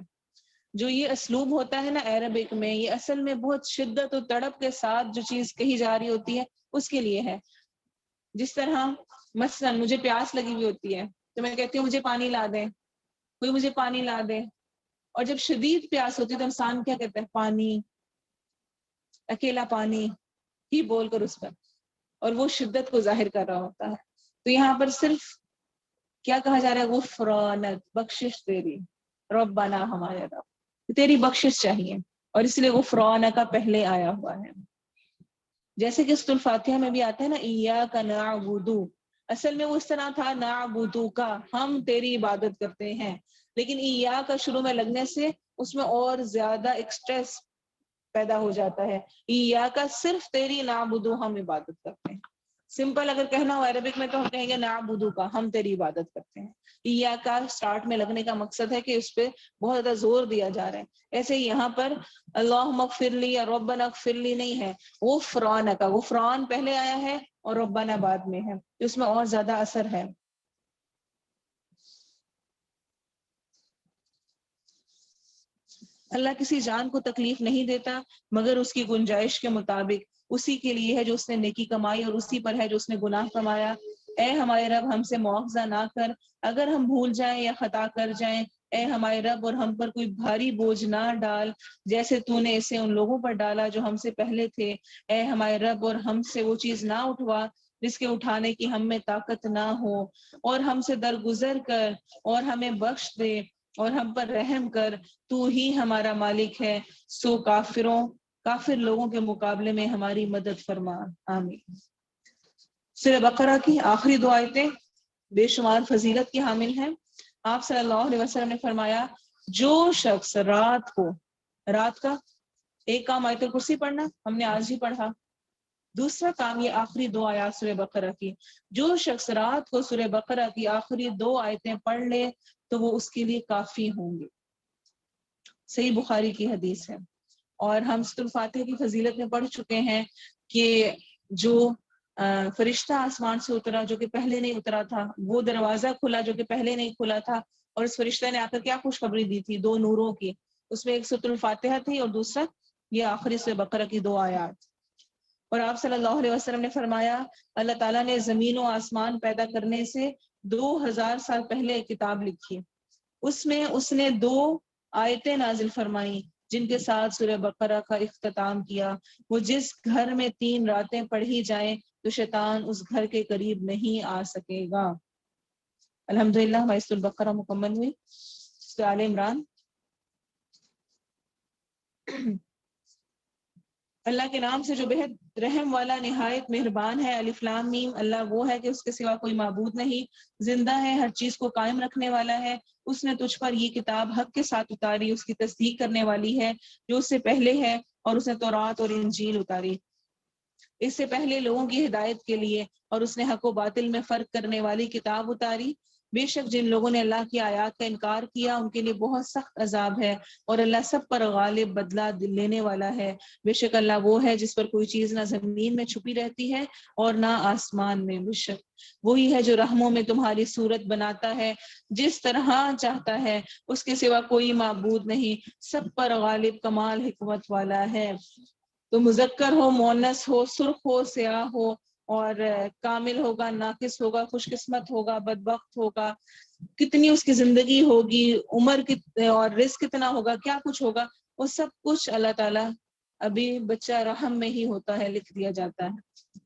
جو یہ اسلوب ہوتا ہے نا عربک میں، یہ اصل میں بہت شدت و تڑپ کے ساتھ جو چیز کہی جا رہی ہوتی ہے اس کے لیے ہے۔ جس طرح مثلا مجھے پیاس لگی ہوئی ہوتی ہے تو میں کہتی ہوں مجھے پانی لا دیں، کوئی مجھے پانی لا دے، اور جب شدید پیاس ہوتی ہے تو انسان کیا کہتا ہے؟ پانی، اکیلا پانی ہی بول کر اس پر، اور وہ شدت کو ظاہر کر رہا ہوتا ہے۔ تو یہاں پر صرف کیا کہا جا رہا ہے؟ غفرانک، بخشش تیری، ربنا ہمارے رب، تیری بخشش چاہیے، اور اس لیے غفرانک کا پہلے آیا ہوا ہے۔ جیسے کہ سورۃ الفاتحہ میں بھی آتا ہے نا ایاک نعبد، اصل میں وہ اس طرح تھا نعبدک، ہم تیری عبادت کرتے ہیں، لیکن ایاک کا شروع میں لگنے سے اس میں اور زیادہ ایکسٹریس پیدا ہو جاتا ہے، ایاک صرف تیری نعبد، ہم عبادت کرتے ہیں۔ سمپل اگر کہنا ہو عربک میں تو ہم کہیں گے نعبدک، ہم تیری عبادت کرتے ہیں۔ ایاک سٹارٹ میں لگنے کا مقصد ہے کہ اس پہ بہت زیادہ زور دیا جا رہا ہے۔ ایسے ہی یہاں پر اللہم اغفر لی یا ربنا اغفر لی نہیں ہے، غفران کا، غفران پہلے آیا ہے اور ربنا بعد میں ہے، اس میں اور زیادہ اثر ہے۔ اللہ کسی جان کو تکلیف نہیں دیتا مگر اس کی گنجائش کے مطابق، اسی کے لیے ہے جو اس نے نیکی کمائی اور اسی پر ہے جو اس نے گناہ کمایا۔ اے ہمارے رب ہم سے مواخذہ نہ کر اگر ہم بھول جائیں یا خطا کر جائیں، اے ہمارے رب اور ہم پر کوئی بھاری بوجھ نہ ڈال جیسے تو نے اسے ان لوگوں پر ڈالا جو ہم سے پہلے تھے۔ اے ہمارے رب اور ہم سے وہ چیز نہ اٹھوا جس کے اٹھانے کی ہم میں طاقت نہ ہو، اور ہم سے درگزر کر اور ہمیں بخش دے اور ہم پر رحم کر، تو ہی ہمارا مالک ہے، سو کافر لوگوں کے مقابلے میں ہماری مدد فرما، آمین۔ سورہ بقرہ کی آخری دو آیتیں بے شمار فضیلت کی حامل ہیں۔ آپ صلی اللہ علیہ وسلم نے فرمایا جو شخص رات کا ایک کام آیت الکرسی پڑھنا، ہم نے آج ہی پڑھا، دوسرا کام یہ آخری دو آیات سورہ بقرہ کی، جو شخص رات کو سورہ بقرہ کی آخری دو آیتیں پڑھ لے تو وہ اس کے لیے کافی ہوں گے۔ صحیح بخاری کی حدیث ہے۔ اور ہم سورۃ الفاتحہ کی فضیلت میں پڑھ چکے ہیں کہ جو فرشتہ آسمان سے اترا جو کہ پہلے نہیں اترا تھا، وہ دروازہ کھلا جو کہ پہلے نہیں کھلا تھا، اور اس فرشتہ نے آ کر کیا خوشخبری دی تھی؟ دو نوروں کی، اس میں ایک سورۃ الفاتحہ تھی اور دوسرا یہ آخری سورہ بقرہ کی دو آیات۔ اور آپ صلی اللہ علیہ وسلم نے فرمایا اللہ تعالیٰ نے زمین و آسمان پیدا کرنے سے 2000 سال پہلے ایک کتاب لکھی، اس میں اس نے 2 آیتیں نازل فرمائیں جن کے ساتھ سورہ بقرہ کا اختتام کیا۔ وہ جس گھر میں 3 راتیں پڑھی جائیں تو شیطان اس گھر کے قریب نہیں آ سکے گا۔ الحمدللہ ہماری سورۃ البقرہ مکمل ہوئی۔ سورۃ آل عمران۔ اللہ کے نام سے جو بہت رحم والا نہایت مہربان ہے۔ الف لام میم۔ اللہ وہ ہے کہ اس کے سوا کوئی معبود نہیں، زندہ ہے، ہر چیز کو قائم رکھنے والا ہے۔ اس نے تجھ پر یہ کتاب حق کے ساتھ اتاری، اس کی تصدیق کرنے والی ہے جو اس سے پہلے ہے، اور اس نے تورات اور انجیل اتاری اس سے پہلے لوگوں کی ہدایت کے لیے، اور اس نے حق و باطل میں فرق کرنے والی کتاب اتاری۔ بے شک جن لوگوں نے اللہ کی آیات کا انکار کیا ان کے لیے بہت سخت عذاب ہے، اور اللہ سب پر غالب بدلہ لینے والا ہے۔ بے شک اللہ وہ ہے جس پر کوئی چیز نہ زمین میں چھپی رہتی ہے اور نہ آسمان میں۔ بے شک وہی ہے جو رحموں میں تمہاری صورت بناتا ہے جس طرح چاہتا ہے، اس کے سوا کوئی معبود نہیں، سب پر غالب کمال حکمت والا ہے۔ تو مذکر ہو، مؤنث ہو، سرخ ہو، سیاہ ہو، اور کامل ہوگا، ناقص ہوگا، خوش قسمت ہوگا، بدبخت ہوگا، کتنی اس کی زندگی ہوگی، عمر اور رزق کتنا ہوگا، کیا کچھ ہوگا، وہ سب کچھ اللہ تعالیٰ ابھی بچہ رحم میں ہی ہوتا ہے لکھ دیا جاتا ہے۔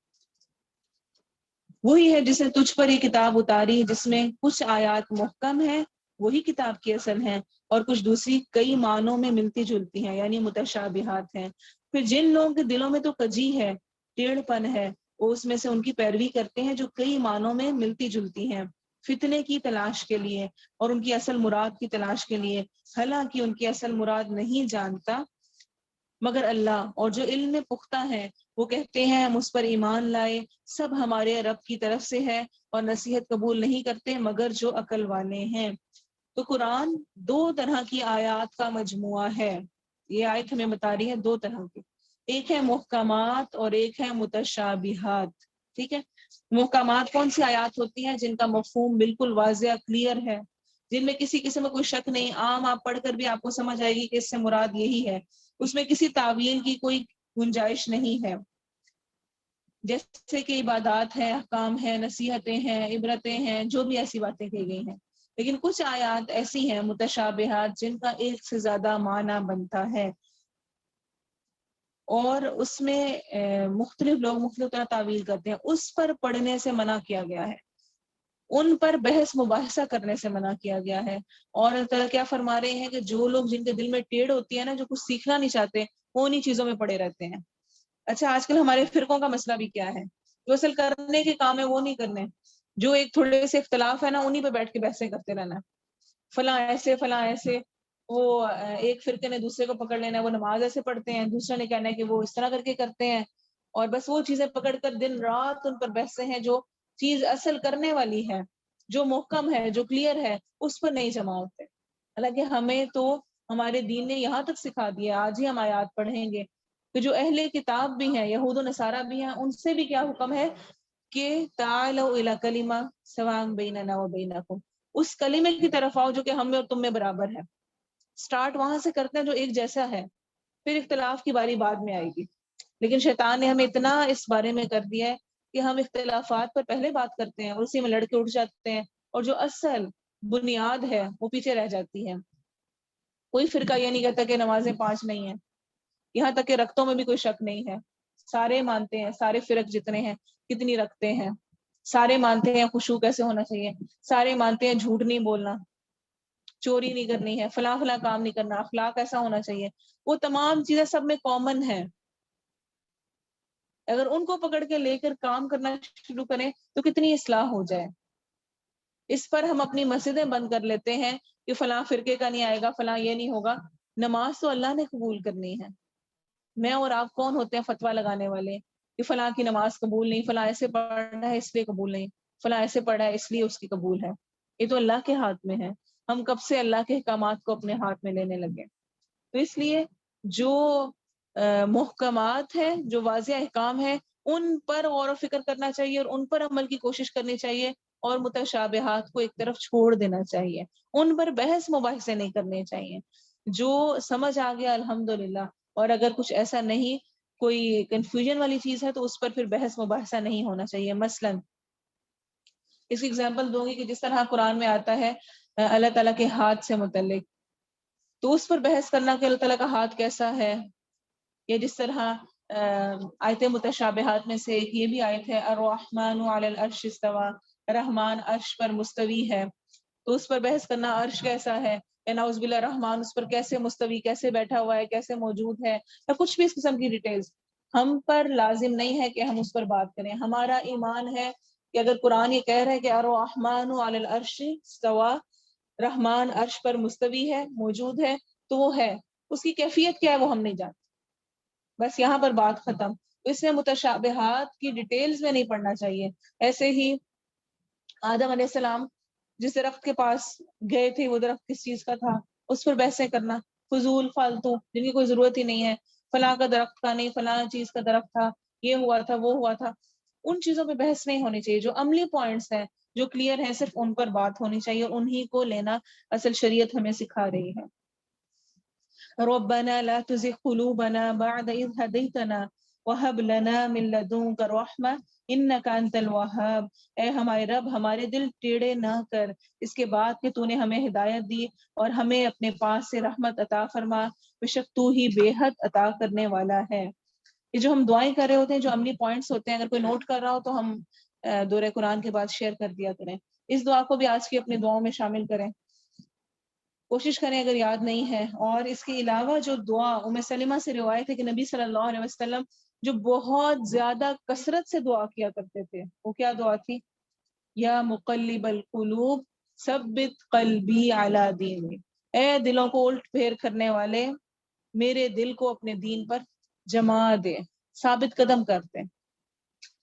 وہی ہے جس نے تجھ پر یہ کتاب اتاری جس میں کچھ آیات محکم ہے، وہی کتاب کی اصل ہیں، اور کچھ دوسری کئی معنوں میں ملتی جلتی ہیں یعنی متشابہات ہیں۔ پھر جن لوگوں کے دلوں میں تو کجی ہے، ٹیڑھ پن ہے، وہ اس میں سے ان کی پیروی کرتے ہیں جو کئی معنوں میں ملتی جلتی ہیں، فتنے کی تلاش کے لیے اور ان کی اصل مراد کی تلاش کے لیے، حالانکہ ان کی اصل مراد نہیں جانتا مگر اللہ اور جو علم میں پختہ ہیں وہ کہتے ہیں ہم اس پر ایمان لائے، سب ہمارے رب کی طرف سے ہے اور نصیحت قبول نہیں کرتے مگر جو عقل والے ہیں۔ تو قرآن دو طرح کی آیات کا مجموعہ ہے۔ یہ آیت ہمیں بتا رہی ہے دو طرح کی، ایک ہے محکمات اور ایک ہے متشابہات۔ ٹھیک ہے، محکمات کون سی آیات ہوتی ہیں؟ جن کا مفہوم بالکل واضح کلیئر ہے، جن میں کسی قسم کا کوئی شک نہیں، عام آپ پڑھ کر بھی آپ کو سمجھ آئے گی کہ اس سے مراد یہی ہے، اس میں کسی تعویل کی کوئی گنجائش نہیں ہے، جیسے کہ عبادات ہیں، احکام ہیں، نصیحتیں ہیں، عبرتیں ہیں، جو بھی ایسی باتیں کہی گئی ہیں۔ لیکن کچھ آیات ایسی ہیں متشابہات جن کا ایک سے زیادہ معنی بنتا ہے، اور اس میں مختلف لوگ مختلف طرح تعویل کرتے ہیں، اس پر پڑھنے سے منع کیا گیا ہے، ان پر بحث مباحثہ کرنے سے منع کیا گیا ہے۔ اور اللہ تعالیٰ کیا فرما رہے ہیں کہ جو لوگ جن کے دل میں ٹیڑھ ہوتی ہے نا، جو کچھ سیکھنا نہیں چاہتے، وہ انہی چیزوں میں پڑے رہتے ہیں۔ اچھا، آج کل ہمارے فرقوں کا مسئلہ بھی کیا ہے؟ جو اصل کرنے کے کام ہے وہ نہیں کرنے، جو ایک تھوڑے سے اختلاف ہے نا، انہی پہ بیٹھ کے بحثیں کرتے رہنا، فلاں ایسے فلاں ایسے۔ وہ ایک فرقے نے دوسرے کو پکڑ لینا ہے، وہ نماز ایسے پڑھتے ہیں، دوسرے نے کہنا ہے کہ وہ اس طرح کر کے کرتے ہیں، اور بس وہ چیزیں پکڑ کر دن رات ان پر بحثیں ہیں۔ جو چیز اصل کرنے والی ہے، جو محکم ہے، جو کلیئر ہے، اس پر نہیں جمع ہوتے۔ حالانکہ ہمیں تو ہمارے دین نے یہاں تک سکھا دیا، آج ہی ہم آیات پڑھیں گے کہ جو اہل کتاب بھی ہیں، یہود و نصارہ بھی ہیں، ان سے بھی کیا حکم ہے کہ تعالوا الی کلمہ سواء بیننا و بینکم، اس کلمے کی طرف آؤ جو کہ ہم میں اور تم میں برابر ہے۔ سٹارٹ وہاں سے کرتے ہیں جو ایک جیسا ہے، پھر اختلاف کی باری بعد میں آئے گی۔ لیکن شیطان نے ہمیں اتنا اس بارے میں کر دیا ہے کہ ہم اختلافات پر پہلے بات کرتے ہیں اور اسی میں لڑکے اٹھ جاتے ہیں، اور جو اصل بنیاد ہے وہ پیچھے رہ جاتی ہے۔ کوئی فرقہ یہ نہیں کہتا کہ نمازیں 5 نہیں ہیں، یہاں تک کہ رکعتوں میں بھی کوئی شک نہیں ہے، سارے مانتے ہیں، سارے فرق جتنے ہیں کتنی رکھتے ہیں، سارے مانتے ہیں خشوع کیسے ہونا چاہیے، سارے مانتے ہیں جھوٹ نہیں بولنا، چوری نہیں کرنی ہے، فلاں فلاں کام نہیں کرنا، اخلاق ایسا ہونا چاہیے، وہ تمام چیزیں سب میں کامن ہیں۔ اگر ان کو پکڑ کے لے کر کام کرنا شروع کریں تو کتنی اصلاح ہو جائے۔ اس پر ہم اپنی مسجدیں بند کر لیتے ہیں کہ فلاں فرقے کا نہیں آئے گا، فلاں یہ نہیں ہوگا۔ نماز تو اللہ نے قبول کرنی ہے، میں اور آپ کون ہوتے ہیں فتویٰ لگانے والے کہ فلاں کی نماز قبول نہیں، فلاں ایسے پڑھا ہے اس لیے قبول نہیں، فلاں ایسے پڑھا ہے اس لیے اس کی قبول ہے۔ یہ تو اللہ کے ہاتھ میں ہے، ہم کب سے اللہ کے احکامات کو اپنے ہاتھ میں لینے لگے۔ تو اس لیے جو محکمات ہیں، جو واضح احکام ہیں، ان پر غور و فکر کرنا چاہیے اور ان پر عمل کی کوشش کرنی چاہیے، اور متشابہات کو ایک طرف چھوڑ دینا چاہیے، ان پر بحث مباحثے نہیں کرنے چاہیے۔ جو سمجھ آ گیا الحمدللہ، اور اگر کچھ ایسا نہیں، کوئی کنفیوژن والی چیز ہے تو اس پر پھر بحث مباحثہ نہیں ہونا چاہیے۔ مثلا اس کی اگزامپل دوں گی کہ جس طرح قرآن میں آتا ہے اللہ تعالیٰ کے ہاتھ سے متعلق، تو اس پر بحث کرنا کہ اللہ تعالیٰ کا ہاتھ کیسا ہے، یا جس طرح آیت متشابہات میں سے ایک یہ بھی آیت ہے الرحمن علی العرش استوى، رحمان عرش پر مستوی ہے، تو اس پر بحث کرنا عرش کیسا ہے، یا نعوذ باللہ رحمان اس پر کیسے مستوی، کیسے بیٹھا ہوا ہے، کیسے موجود ہے، یا کچھ بھی اس قسم کی ڈیٹیلز ہم پر لازم نہیں ہے کہ ہم اس پر بات کریں۔ ہمارا ایمان ہے کہ اگر قرآن یہ کہہ رہا ہے کہ الرحمن علی العرش استوى، رحمان عرش پر مستوی ہے، موجود ہے، تو وہ ہے، اس کی کیفیت کیا ہے وہ ہم نہیں جانتے، بس یہاں پر بات ختم۔ تو اس میں متشابہات کی ڈیٹیلز میں نہیں پڑھنا چاہیے۔ ایسے ہی آدم علیہ السلام جس درخت کے پاس گئے تھے، وہ درخت کس چیز کا تھا، اس پر بحثیں کرنا فضول فالتو جن کی کوئی ضرورت ہی نہیں ہے، فلاں کا درخت کا نہیں، فلاں چیز کا درخت تھا، یہ ہوا تھا، وہ ہوا تھا، ان چیزوں پہ بحث نہیں ہونی چاہیے۔ جو عملی پوائنٹس ہیں، جو کلیئر ہیں، صرف ان پر بات ہونی چاہیے، اور انہی کو لینا اصل شریعت ہمیں سکھا رہی ہے۔ ربنا لا تزغ قلوبنا بعد إذ هديتنا وهب لنا من لدنك رحمة إنك أنت الوهاب، اے ہمارے رب ہمارے دل ٹیڑے نہ کر اس کے بعد کہ تو نے ہمیں ہدایت دی، اور ہمیں اپنے پاس سے رحمت عطا فرما، بے شک تو ہی بے حد عطا کرنے والا ہے۔ یہ جو ہم دعائیں کر رہے ہوتے ہیں، جو عملی پوائنٹس ہوتے ہیں، اگر کوئی نوٹ کر رہا ہو تو ہم دورہ قرآن کے بعد شیئر کر دیا کریں۔ اس دعا کو بھی آج کی اپنی دعاؤں میں شامل کریں، کوشش کریں اگر یاد نہیں ہے۔ اور اس کے علاوہ جو دعا ام سلمہ سے روایت ہے کہ نبی صلی اللہ علیہ وسلم جو بہت زیادہ کثرت سے دعا کیا کرتے تھے، وہ کیا دعا تھی؟ یا مقلب القلوب ثبت قلبی علی دینک، اے دلوں کو الٹ پھیر کرنے والے میرے دل کو اپنے دین پر جما دے، ثابت قدم کرتے،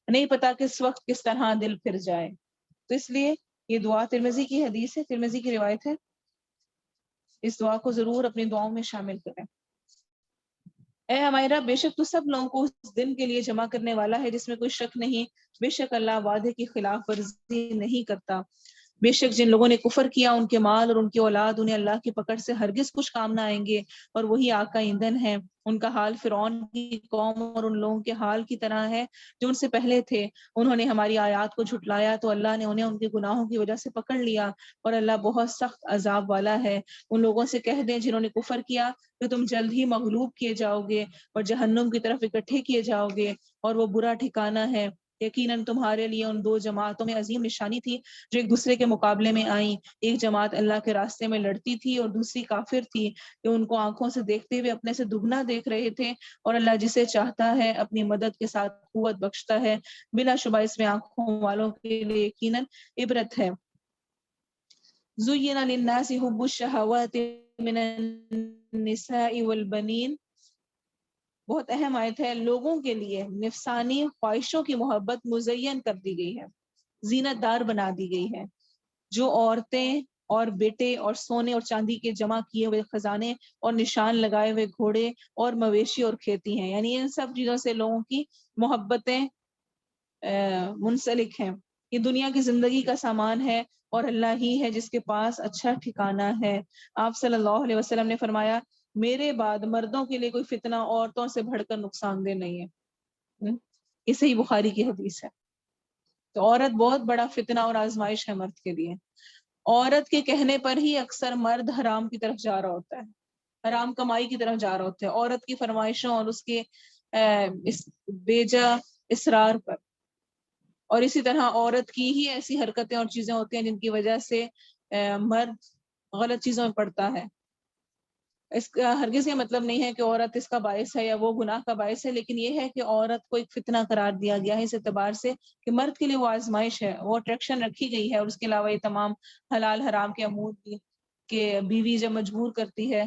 نہیں پتا کس وقت کس طرح دل پھر جائے۔ تو اس لیے یہ دعا ترمذی کی حدیث ہے، ترمذی کی روایت ہے، اس دعا کو ضرور اپنی دعاؤں میں شامل کریں۔ اے ہمارے رب، بے شک تو سب لوگوں کو اس دن کے لیے جمع کرنے والا ہے جس میں کوئی شک نہیں، بے شک اللہ وعدے کی خلاف ورزی نہیں کرتا۔ بے شک جن لوگوں نے کفر کیا ان کے مال اور ان کی اولاد انہیں اللہ کی پکڑ سے ہرگز کچھ کام نہ آئیں گے، اور وہی آگ کا ایندھن ہے۔ ان کا حال فرعون کی قوم اور ان لوگوں کے حال کی طرح ہے جو ان سے پہلے تھے، انہوں نے ہماری آیات کو جھٹلایا تو اللہ نے انہیں ان کے گناہوں کی وجہ سے پکڑ لیا، اور اللہ بہت سخت عذاب والا ہے۔ ان لوگوں سے کہہ دیں جنہوں نے کفر کیا کہ تم جلد ہی مغلوب کیے جاؤ گے اور جہنم کی طرف اکٹھے کیے جاؤ گے، اور وہ برا ٹھکانہ ہے۔ یقیناً تمہارے لیے ان دو جماعتوں میں عظیم نشانی تھی جو ایک دوسرے کے مقابلے میں آئیں، ایک جماعت اللہ کے راستے میں لڑتی تھی اور دوسری کافر تھی، کہ ان کو آنکھوں سے دیکھتے ہوئے اپنے سے دگنا دیکھ رہے تھے، اور اللہ جسے چاہتا ہے اپنی مدد کے ساتھ قوت بخشتا ہے، بلا شبہ اس میں آنکھوں والوں کے لیے یقیناً عبرت ہے۔ زُيِّنَ لِلنَّاسِ حُبُّ الشَّهَوَاتِ مِنَ النِّسَاءِ وَالْبَنِينَ، بہت اہم آیت ہے۔ لوگوں کے لیے نفسانی خواہشوں کی محبت مزین کر دی گئی ہے، زینت دار بنا دی گئی ہے، جو عورتیں اور بیٹے اور سونے اور چاندی کے جمع کیے ہوئے خزانے اور نشان لگائے ہوئے گھوڑے اور مویشی اور کھیتی ہیں، یعنی ان سب چیزوں سے لوگوں کی محبتیں منسلک ہیں۔ یہ دنیا کی زندگی کا سامان ہے اور اللہ ہی ہے جس کے پاس اچھا ٹھکانہ ہے۔ آپ صلی اللہ علیہ وسلم نے فرمایا، میرے بعد مردوں کے لیے کوئی فتنہ عورتوں سے بڑھ کر نقصان دہ نہیں ہے۔ یہ صحیح بخاری کی حدیث ہے۔ تو عورت بہت بڑا فتنہ اور آزمائش ہے مرد کے لیے۔ عورت کے کہنے پر ہی اکثر مرد حرام کی طرف جا رہا ہوتا ہے، حرام کمائی کی طرف جا رہا ہوتا ہے، عورت کی فرمائشوں اور اس کے بیجا اصرار پر۔ اور اسی طرح عورت کی ہی ایسی حرکتیں اور چیزیں ہوتی ہیں جن کی وجہ سے مرد غلط چیزوں میں پڑتا ہے۔ اس کا ہرگز یہ مطلب نہیں ہے کہ عورت اس کا باعث ہے یا وہ گناہ کا باعث ہے، لیکن یہ ہے کہ عورت کو ایک فتنہ قرار دیا گیا ہے اس اعتبار سے کہ مرد کے لیے وہ آزمائش ہے، وہ اٹریکشن رکھی گئی ہے، اور اس کے علاوہ یہ تمام حلال حرام کے امور کی کہ بیوی جب مجبور کرتی ہے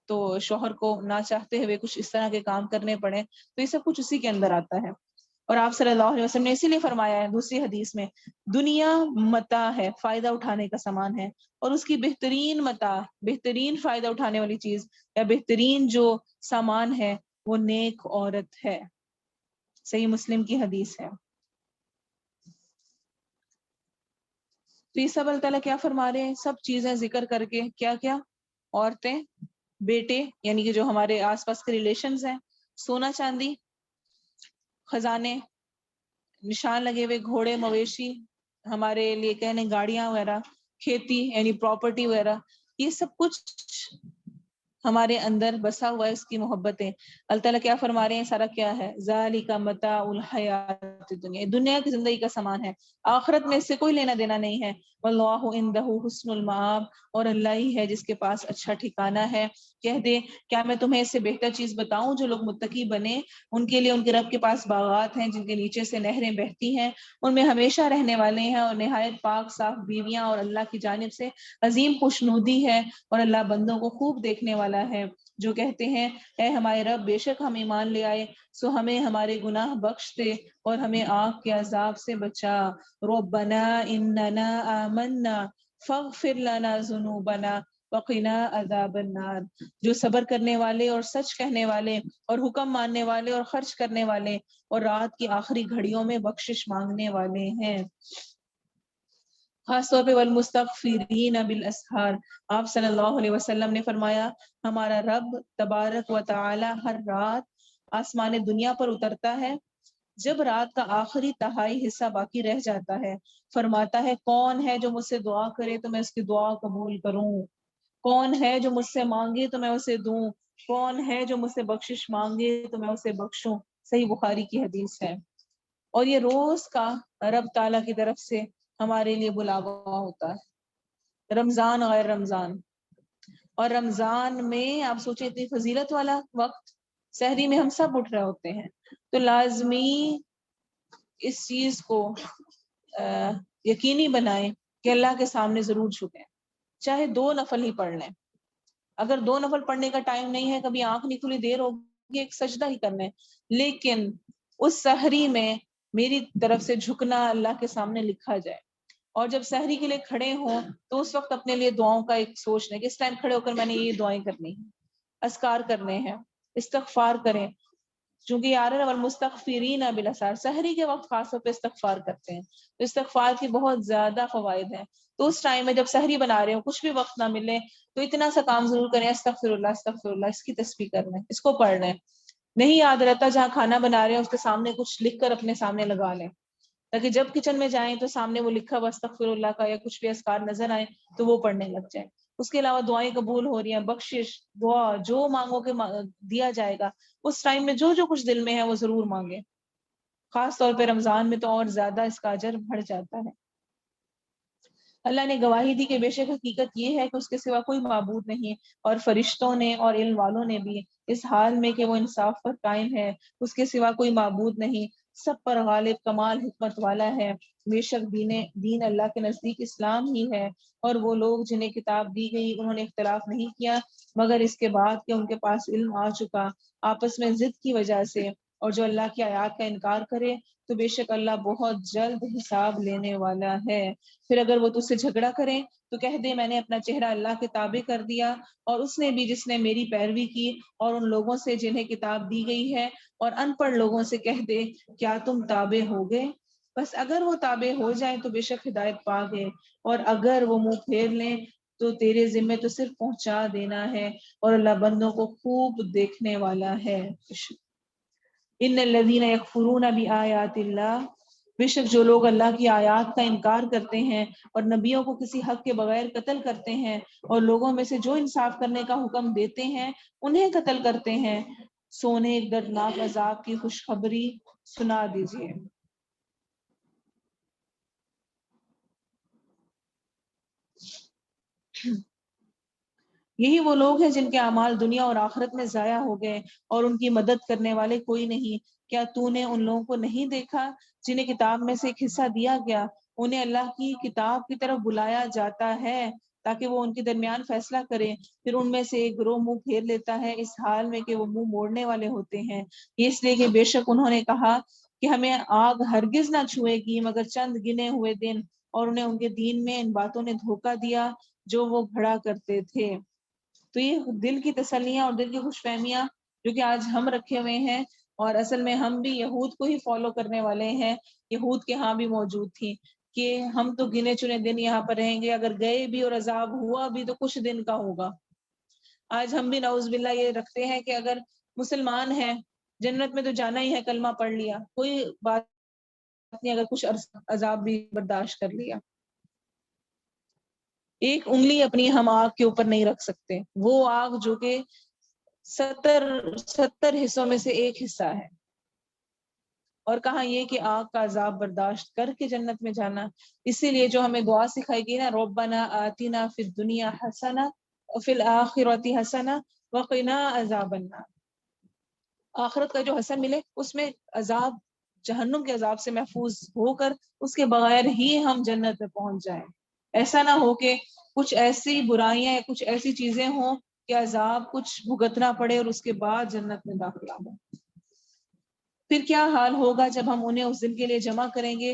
تو شوہر کو نہ چاہتے ہوئے کچھ اس طرح کے کام کرنے پڑے، تو یہ سب کچھ اسی کے اندر آتا ہے۔ اور آپ صلی اللہ علیہ وسلم نے اسی لیے فرمایا ہے دوسری حدیث میں، دنیا متاع ہے، فائدہ اٹھانے کا سامان ہے، اور اس کی بہترین متاع، بہترین فائدہ اٹھانے والی چیز یا بہترین جو سامان ہے وہ نیک عورت ہے۔ صحیح مسلم کی حدیث ہے۔ تو یہ سب اللہ تعالیٰ کیا فرما رہے ہیں؟ سب چیزیں ذکر کر کے، کیا کیا؟ عورتیں، بیٹے یعنی کہ جو ہمارے آس پاس کے ریلیشنز ہیں، سونا چاندی، خزانے، نشان لگے ہوئے گھوڑے، مویشی، ہمارے لیے کہنے گاڑیاں وغیرہ، کھیتی یعنی پراپرٹی وغیرہ، یہ سب کچھ ہمارے اندر بسا ہوا ہے، اس کی محبتیں۔ اللہ تعالیٰ کیا فرما رہے ہیں؟ سارا کیا ہے؟ ذالک متاع الحیات الدنیا، دنیا کی زندگی کا سامان ہے، آخرت میں اس سے کوئی لینا دینا نہیں ہے۔ واللہ عندہ حسن المآب، اور اللہ ہی ہے جس کے پاس اچھا ٹھکانہ ہے۔ کہہ دے، کیا میں تمہیں اس سے بہتر چیز بتاؤں؟ جو لوگ متقی بنے ان کے لیے ان کے رب کے پاس باغات ہیں جن کے نیچے سے نہریں بہتی ہیں، ان میں ہمیشہ رہنے والے ہیں، اور نہایت پاک صاف بیویاں، اور اللہ کی جانب سے عظیم خوشنودی ہے، اور اللہ بندوں کو خوب دیکھنے والا ہے۔ جو کہتے ہیں اے ہمارے رب، بے شک ہم ایمان لے آئے، سو ہمیں ہمارے گناہ بخش دے اور ہمیں آگ کے عذاب سے بچا۔ ربنا اننا آمنا فاغفر لنا ذنوبنا وقنا عذاب النار، جو صبر کرنے والے اور سچ کہنے والے اور حکم ماننے والے اور خرچ کرنے والے اور رات کی آخری گھڑیوں میں بخشش مانگنے والے ہیں۔ خاص طور پہ والمستغفرین بالاسحار، آپ صلی اللہ علیہ وسلم نے فرمایا، ہمارا رب تبارک و تعالی ہر رات آسمان دنیا پر اترتا ہے، جب رات کا آخری تہائی حصہ باقی رہ جاتا ہے، فرماتا ہے کون ہے جو مجھ سے دعا کرے تو میں اس کی دعا قبول کروں، کون ہے جو مجھ سے مانگے تو میں اسے دوں، کون ہے جو مجھ سے بخشش مانگے تو میں اسے بخشوں۔ صحیح بخاری کی حدیث ہے۔ اور یہ روز کا رب تعالیٰ کی طرف سے ہمارے لیے بلاوا ہوتا ہے، رمضان غیر رمضان۔ اور رمضان میں آپ سوچیں اتنی فضیلت والا وقت، سحری میں ہم سب اٹھ رہے ہوتے ہیں، تو لازمی اس چیز کو یقینی بنائیں کہ اللہ کے سامنے ضرور جھکیں، چاہے 2 نفل ہی پڑھ لیں، اگر 2 نفل پڑھنے کا ٹائم نہیں ہے، کبھی آنکھ نہیں کھلی، دیر ہوگی، ایک سجدہ ہی کرنا ہے، لیکن اس سحری میں میری طرف سے جھکنا اللہ کے سامنے لکھا جائے. اور جب سحری کے لیے کھڑے ہوں تو اس وقت اپنے لیے دعاؤں کا ایک سوچ لیں کہ اس ٹائم کھڑے ہو کر میں نے یہ دعائیں کرنی ہیں، اذکار کرنے ہیں، استغفار کریں. چونکہ یارن والمستغفرین بالاسحار، سحری کے وقت خاص طور پہ استغفار کرتے ہیں، تو استغفار کی بہت زیادہ فوائد ہیں. تو اس ٹائم میں جب سحری بنا رہے ہو، کچھ بھی وقت نہ ملے، تو اتنا سا کام ضرور کریں، استغفر اللہ استغفر اللہ، اس کی تسبیح کر لیں، اس کو پڑھ لیں. نہیں یاد رہتا، جہاں کھانا بنا رہے ہیں اس کے سامنے کچھ لکھ کر اپنے سامنے لگا لیں، تاکہ جب کچن میں جائیں تو سامنے وہ لکھا ہوا استغفر اللہ کا یا کچھ بھی اذکار نظر آئے تو وہ پڑھنے لگ جائیں. اس کے علاوہ دعائیں قبول ہو رہی ہیں، بخشش، دعا جو مانگو کے دیا جائے گا. اس ٹائم میں جو جو کچھ دل میں ہے وہ ضرور مانگیں. خاص طور پہ رمضان میں تو اور زیادہ اس کا اجر بڑھ جاتا ہے. اللہ نے گواہی دی کہ بے شک حقیقت یہ ہے کہ اس کے سوا کوئی معبود نہیں، اور فرشتوں نے اور علم والوں نے بھی، اس حال میں کہ وہ انصاف پر قائم ہے، اس کے سوا کوئی معبود نہیں، سب پر غالب، کمال حکمت والا ہے. بے شک دین اللہ کے نزدیک اسلام ہی ہے، اور وہ لوگ جنہیں کتاب دی گئی انہوں نے اختلاف نہیں کیا مگر اس کے بعد کہ ان کے پاس علم آ چکا، آپس میں ضد کی وجہ سے. اور جو اللہ کی آیات کا انکار کرے تو بے شک اللہ بہت جلد حساب لینے والا ہے. پھر اگر وہ تجھ سے جھگڑا کریں تو کہہ دے میں نے اپنا چہرہ اللہ کے تابع کر دیا، اور اس نے بھی جس نے میری پیروی کی، اور ان لوگوں سے جنہیں کتاب دی گئی ہے، اور ان پڑھ لوگوں سے کہہ دے کیا تم تابع ہو گئے؟ بس اگر وہ تابع ہو جائیں تو بے شک ہدایت پا گئے، اور اگر وہ منہ پھیر لیں تو تیرے ذمے تو صرف پہنچا دینا ہے، اور اللہ بندوں کو خوب دیکھنے والا ہے. ان الذین یکفرون بآیات اللہ، بے شک جو لوگ اللہ کی آیات کا انکار کرتے ہیں اور نبیوں کو کسی حق کے بغیر قتل کرتے ہیں، اور لوگوں میں سے جو انصاف کرنے کا حکم دیتے ہیں انہیں قتل کرتے ہیں، سونے ایک دردناک عذاب کی خوشخبری سنا دیجیے. یہی وہ لوگ ہیں جن کے اعمال دنیا اور آخرت میں ضائع ہو گئے، اور ان کی مدد کرنے والے کوئی نہیں. کیا تو نے ان لوگوں کو نہیں دیکھا جنہیں کتاب میں سے ایک حصہ دیا گیا، انہیں اللہ کی کتاب کی طرف بلایا جاتا ہے تاکہ وہ ان کے درمیان فیصلہ کرے، پھر ان میں سے ایک گروہ منہ پھیر لیتا ہے اس حال میں کہ وہ منہ موڑنے والے ہوتے ہیں. یہ اس لیے کہ بے شک انہوں نے کہا کہ ہمیں آگ ہرگز نہ چھوئے گی مگر چند گنے ہوئے دن، اور انہیں ان کے دین میں ان باتوں نے دھوکہ دیا جو وہ گھڑا کرتے تھے. تو یہ دل کی تسلیاں اور دل کی خوش فہمیاں جو کہ آج ہم رکھے ہوئے ہیں، اور اصل میں ہم بھی یہود کو ہی فالو کرنے والے ہیں. یہود کے ہاں بھی موجود تھی کہ ہم تو گنے چنے دن یہاں پر رہیں گے، اگر گئے بھی اور عذاب ہوا بھی تو کچھ دن کا ہوگا. آج ہم بھی نعوذ باللہ یہ رکھتے ہیں کہ اگر مسلمان ہیں جنت میں تو جانا ہی ہے، کلمہ پڑھ لیا کوئی بات نہیں، اگر کچھ عذاب بھی برداشت کر لیا. ایک انگلی اپنی ہم آگ کے اوپر نہیں رکھ سکتے، وہ آگ جو کہ 70 حصوں میں سے ایک حصہ ہے. اور کہاں یہ کہ آگ کا عذاب برداشت کر کے جنت میں جانا. اسی لیے جو ہمیں دعا سکھائی گئی نا، ربنا آتنا فی الدنیا حسنہ وفی الآخرۃ حسنہ وقنا عذاب النار، آخرت کا جو حسن ملے اس میں عذاب، جہنم کے عذاب سے محفوظ ہو کر اس کے بغیر ہی ہم جنت میں پہنچ جائیں. ایسا نہ ہو کہ کچھ ایسی برائیاں یا کچھ ایسی چیزیں ہوں کہ عذاب کچھ بھگتنا پڑے اور اس کے بعد جنت میں داخلہ ہو. پھر کیا حال ہوگا جب ہم انہیں اس دن کے لیے جمع کریں گے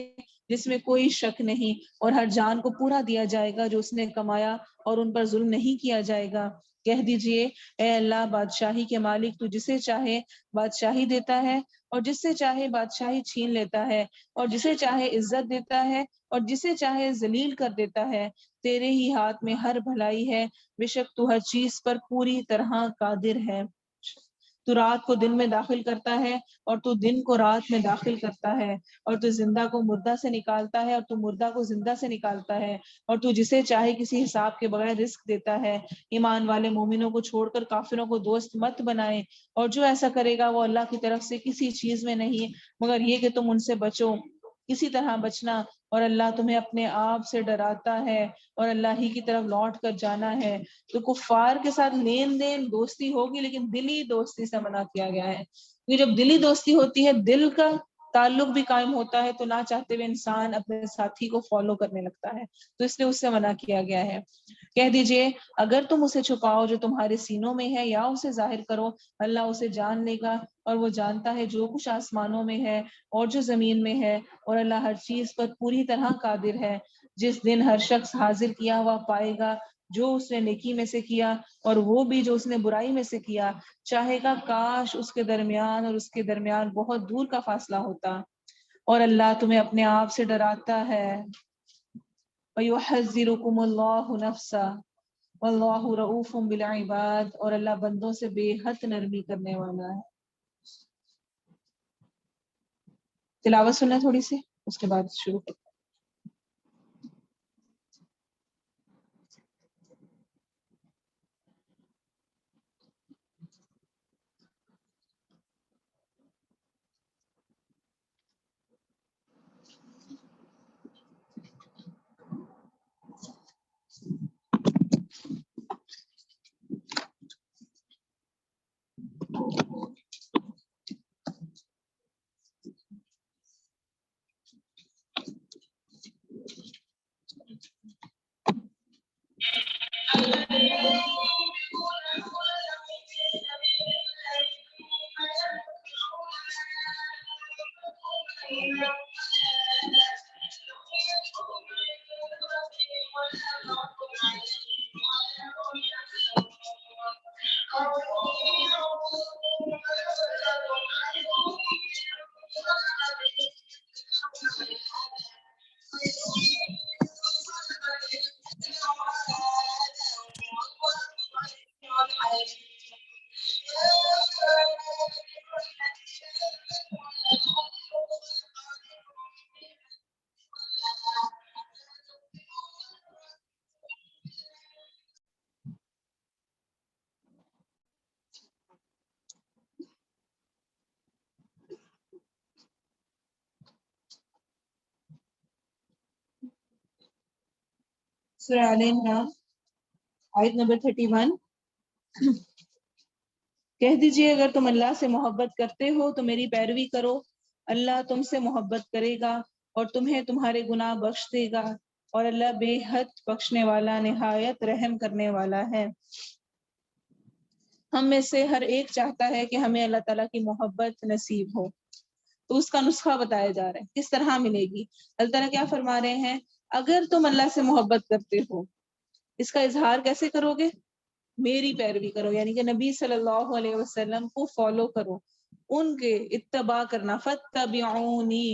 جس میں کوئی شک نہیں، اور ہر جان کو پورا دیا جائے گا جو اس نے کمایا، اور ان پر ظلم نہیں کیا جائے گا. کہہ دیجئے اے اللہ بادشاہی کے مالک، تو جسے چاہے بادشاہی دیتا ہے اور جس سے چاہے بادشاہی چھین لیتا ہے، اور جسے چاہے عزت دیتا ہے اور جسے چاہے ذلیل کر دیتا ہے. تیرے ہی ہاتھ میں ہر بھلائی ہے، بے شک تو ہر چیز پر پوری طرح قادر ہے. تو رات کو دن میں داخل کرتا ہے اور تو دن کو رات میں داخل کرتا ہے، اور تو زندہ کو مردہ سے نکالتا ہے اور تو مردہ کو زندہ سے نکالتا ہے، اور تو جسے چاہے کسی حساب کے بغیر رزق دیتا ہے. ایمان والے مومنوں کو چھوڑ کر کافروں کو دوست مت بنائے، اور جو ایسا کرے گا وہ اللہ کی طرف سے کسی چیز میں نہیں مگر یہ کہ تم ان سے بچو، کسی طرح بچنا، اور اللہ تمہیں اپنے آپ سے ڈراتا ہے اور اللہ ہی کی طرف لوٹ کر جانا ہے. تو کفار کے ساتھ لین دین دوستی ہوگی لیکن دلی دوستی سے منع کیا گیا ہے. یہ جب دلی دوستی ہوتی ہے، دل کا تعلق بھی قائم ہوتا ہے، تو نہ چاہتے ہوئے انسان اپنے ساتھی کو فالو کرنے لگتا ہے، تو اس لیے اس سے منع کیا گیا ہے. کہہ دیجئے اگر تم اسے چھپاؤ جو تمہارے سینوں میں ہے یا اسے ظاہر کرو، اللہ اسے جان لے گا، اور وہ جانتا ہے جو کچھ آسمانوں میں ہے اور جو زمین میں ہے، اور اللہ ہر چیز پر پوری طرح قادر ہے۔ جس دن ہر شخص حاضر کیا ہوا پائے گا جو اس نے نیکی میں سے کیا اور وہ بھی جو اس نے برائی میں سے کیا، چاہے گا کاش اس کے درمیان اور اس کے درمیان بہت دور کا فاصلہ ہوتا۔ اور اللہ تمہیں اپنے آپ سے ڈراتا ہے۔ وَيُحَذِّرُكُمُ اللَّهُ نَفْسَهُ وَاللَّهُ رَءُوفٌ بِالْعِبَادِ، اور اللہ بندوں سے بے حد نرمی کرنے والا ہے۔ تلاوت سننا تھوڑی سی، اس کے بعد شروع کرتے ہیں۔ سورہ آل عمران آیت نمبر 31۔ کہہ دیجئے اگر تم اللہ سے محبت کرتے ہو تو میری پیروی کرو، اللہ تم سے محبت کرے گا اور تمہیں تمہارے گناہ بخش دے گا، اور اللہ بے حد بخشنے والا نہایت رحم کرنے والا ہے۔ ہم میں سے ہر ایک چاہتا ہے کہ ہمیں اللہ تعالیٰ کی محبت نصیب ہو، تو اس کا نسخہ بتایا جا رہا ہے کس طرح ملے گی۔ اللہ تعالیٰ کیا فرما رہے ہیں؟ اگر تم اللہ سے محبت کرتے ہو، اس کا اظہار کیسے کرو گے؟ میری پیروی کرو، یعنی کہ نبی صلی اللہ علیہ وسلم کو فالو کرو، ان کے اتباع کرنا۔ فَاتَّبِعُونِی،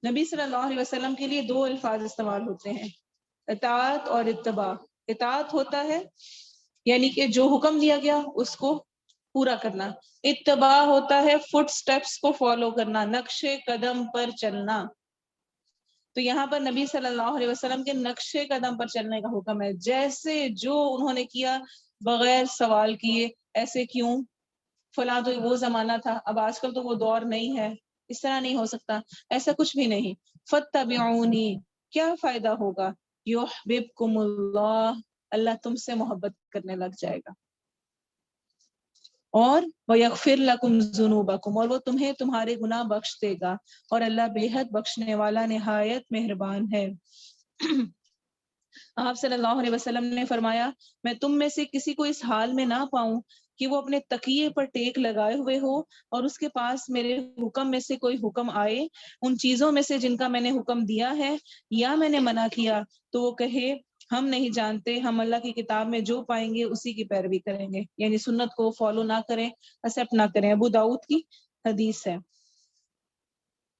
نبی صلی اللہ علیہ وسلم کے لیے دو الفاظ استعمال ہوتے ہیں، اطاعت اور اتباع۔ اطاعت ہوتا ہے یعنی کہ جو حکم دیا گیا اس کو پورا کرنا، اتباع ہوتا ہے فٹ سٹیپس کو فالو کرنا، نقش قدم پر چلنا۔ تو یہاں پر نبی صلی اللہ علیہ وسلم کے نقش قدم پر چلنے کا حکم ہے، جیسے جو انہوں نے کیا بغیر سوال کیے، ایسے کیوں، فلاں تو وہ زمانہ تھا، اب آج کل تو وہ دور نہیں ہے، اس طرح نہیں ہو سکتا، ایسا کچھ بھی نہیں۔ فَاتَّبِعُونِی، کیا فائدہ ہوگا؟ یُحْبِبْکُمُ اللہ، اللہ تم سے محبت کرنے لگ جائے گا، اور وَيَغْفِرْ لَكُمْ ذُنُوبَكُمْ، اور وہ تمہیں تمہارے گناہ بخش دے گا، اور اللہ بے حد بخشنے والا نہایت مہربان ہے۔ آپ صلی اللہ علیہ وسلم نے فرمایا، میں تم میں سے کسی کو اس حال میں نہ پاؤں کہ وہ اپنے تکیے پر ٹیک لگائے ہوئے ہو اور اس کے پاس میرے حکم میں سے کوئی حکم آئے، ان چیزوں میں سے جن کا میں نے حکم دیا ہے یا میں نے منع کیا، تو وہ کہے ہم نہیں جانتے، ہم اللہ کی کتاب میں جو پائیں گے اسی کی پیروی کریں گے، یعنی سنت کو فالو نہ کریں، ایکسیپٹ نہ کریں۔ ابو داؤد کی حدیث ہے۔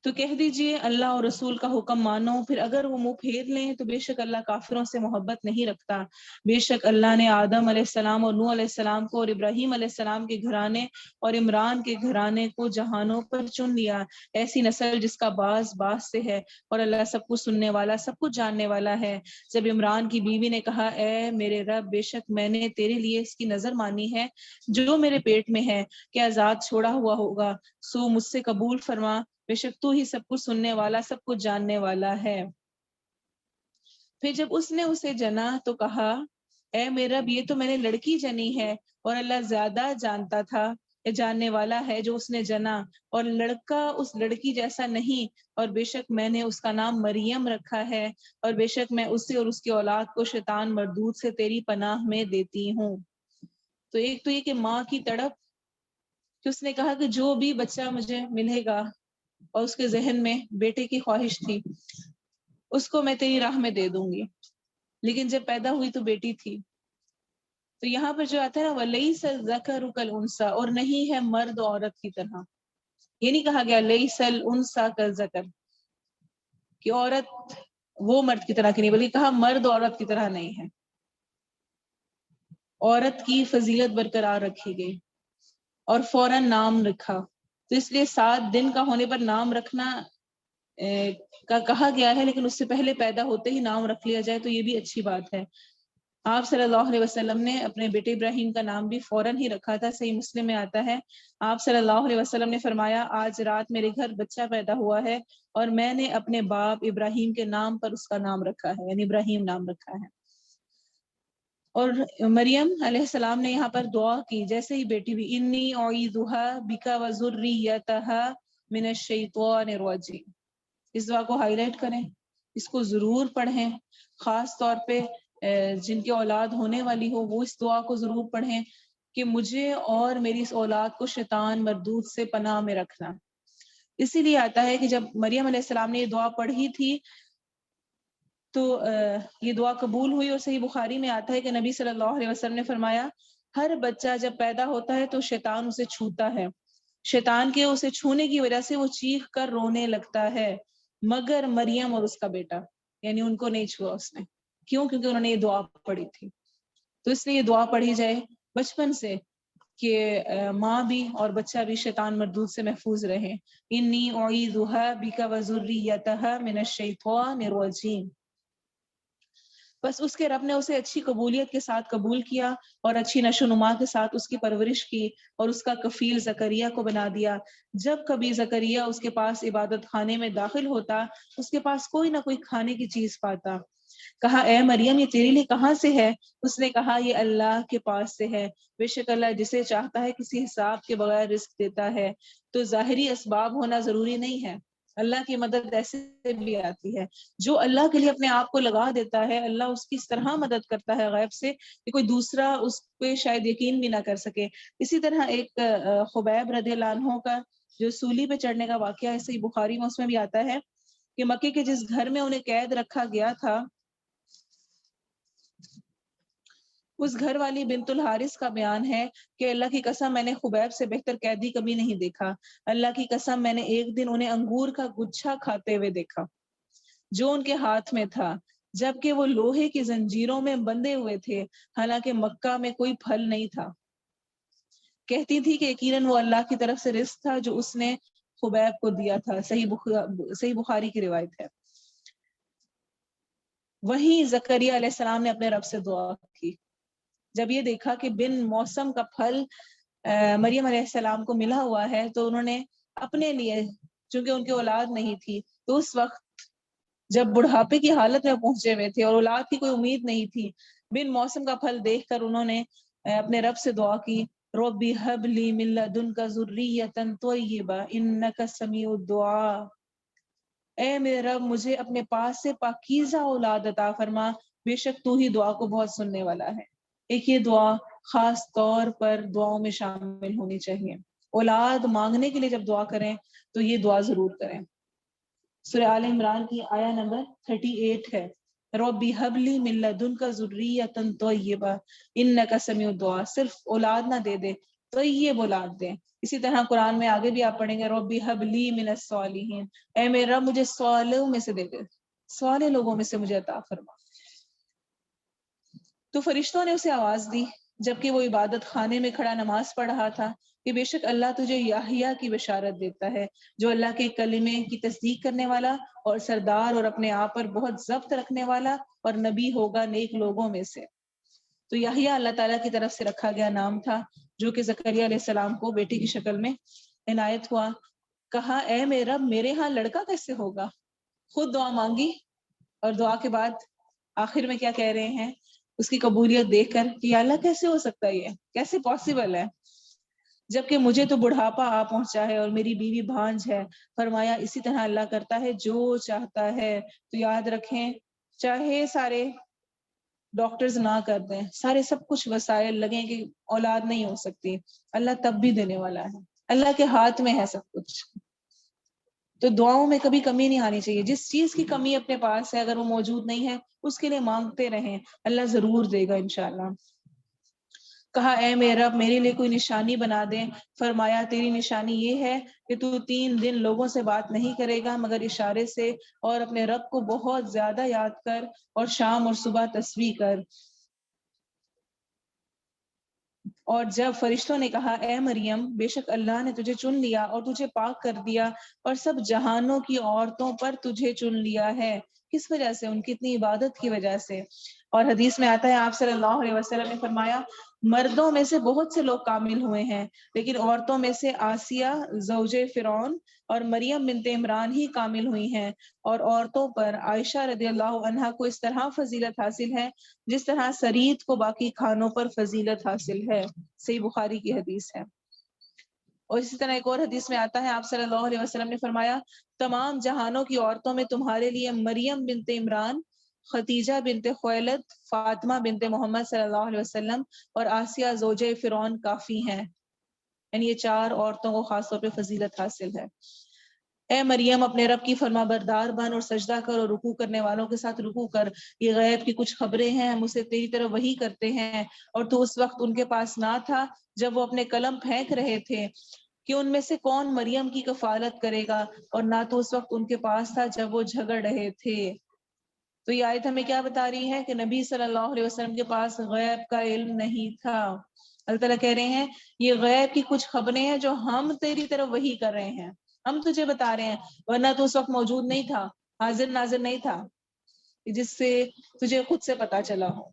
تو کہہ دیجئے اللہ اور رسول کا حکم مانو، پھر اگر وہ منہ پھیر لیں تو بے شک اللہ کافروں سے محبت نہیں رکھتا۔ بے شک اللہ نے آدم علیہ السلام اور نوح علیہ السلام کو اور ابراہیم علیہ السلام کے گھرانے اور عمران کے گھرانے کو جہانوں پر چن لیا، ایسی نسل جس کا باز باز سے ہے، اور اللہ سب کچھ سننے والا، سب کچھ جاننے والا ہے۔ جب عمران کی بیوی نے کہا، اے میرے رب، بے شک میں نے تیرے لیے اس کی نظر مانی ہے جو میرے پیٹ میں ہے، کیا ذات چھوڑا ہوا ہوگا، سو مجھ سے قبول فرما، بے شک تو ہی سب کچھ سننے والا، سب کچھ جاننے والا ہے۔ پھر جب اس نے اسے جنا تو کہا، اے میرا رب، یہ تو میں نے لڑکی جنی ہے، اور اللہ زیادہ جانتا تھا یہ جاننے والا ہے جو اس نے جنا، اور لڑکا اس لڑکی جیسا نہیں، اور بے شک میں نے اس کا نام مریم رکھا ہے، اور بے شک میں اسے اور اس کی اولاد کو شیطان مردود سے تیری پناہ میں دیتی ہوں۔ تو ایک تو یہ کہ ماں کی تڑپ کہ اس نے کہا کہ جو بھی بچہ مجھے ملے گا، اور اس کے ذہن میں بیٹے کی خواہش تھی، اس کو میں تیری راہ میں دے دوں گی، لیکن جب پیدا ہوئی تو بیٹی تھی۔ تو یہاں پر جو آتا ہے نا وَلَيْسَ الذَّكَرُ كَالْأُنثَىٰ، اور نہیں ہے مرد عورت کی طرح، یہ نہیں کہا گیا لَيْسَ الْأُنثَىٰ كَالذَّكَرِ کہ عورت وہ مرد کی طرح کی نہیں، بلکہ کہا مرد عورت کی طرح نہیں ہے، عورت کی فضیلت برقرار رکھی گئی اور فوراً نام رکھا۔ تو اس لیے 7 دن کا ہونے پر نام رکھنا کا کہا گیا ہے، لیکن اس سے پہلے پیدا ہوتے ہی نام رکھ لیا جائے تو یہ بھی اچھی بات ہے۔ آپ صلی اللہ علیہ وسلم نے اپنے بیٹے ابراہیم کا نام بھی فوراً ہی رکھا تھا، صحیح مسلم میں آتا ہے آپ صلی اللہ علیہ وسلم نے فرمایا آج رات میرے گھر بچہ پیدا ہوا ہے اور میں نے اپنے باپ ابراہیم کے نام پر اس کا نام رکھا ہے، یعنی ابراہیم نام رکھا ہے۔ اور مریم علیہ السلام نے یہاں پر دعا کی جیسے ہی بیٹی بھی، انی اعیذھا بک وذریتھا من الشیطان الرجیم، اس دعا کو ہائی لائٹ کریں، اس کو ضرور پڑھیں، خاص طور پہ جن کی اولاد ہونے والی ہو وہ اس دعا کو ضرور پڑھیں کہ مجھے اور میری اس اولاد کو شیطان مردود سے پناہ میں رکھنا۔ اسی لیے آتا ہے کہ جب مریم علیہ السلام نے یہ دعا پڑھی تھی تو یہ دعا قبول ہوئی، اور صحیح بخاری میں آتا ہے کہ نبی صلی اللہ علیہ وسلم نے فرمایا ہر بچہ جب پیدا ہوتا ہے تو شیطان اسے چھوتا ہے، شیطان کے اسے چھونے کی وجہ سے وہ چیخ کر رونے لگتا ہے، مگر مریم اور اس کا بیٹا، یعنی ان کو نہیں چھوا اس نے۔ کیوں؟ کیونکہ انہوں نے یہ دعا پڑھی تھی۔ تو اس لیے یہ دعا پڑھی جائے بچپن سے کہ ماں بھی اور بچہ بھی شیطان مردود سے محفوظ رہے۔ انی اعیذھا بک وذریتھا من الشیطان الرجیم۔ بس اس کے رب نے اسے اچھی قبولیت کے ساتھ قبول کیا اور اچھی نشو نما کے ساتھ اس کی پرورش کی اور اس کا کفیل زکریا کو بنا دیا۔ جب کبھی زکریا اس کے پاس عبادت خانے میں داخل ہوتا، اس کے پاس کوئی نہ کوئی کھانے کی چیز پاتا۔ کہا اے مریم یہ تیرے لیے کہاں سے ہے؟ اس نے کہا یہ اللہ کے پاس سے ہے، بے شک اللہ جسے چاہتا ہے کسی حساب کے بغیر رزق دیتا ہے۔ تو ظاہری اسباب ہونا ضروری نہیں ہے، اللہ کی مدد ایسے بھی آتی ہے۔ جو اللہ کے لیے اپنے آپ کو لگا دیتا ہے اللہ اس کی اس طرح مدد کرتا ہے غیب سے کہ کوئی دوسرا اس پہ شاید یقین بھی نہ کر سکے۔ اسی طرح ایک خبیب رضی اللہ عنہ کا جو سولی پہ چڑھنے کا واقعہ ہے، صحیح بخاری میں اس میں بھی آتا ہے کہ مکے کے جس گھر میں انہیں قید رکھا گیا تھا اس گھر والی بنت الحارث کا بیان ہے کہ اللہ کی قسم میں نے خبیب سے بہتر قیدی کبھی نہیں دیکھا، اللہ کی قسم میں نے ایک دن انہیں انگور کا گچھا کھاتے ہوئے دیکھا جو ان کے ہاتھ میں تھا، جبکہ وہ لوہے کی زنجیروں میں بندھے ہوئے تھے، حالانکہ مکہ میں کوئی پھل نہیں تھا۔ کہتی تھی کہ یقیناً وہ اللہ کی طرف سے رزق تھا جو اس نے خبیب کو دیا تھا، صحیح بخاری کی روایت ہے۔ وہیں زکریا علیہ السلام نے اپنے رب سے دعا کی، جب یہ دیکھا کہ بن موسم کا پھل مریم علیہ السلام کو ملا ہوا ہے تو انہوں نے اپنے لیے، چونکہ ان کی اولاد نہیں تھی تو اس وقت جب بڑھاپے کی حالت میں پہنچے ہوئے تھے اور اولاد کی کوئی امید نہیں تھی، بن موسم کا پھل دیکھ کر انہوں نے اپنے رب سے دعا کی ربی ہب لی من لدنک ذریۃ طیبہ انک سمیع الدعاء، اے میرے رب مجھے اپنے پاس سے پاکیزہ اولاد عطا فرما، بے شک تو ہی دعا کو بہت سننے والا ہے۔ ایک یہ دعا خاص طور پر دعاؤں میں شامل ہونی چاہیے، اولاد مانگنے کے لیے جب دعا کریں تو یہ دعا ضرور کریں۔ سورہ آل عمران کی آیا نمبر 38 ہے، ربی حب لی من لدنک ذریۃ طیبہ انک سمیع الدعاء، صرف اولاد نہ دے دے، طیب اولاد دے۔ اسی طرح قرآن میں آگے بھی آپ پڑھیں گے ربی حب لی من الصالحین، اے میرا مجھے صالحوں میں سے دے دے، صالح لوگوں میں سے مجھے عطا فرما۔ تو فرشتوں نے اسے آواز دی جبکہ وہ عبادت خانے میں کھڑا نماز پڑھ رہا تھا کہ بے شک اللہ تجھے یحییٰ کی بشارت دیتا ہے جو اللہ کے کلمے کی تصدیق کرنے والا اور سردار اور اپنے آپ پر بہت ضبط رکھنے والا اور نبی ہوگا نیک لوگوں میں سے۔ تو یحییٰ اللہ تعالیٰ کی طرف سے رکھا گیا نام تھا جو کہ زکریا علیہ السلام کو بیٹی کی شکل میں عنایت ہوا۔ کہا اے میرے رب میرے ہاں لڑکا کیسے ہوگا؟ خود دعا مانگی اور دعا کے بعد آخر میں کیا کہہ رہے ہیں اس کی قبولیت دیکھ کر کہ یا اللہ کیسے ہو سکتا ہے، یہ کیسے پاسبل ہے؟ جبکہ مجھے تو بڑھاپا آ پہنچا ہے اور میری بیوی بھانج ہے۔ فرمایا اسی طرح اللہ کرتا ہے جو چاہتا ہے۔ تو یاد رکھیں چاہے سارے ڈاکٹرز نہ کر دیں، سارے سب کچھ وسائل لگیں کہ اولاد نہیں ہو سکتی، اللہ تب بھی دینے والا ہے، اللہ کے ہاتھ میں ہے سب کچھ۔ تو دعاؤں میں کبھی کمی نہیں آنی چاہیے، جس چیز کی کمی اپنے پاس ہے اگر وہ موجود نہیں ہے اس کے لیے مانگتے رہیں، اللہ ضرور دے گا انشاءاللہ۔ کہا اے میرے رب میرے لیے کوئی نشانی بنا دے۔ فرمایا تیری نشانی یہ ہے کہ تو 3 دن لوگوں سے بات نہیں کرے گا مگر اشارے سے، اور اپنے رب کو بہت زیادہ یاد کر، اور شام اور صبح تسبیح کر۔ اور جب فرشتوں نے کہا اے مریم بے شک اللہ نے تجھے چن لیا اور تجھے پاک کر دیا اور سب جہانوں کی عورتوں پر تجھے چن لیا ہے، کس وجہ سے؟ ان کی اتنی عبادت کی وجہ سے۔ اور حدیث میں آتا ہے آپ صلی اللہ علیہ وسلم نے فرمایا مردوں میں سے بہت سے لوگ کامل ہوئے ہیں لیکن عورتوں میں سے آسیہ زوج فرعون اور مریم بنت عمران ہی کامل ہوئی ہیں، اور عورتوں پر عائشہ رضی اللہ عنہا کو اس طرح فضیلت حاصل ہے جس طرح سرید کو باقی کھانوں پر فضیلت حاصل ہے۔ صحیح بخاری کی حدیث ہے۔ اور اسی طرح ایک اور حدیث میں آتا ہے آپ صلی اللہ علیہ وسلم نے فرمایا تمام جہانوں کی عورتوں میں تمہارے لیے مریم بنت عمران، خدیجہ بنت خویلد، فاطمہ بنت محمد صلی اللہ علیہ وسلم اور آسیہ زوجہ فرعون کافی ہیں، یعنی یہ 4 عورتوں کو خاص طور پہ فضیلت حاصل ہے۔ اے مریم اپنے رب کی فرما بردار بن اور سجدہ کر اور رکوع کرنے والوں کے ساتھ رکوع کر، یہ غیب کی کچھ خبریں ہیں ہم اسے تیری طرف وحی کرتے ہیں، اور تو اس وقت ان کے پاس نہ تھا جب وہ اپنے قلم پھینک رہے تھے کہ ان میں سے کون مریم کی کفالت کرے گا، اور نہ تو اس وقت ان کے پاس تھا جب وہ جھگڑ رہے تھے۔ تو یہ آیت ہمیں کیا بتا رہی ہے کہ نبی صلی اللہ علیہ وسلم کے پاس غیب کا علم نہیں تھا۔ اللہ تعالیٰ کہہ رہے ہیں یہ غیب کی کچھ خبریں ہیں جو ہم تیری طرف وحی کر رہے ہیں، ہم تجھے بتا رہے ہیں، ورنہ تو اس وقت موجود نہیں تھا، حاضر ناظر نہیں تھا جس سے تجھے خود سے پتا چلا ہو۔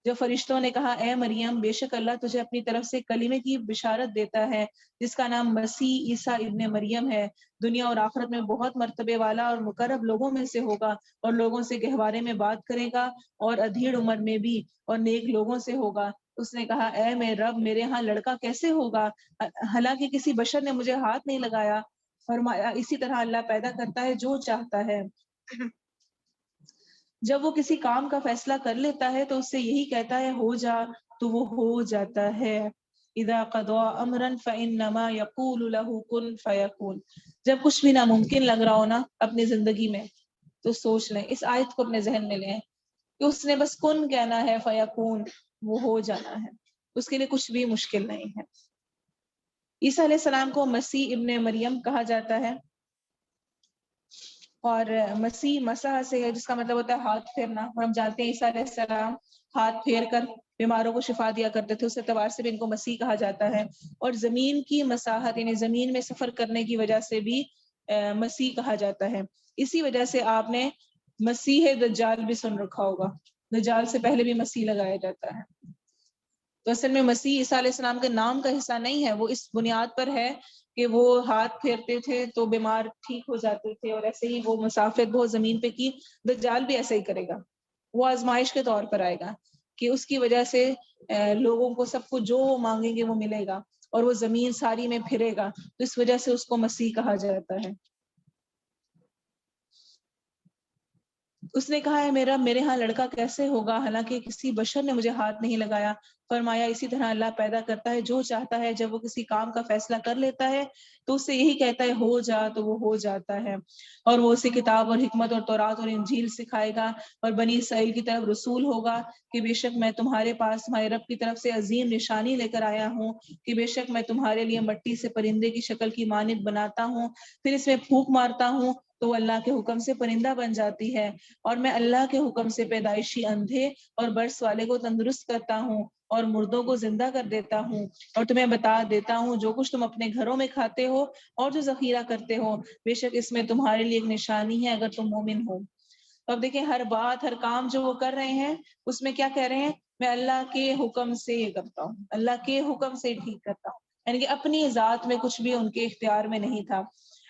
جو فرشتوں نے کہا اے مریم بے شک اللہ تجھے اپنی طرف سے کلمے کی بشارت دیتا ہے جس کا نام مسیح عیسیٰ ابن مریم ہے، دنیا اور آخرت میں بہت مرتبے والا اور مقرب لوگوں میں سے ہوگا، اور لوگوں سے گہوارے میں بات کرے گا اور ادھیڑ عمر میں بھی، اور نیک لوگوں سے ہوگا۔ اس نے کہا اے میرے رب میرے ہاں لڑکا کیسے ہوگا حالانکہ کسی بشر نے مجھے ہاتھ نہیں لگایا۔ فرمایا اسی طرح اللہ پیدا کرتا ہے جو چاہتا ہے، جب وہ کسی کام کا فیصلہ کر لیتا ہے تو اس سے یہی کہتا ہے ہو جا تو وہ ہو جاتا ہے۔ اذا قضى امرا فانما يقول له كن فيكون۔ جب کچھ بھی ناممکن لگ رہا ہو نا اپنی زندگی میں تو سوچ لیں، اس آیت کو اپنے ذہن میں لیں کہ اس نے بس کن کہنا ہے فیکون، وہ ہو جانا ہے، اس کے لیے کچھ بھی مشکل نہیں ہے۔ عیسیٰ علیہ السلام کو مسیح ابن مریم کہا جاتا ہے، اور مسیح مسح سے ہے جس کا مطلب ہوتا ہے ہاتھ پھیرنا، اور ہم جانتے ہیں عیسیٰ علیہ السلام ہاتھ پھیر کر بیماروں کو شفا دیا کرتے تھے، اس اعتبار سے بھی ان کو مسیح کہا جاتا ہے۔ اور زمین کی مساحت یعنی زمین میں سفر کرنے کی وجہ سے بھی مسیح کہا جاتا ہے۔ اسی وجہ سے آپ نے مسیح دجال بھی سن رکھا ہوگا، دجال سے پہلے بھی مسیح لگایا جاتا ہے۔ تو اصل میں مسیح عیسیٰ علیہ السلام کے نام کا حصہ نہیں ہے، وہ اس بنیاد پر ہے کہ وہ ہاتھ پھیرتے تھے تو بیمار ٹھیک ہو جاتے تھے، اور ایسے ہی وہ مسافت بہت زمین پہ کی، دجال بھی ایسے ہی کرے گا، وہ آزمائش کے طور پر آئے گا کہ اس کی وجہ سے لوگوں کو سب کو جو وہ مانگیں گے وہ ملے گا، اور وہ زمین ساری میں پھرے گا، تو اس وجہ سے اس کو مسیح کہا جاتا ہے۔ اس نے کہا ہے میرا میرے ہاں لڑکا کیسے ہوگا حالانکہ کسی بشر نے مجھے ہاتھ نہیں لگایا۔ فرمایا اسی طرح اللہ پیدا کرتا ہے جو چاہتا ہے، جب وہ کسی کام کا فیصلہ کر لیتا ہے تو اس سے یہی کہتا ہے ہو جا تو وہ ہو جاتا ہے، اور وہ اسے کتاب اور حکمت اور تورات اور انجیل سکھائے گا، اور بنی اسرائیل کی طرف رسول ہوگا کہ بے شک میں تمہارے پاس تمہارے رب کی طرف سے عظیم نشانی لے کر آیا ہوں کہ بے شک میں تمہارے لیے مٹی سے پرندے کی شکل کی مانند بناتا ہوں، پھر اس میں پھونک مارتا ہوں تو وہ اللہ کے حکم سے پرندہ بن جاتی ہے، اور میں اللہ کے حکم سے پیدائشی اندھے اور برس والے کو تندرست کرتا ہوں اور مردوں کو زندہ کر دیتا ہوں، اور تمہیں بتا دیتا ہوں جو کچھ تم اپنے گھروں میں کھاتے ہو اور جو ذخیرہ کرتے ہو، بے شک اس میں تمہارے لیے ایک نشانی ہے اگر تم مومن ہو۔ تو اب دیکھیں ہر بات ہر کام جو وہ کر رہے ہیں اس میں کیا کہہ رہے ہیں، میں اللہ کے حکم سے یہ کرتا ہوں، اللہ کے حکم سے ٹھیک کرتا ہوں، یعنی کہ اپنی ذات میں کچھ بھی ان کے اختیار میں نہیں تھا۔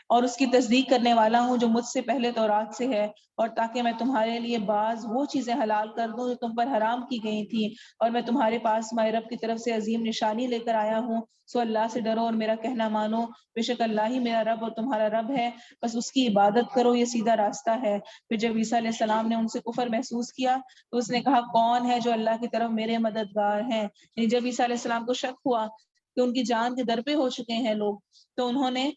اور اس کی تصدیق کرنے والا ہوں جو مجھ سے پہلے تورات سے ہے، اور تاکہ میں تمہارے لیے بعض وہ چیزیں حلال کر دوں جو تم پر حرام کی گئی تھیں، اور میں تمہارے پاس تمہارے رب کی طرف سے عظیم نشانی لے کر آیا ہوں، سو اللہ سے ڈرو اور میرا کہنا مانو، بے شک اللہ ہی میرا رب اور تمہارا رب ہے، بس اس کی عبادت کرو، یہ سیدھا راستہ ہے۔ پھر جب عیسیٰ علیہ السلام نے ان سے کفر محسوس کیا تو اس نے کہا کون ہے جو اللہ کی طرف میرے مددگار ہیں؟ یعنی جب عیسیٰ علیہ السلام کو شک ہوا کہ ان کی جان کے در پہ ہو چکے ہیں لوگ، تو انہوں نے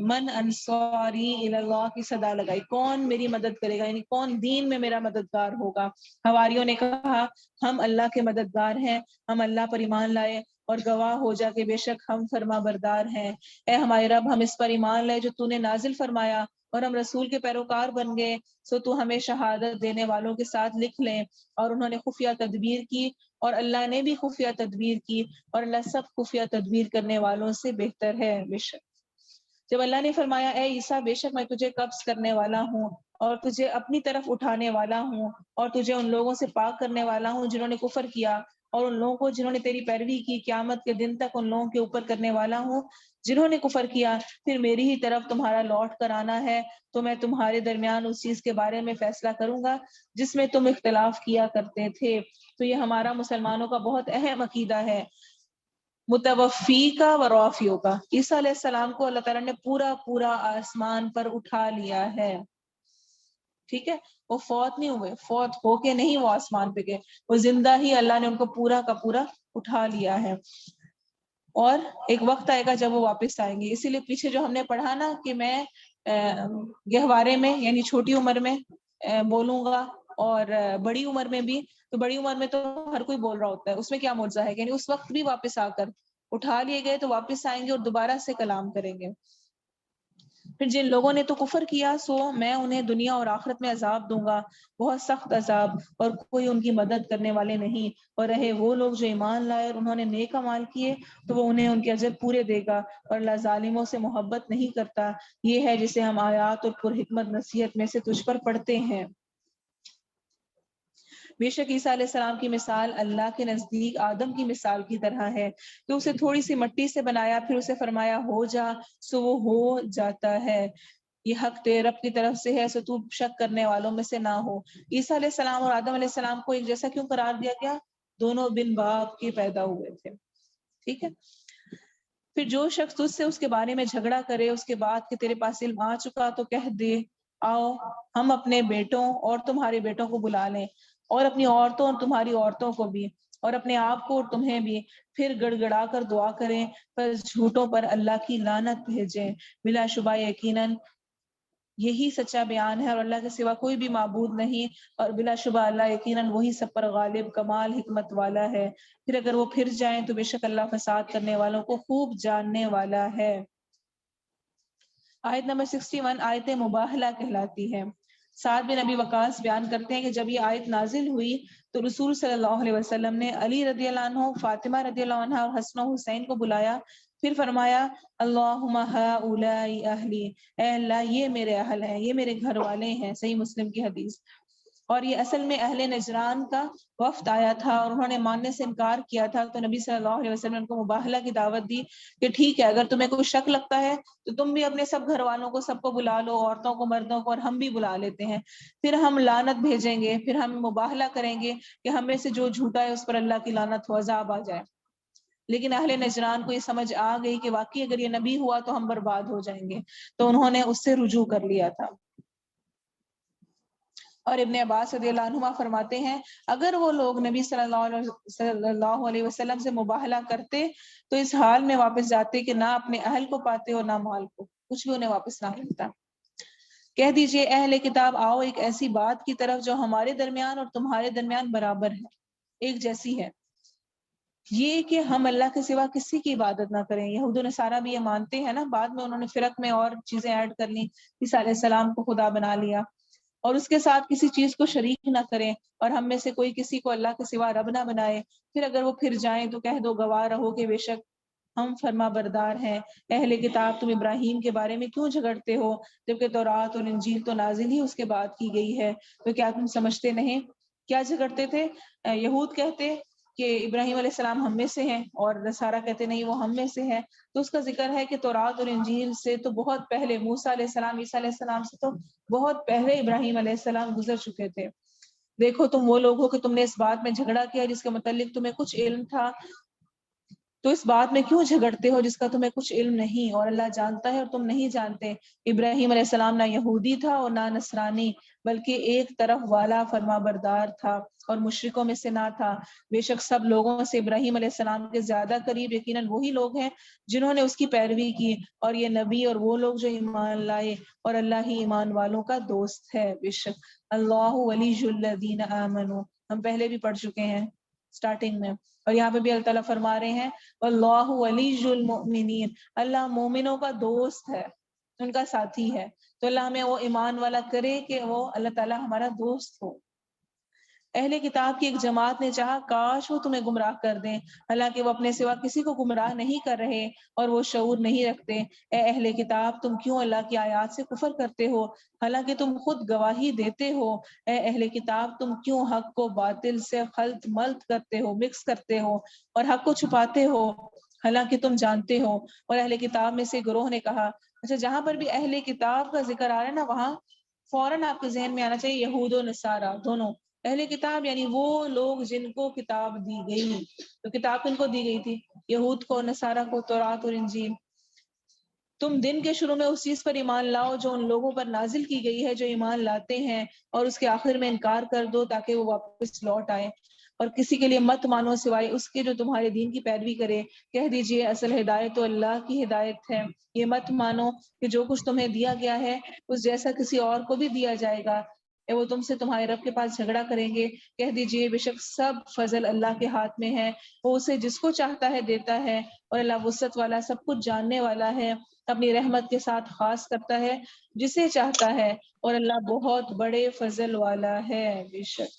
من انصاری الی اللہ کی صدا لگائی، کون میری مدد کرے گا، یعنی کون دین میں میرا مددگار ہوگا۔ حواریوں نے کہا ہم اللہ کے مددگار ہیں، ہم اللہ پر ایمان لائے اور گواہ ہو جا کہ بے شک ہم فرما بردار ہیں۔ اے ہمارے رب، ہم اس پر ایمان لائے جو تو نے نازل فرمایا، اور ہم رسول کے پیروکار بن گئے، سو تو ہمیں شہادت دینے والوں کے ساتھ لکھ لیں۔ اور انہوں نے خفیہ تدبیر کی، اور اللہ نے بھی خفیہ تدبیر کی، اور اللہ سب خفیہ تدبیر کرنے والوں سے بہتر ہے۔ بے شک جب اللہ نے فرمایا اے عیسیٰ بے شک میں تجھے قبض کرنے والا ہوں اور تجھے اپنی طرف اٹھانے والا ہوں، اور تجھے ان لوگوں سے پاک کرنے والا ہوں جنہوں نے کفر کیا، اور ان لوگوں کو جنہوں نے تیری پیروی کی قیامت کے دن تک ان لوگوں کے اوپر کرنے والا ہوں جنہوں نے کفر کیا، پھر میری ہی طرف تمہارا لوٹ کر آنا ہے، تو میں تمہارے درمیان اس چیز کے بارے میں فیصلہ کروں گا جس میں تم اختلاف کیا کرتے تھے۔ تو یہ ہمارا مسلمانوں کا بہت اہم عقیدہ ہے، متوفی کا و رافیوں کا۔ عیسیٰ علیہ السلام کو اللہ تعالیٰ نے پورا آسمان پر اٹھا لیا ہے، ٹھیک ہے، وہ فوت نہیں ہوئے، فوت ہو کے نہیں وہ آسمان پہ گئے، وہ زندہ ہی اللہ نے ان کو پورا کا پورا اٹھا لیا ہے، اور ایک وقت آئے گا جب وہ واپس آئیں گے۔ اسی لیے پیچھے جو ہم نے پڑھا نا کہ میں گہوارے میں یعنی چھوٹی عمر میں بولوں گا اور بڑی عمر میں بھی، تو بڑی عمر میں تو ہر کوئی بول رہا ہوتا ہے، اس میں کیا معجزہ ہے، یعنی اس وقت بھی واپس آ کر اٹھا لیے گئے تو واپس آئیں گے اور دوبارہ سے کلام کریں گے۔ پھر جن لوگوں نے تو کفر کیا سو میں انہیں دنیا اور آخرت میں عذاب دوں گا، بہت سخت عذاب، اور کوئی ان کی مدد کرنے والے نہیں، اور رہے وہ لوگ جو ایمان لائے اور انہوں نے نیک اعمال کیے تو وہ انہیں ان کے اجر پورے دے گا، اور اللہ ظالموں سے محبت نہیں کرتا۔ یہ ہے جسے ہم آیات اور پر حکمت نصیحت میں سے تجھ پر پڑھتے ہیں۔ بے شک عیسیٰ علیہ السلام کی مثال اللہ کے نزدیک آدم کی مثال کی طرح ہے کہ اسے تھوڑی سی مٹی سے بنایا، پھر اسے فرمایا ہو جا، سو وہ ہو جاتا ہے۔ یہ حق تیرے رب کی طرف سے ہے، سو تو شک کرنے والوں میں سے نہ ہو۔ عیسیٰ علیہ السلام اور آدم علیہ السلام کو ایک جیسا کیوں قرار دیا گیا؟ دونوں بن باپ کے پیدا ہوئے تھے، ٹھیک ہے۔ پھر جو شخص تجھ سے اس کے بارے میں جھگڑا کرے اس کے بعد کہ تیرے پاس علم آ چکا تو کہہ دے آؤ ہم اپنے بیٹوں اور تمہارے بیٹوں کو بلا لیں، اور اپنی عورتوں اور تمہاری عورتوں کو بھی، اور اپنے آپ کو اور تمہیں بھی، پھر گڑ گڑا کر دعا کریں، پس جھوٹوں پر اللہ کی لعنت بھیجیں۔ بلا شبہ یقیناً یہی سچا بیان ہے اور اللہ کے سوا کوئی بھی معبود نہیں، اور بلا شبہ اللہ یقیناً وہی سب پر غالب کمال حکمت والا ہے۔ پھر اگر وہ پھر جائیں تو بے شک اللہ فساد کرنے والوں کو خوب جاننے والا ہے۔ آیت نمبر 61 آیت مباہلہ کہلاتی ہے۔ سعد بن ابی وقاص بیان کرتے ہیں کہ جب یہ آیت نازل ہوئی تو رسول صلی اللہ علیہ وسلم نے علی رضی اللہ عنہ، فاطمہ رضی اللہ عنہ اور حسن و حسین کو بلایا، پھر فرمایا اللہم ہؤلاء اہلی، اے اللہ یہ میرے اہل ہیں، یہ میرے گھر والے ہیں، صحیح مسلم کی حدیث۔ اور یہ اصل میں اہل نجران کا وفد آیا تھا اور انہوں نے ماننے سے انکار کیا تھا، تو نبی صلی اللہ علیہ وسلم نے ان کو مباہلہ کی دعوت دی کہ ٹھیک ہے اگر تمہیں کوئی شک لگتا ہے تو تم بھی اپنے سب گھر والوں کو سب کو بلا لو، عورتوں کو مردوں کو، اور ہم بھی بلا لیتے ہیں، پھر ہم لعنت بھیجیں گے، پھر ہم مباہلہ کریں گے کہ ہم میں سے جو جھوٹا ہے اس پر اللہ کی لعنت ہو، عذاب آ جائے۔ لیکن اہل نجران کو یہ سمجھ آ گئی کہ واقعی اگر یہ نبی ہوا تو ہم برباد ہو جائیں گے، تو انہوں نے اس سے رجوع کر لیا تھا۔ اور ابن عباس رضی اللہ عنہما فرماتے ہیں اگر وہ لوگ نبی صلی اللہ علیہ وسلم سے مباہلہ کرتے تو اس حال میں واپس جاتے کہ نہ اپنے اہل کو پاتے اور نہ مال کو، کچھ بھی انہیں واپس نہ ملتا۔ کہہ دیجئے اہل کتاب آؤ ایک ایسی بات کی طرف جو ہمارے درمیان اور تمہارے درمیان برابر ہے، ایک جیسی ہے، یہ کہ ہم اللہ کے سوا کسی کی عبادت نہ کریں۔ یہود و نصارہ بھی یہ مانتے ہیں نا، بعد میں انہوں نے فرق میں اور چیزیں ایڈ کر لی، عیسیٰ علیہ السلام کو خدا بنا لیا، اور اس کے ساتھ کسی چیز کو شریک نہ کریں، اور ہم میں سے کوئی کسی کو اللہ کے سوا رب نہ بنائے۔ پھر اگر وہ پھر جائیں تو کہہ دو گواہ رہو کہ بے شک ہم فرما بردار ہیں۔ اہل کتاب تم ابراہیم کے بارے میں کیوں جھگڑتے ہو جبکہ تورات اور انجیل تو نازل ہی اس کے بعد کی گئی ہے، تو کیا تم سمجھتے نہیں؟ کیا جھگڑتے تھے؟ یہود کہتے کہ ابراہیم علیہ السلام ہم میں سے ہیں اور نصارہ کہتے نہیں وہ ہم میں سے ہے، تو اس کا ذکر ہے کہ تورات اور انجیل سے تو بہت پہلے موسیٰ علیہ السلام، عیسیٰ علیہ السلام سے تو بہت پہلے ابراہیم علیہ السلام گزر چکے تھے۔ دیکھو تم وہ لوگ ہو کہ تم نے اس بات میں جھگڑا کیا جس کے متعلق تمہیں کچھ علم تھا، تو اس بات میں کیوں جھگڑتے ہو جس کا تمہیں کچھ علم نہیں، اور اللہ جانتا ہے اور تم نہیں جانتے۔ ابراہیم علیہ السلام نہ یہودی تھا اور نہ نصرانی، بلکہ ایک طرف والا فرما بردار تھا اور مشرکوں میں سے نہ تھا۔ بے شک سب لوگوں سے ابراہیم علیہ السلام کے زیادہ قریب یقیناً وہی لوگ ہیں جنہوں نے اس کی پیروی کی، اور یہ نبی اور وہ لوگ جو ایمان لائے، اور اللہ ہی ایمان والوں کا دوست ہے۔ بے شک اللہ ولی الذین آمنوا، ہم پہلے بھی پڑھ چکے ہیں سٹارٹنگ میں، اور یہاں پہ بھی اللہ تعالیٰ فرما رہے ہیں واللہ ولی المؤمنین، اللہ مومنوں کا دوست ہے، ان کا ساتھی ہے۔ تو اللہ ہمیں وہ ایمان والا کرے کہ وہ اللہ تعالیٰ ہمارا دوست ہو۔ اہل کتاب کی ایک جماعت نے چاہا کاش وہ تمہیں گمراہ کر دیں، حالانکہ وہ اپنے سوا کسی کو گمراہ نہیں کر رہے اور وہ شعور نہیں رکھتے۔ اے اہل کتاب تم کیوں اللہ کی آیات سے کفر کرتے ہو حالانکہ تم خود گواہی دیتے ہو؟ اے اہل کتاب تم کیوں حق کو باطل سے خلط ملط کرتے ہو، مکس کرتے ہو، اور حق کو چھپاتے ہو حالانکہ تم جانتے ہو؟ اور اہل کتاب میں سے گروہ نے کہا، اچھا جہاں پر بھی اہل کتاب کا ذکر آ رہا ہے نا، وہاں فوراً آپ کے ذہن میں آنا چاہیے یہود و نصارہ دونوں۔ اہل کتاب یعنی وہ لوگ جن کو کتاب دی گئی، تو کتاب کن کو دی گئی تھی؟ یہود کو، نصارہ کو، تورات اور انجیل۔ تم دن کے شروع میں اس چیز پر ایمان لاؤ جو ان لوگوں پر نازل کی گئی ہے جو ایمان لاتے ہیں، اور اس کے آخر میں انکار کر دو تاکہ وہ واپس لوٹ آئے، اور کسی کے لیے مت مانو سوائے اس کے جو تمہارے دین کی پیروی کرے۔ کہہ دیجئے اصل ہدایت تو اللہ کی ہدایت ہے، یہ مت مانو کہ جو کچھ تمہیں دیا گیا ہے اس جیسا کسی اور کو بھی دیا جائے گا، کہ وہ تم سے تمہارے رب کے پاس جھگڑا کریں گے۔ کہہ دیجئے بے شک سب فضل اللہ کے ہاتھ میں ہے، وہ اسے جس کو چاہتا ہے دیتا ہے، اور اللہ وسعت والا سب کچھ جاننے والا ہے، اپنی رحمت کے ساتھ خاص کرتا ہے جسے چاہتا ہے، اور اللہ بہت بڑے فضل والا ہے۔ بے شک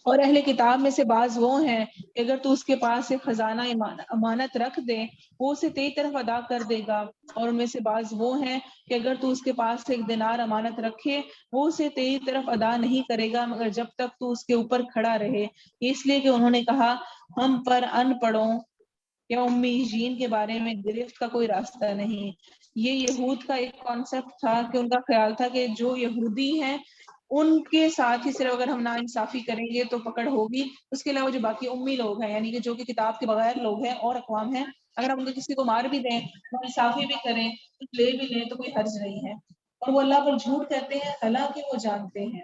اور اہل کتاب میں سے بعض وہ ہیں کہ اگر تو اس کے پاس ایک خزانہ امانت رکھ دے وہ اسے تیری طرف ادا کر دے گا، اور ان میں سے بعض وہ ہیں کہ اگر تو اس کے پاس ایک دینار امانت رکھے وہ اسے تیری طرف ادا نہیں کرے گا مگر جب تک تو اس کے اوپر کھڑا رہے، اس لیے کہ انہوں نے کہا ہم پر ان پڑھوں یا امیین کے بارے میں گرفت کا کوئی راستہ نہیں۔ یہ یہود کا ایک کانسیپٹ تھا کہ ان کا خیال تھا کہ جو یہودی ہیں ان کے ساتھ ہی صرف اگر ہم نا انصافی کریں گے تو پکڑ ہوگی، اس کے علاوہ جو باقی امی لوگ ہیں یعنی کہ جو کہ کتاب کے بغیر لوگ ہیں اور اقوام ہیں، اگر ہم ان کو کسی کو مار بھی دیں، نا انصافی بھی کریں، کچھ لے بھی لیں تو کوئی حرج نہیں ہے، اور وہ اللہ پر جھوٹ کہتے ہیں حالانکہ وہ جانتے ہیں۔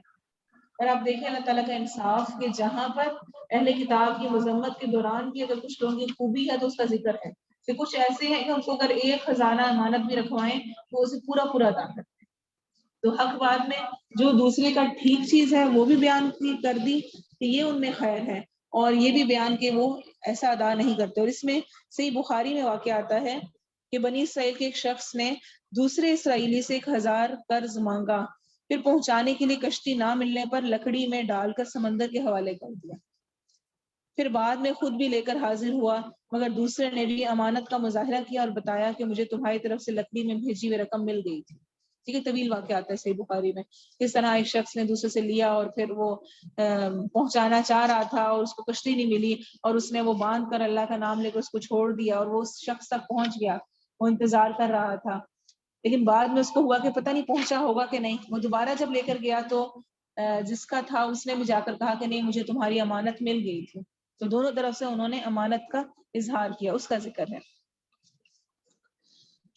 اور آپ دیکھیں اللہ تعالیٰ کا انصاف کہ جہاں پر اہل کتاب کی مذمت کے دوران بھی اگر کچھ لوگوں کی خوبی ہے تو اس کا ذکر ہے، کہ کچھ ایسے ہیں کہ ان کو اگر ایک خزانہ امانت بھی رکھوائیں تو اسے پورا پورا ادا کرتے ہیں۔ تو حق بات میں جو دوسرے کا ٹھیک چیز ہے وہ بھی بیان کر دی کہ یہ ان میں خیر ہے، اور یہ بھی بیان کہ وہ ایسا ادا نہیں کرتے۔ اور اس میں صحیح بخاری میں واقع آتا ہے کہ بنی اسرائیل کے ایک شخص نے دوسرے اسرائیلی سے 1000 قرض مانگا، پھر پہنچانے کے لیے کشتی نہ ملنے پر لکڑی میں ڈال کر سمندر کے حوالے کر دیا، پھر بعد میں خود بھی لے کر حاضر ہوا مگر دوسرے نے بھی امانت کا مظاہرہ کیا اور بتایا کہ مجھے تمہاری طرف سے لکڑی میں بھیجی ہوئی رقم مل گئی تھی۔ ٹھیک ہے، طویل واقعہ آتا ہے صحیح بخاری میں، اس طرح ایک شخص نے دوسرے سے لیا اور پھر وہ پہنچانا چاہ رہا تھا اور اس کو کشتی نہیں ملی، اور اس نے وہ باندھ کر اللہ کا نام لے کر اس کو چھوڑ دیا، اور وہ اس شخص تک پہنچ گیا، وہ انتظار کر رہا تھا، لیکن بعد میں اس کو ہوا کہ پتہ نہیں پہنچا ہوگا کہ نہیں۔ وہ دوبارہ جب لے کر گیا تو جس کا تھا اس نے بھی جا کر کہا کہ نہیں مجھے تمہاری امانت مل گئی تھی، تو دونوں طرف سے انہوں نے امانت کا اظہار کیا، اس کا ذکر ہے۔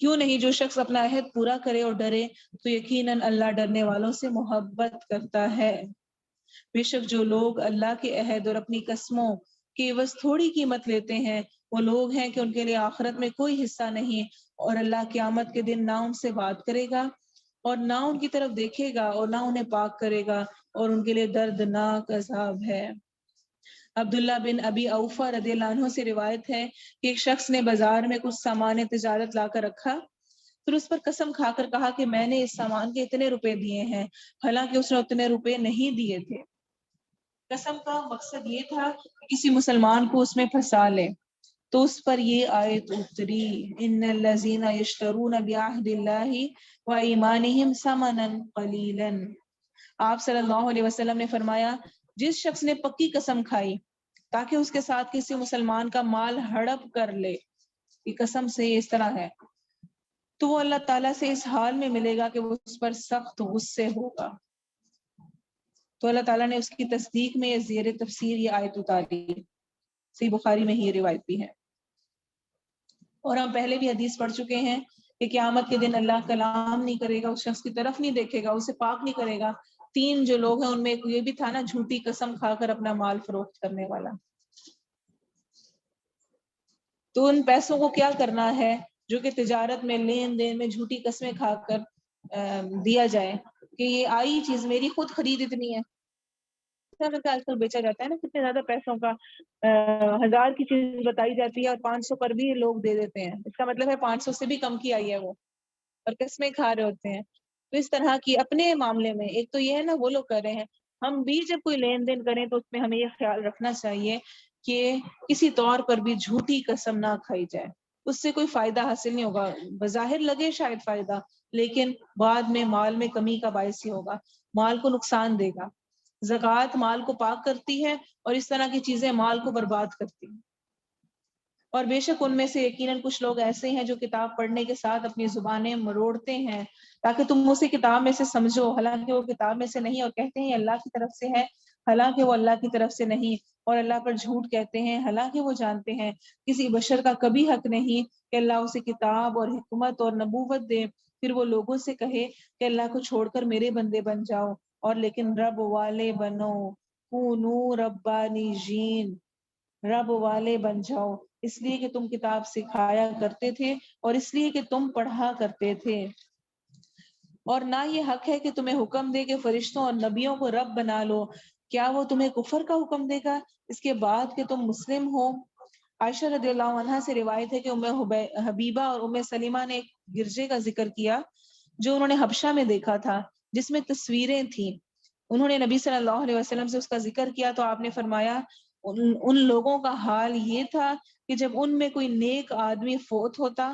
کیوں نہیں جو شخص اپنا عہد پورا کرے اور ڈرے تو یقیناً اللہ ڈرنے والوں سے محبت کرتا ہے۔ بے شک جو لوگ اللہ کے عہد اور اپنی قسموں کی عوض تھوڑی قیمت لیتے ہیں وہ لوگ ہیں کہ ان کے لیے آخرت میں کوئی حصہ نہیں، اور اللہ قیامت کے دن نہ ان سے بات کرے گا اور نہ ان کی طرف دیکھے گا اور نہ انہیں پاک کرے گا، اور ان کے لیے دردناک عذاب ہے۔ عبداللہ بن ابی اوفا رضی اللہ عنہ سے روایت ہے کہ ایک شخص نے بازار میں کچھ سامان تجارت لا کر رکھا، پھر اس پر قسم کھا کر کہا کہ میں نے اس سامان کے اتنے روپے دیے ہیں، حالانکہ اس نے اتنے روپے نہیں دیے تھے۔ قسم کا مقصد یہ تھا کہ کسی مسلمان کو اس میں پھنسا لے، تو اس پر یہ آیت اتری ان الذین یشترون بعہد اللہ وایمانہم ثمنا قلیلا۔ آپ صلی اللہ علیہ وسلم نے فرمایا جس شخص نے پکی قسم کھائی تاکہ اس کے ساتھ کسی مسلمان کا مال ہڑپ کر لے، یہ قسم سے اس طرح ہے، تو وہ اللہ تعالیٰ سے اس حال میں ملے گا کہ وہ اس پر سخت غصے ہوگا۔ تو اللہ تعالیٰ نے اس کی تصدیق میں یہ زیر تفسیر یہ آیت اتاری، صحیح بخاری میں ہی یہ روایت بھی ہے۔ اور ہم پہلے بھی حدیث پڑھ چکے ہیں کہ قیامت کے دن اللہ کلام نہیں کرے گا، اس شخص کی طرف نہیں دیکھے گا، اسے پاک نہیں کرے گا۔ تین جو لوگ ہیں ان میں ایک یہ بھی تھا نا، جھوٹی قسم کھا کر اپنا مال فروخت کرنے والا۔ تو ان پیسوں کو کیا کرنا ہے جو کہ تجارت میں لین دین میں جھوٹی قسمیں کھا کر دیا جائے کہ یہ آئی چیز میری خود خرید اتنی ہے، آج کل بیچا جاتا ہے نا کتنے زیادہ پیسوں کا، 1000 کی چیز بتائی جاتی ہے اور 500 پر بھی لوگ دے دیتے ہیں، اس کا مطلب ہے 500 سے بھی کم کی آئی ہے وہ، اور قسمیں کھا رہے ہوتے ہیں۔ تو اس طرح کی اپنے معاملے میں ایک تو یہ ہے نا وہ لوگ کر رہے ہیں، ہم بھی جب کوئی لین دین کریں تو اس میں ہمیں یہ خیال رکھنا چاہیے کہ کسی طور پر بھی جھوٹی قسم نہ کھائی جائے، اس سے کوئی فائدہ حاصل نہیں ہوگا، بظاہر لگے شاید فائدہ لیکن بعد میں مال میں کمی کا باعث ہی ہوگا، مال کو نقصان دے گا۔ زکوٰۃ مال کو پاک کرتی ہے اور اس طرح کی چیزیں مال کو برباد کرتی ہیں۔ اور بے شک ان میں سے یقیناً کچھ لوگ ایسے ہیں جو کتاب پڑھنے کے ساتھ اپنی زبانیں مروڑتے ہیں تاکہ تم اسے کتاب میں سے سمجھو، حالانکہ وہ کتاب میں سے نہیں، اور کہتے ہیں اللہ کی طرف سے ہے حالانکہ وہ اللہ کی طرف سے نہیں، اور اللہ پر جھوٹ کہتے ہیں حالانکہ وہ جانتے ہیں کسی بشر کا کبھی حق نہیں کہ اللہ اسے کتاب اور حکمت اور نبوت دے، پھر وہ لوگوں سے کہے کہ اللہ کو چھوڑ کر میرے بندے بن جاؤ، اور لیکن رب والے بنو، کونو ربانیین، رب والے بن جاؤ، اس لیے کہ تم کتاب سکھایا کرتے تھے اور اس لیے کہ تم پڑھا کرتے تھے۔ اور نہ یہ حق ہے کہ تمہیں حکم دے کہ فرشتوں اور نبیوں کو رب بنا لو، کیا وہ تمہیں کفر کا حکم دے گا اس کے بعد کہ تم مسلم ہو؟ عائشہ رضی اللہ عنہا سے روایت ہے کہ ام حبیبہ اور ام سلیمہ نے ایک گرجے کا ذکر کیا جو انہوں نے حبشہ میں دیکھا تھا، جس میں تصویریں تھیں۔ انہوں نے نبی صلی اللہ علیہ وسلم سے اس کا ذکر کیا تو آپ نے فرمایا ان لوگوں کا حال یہ تھا کہ جب ان میں کوئی نیک آدمی فوت ہوتا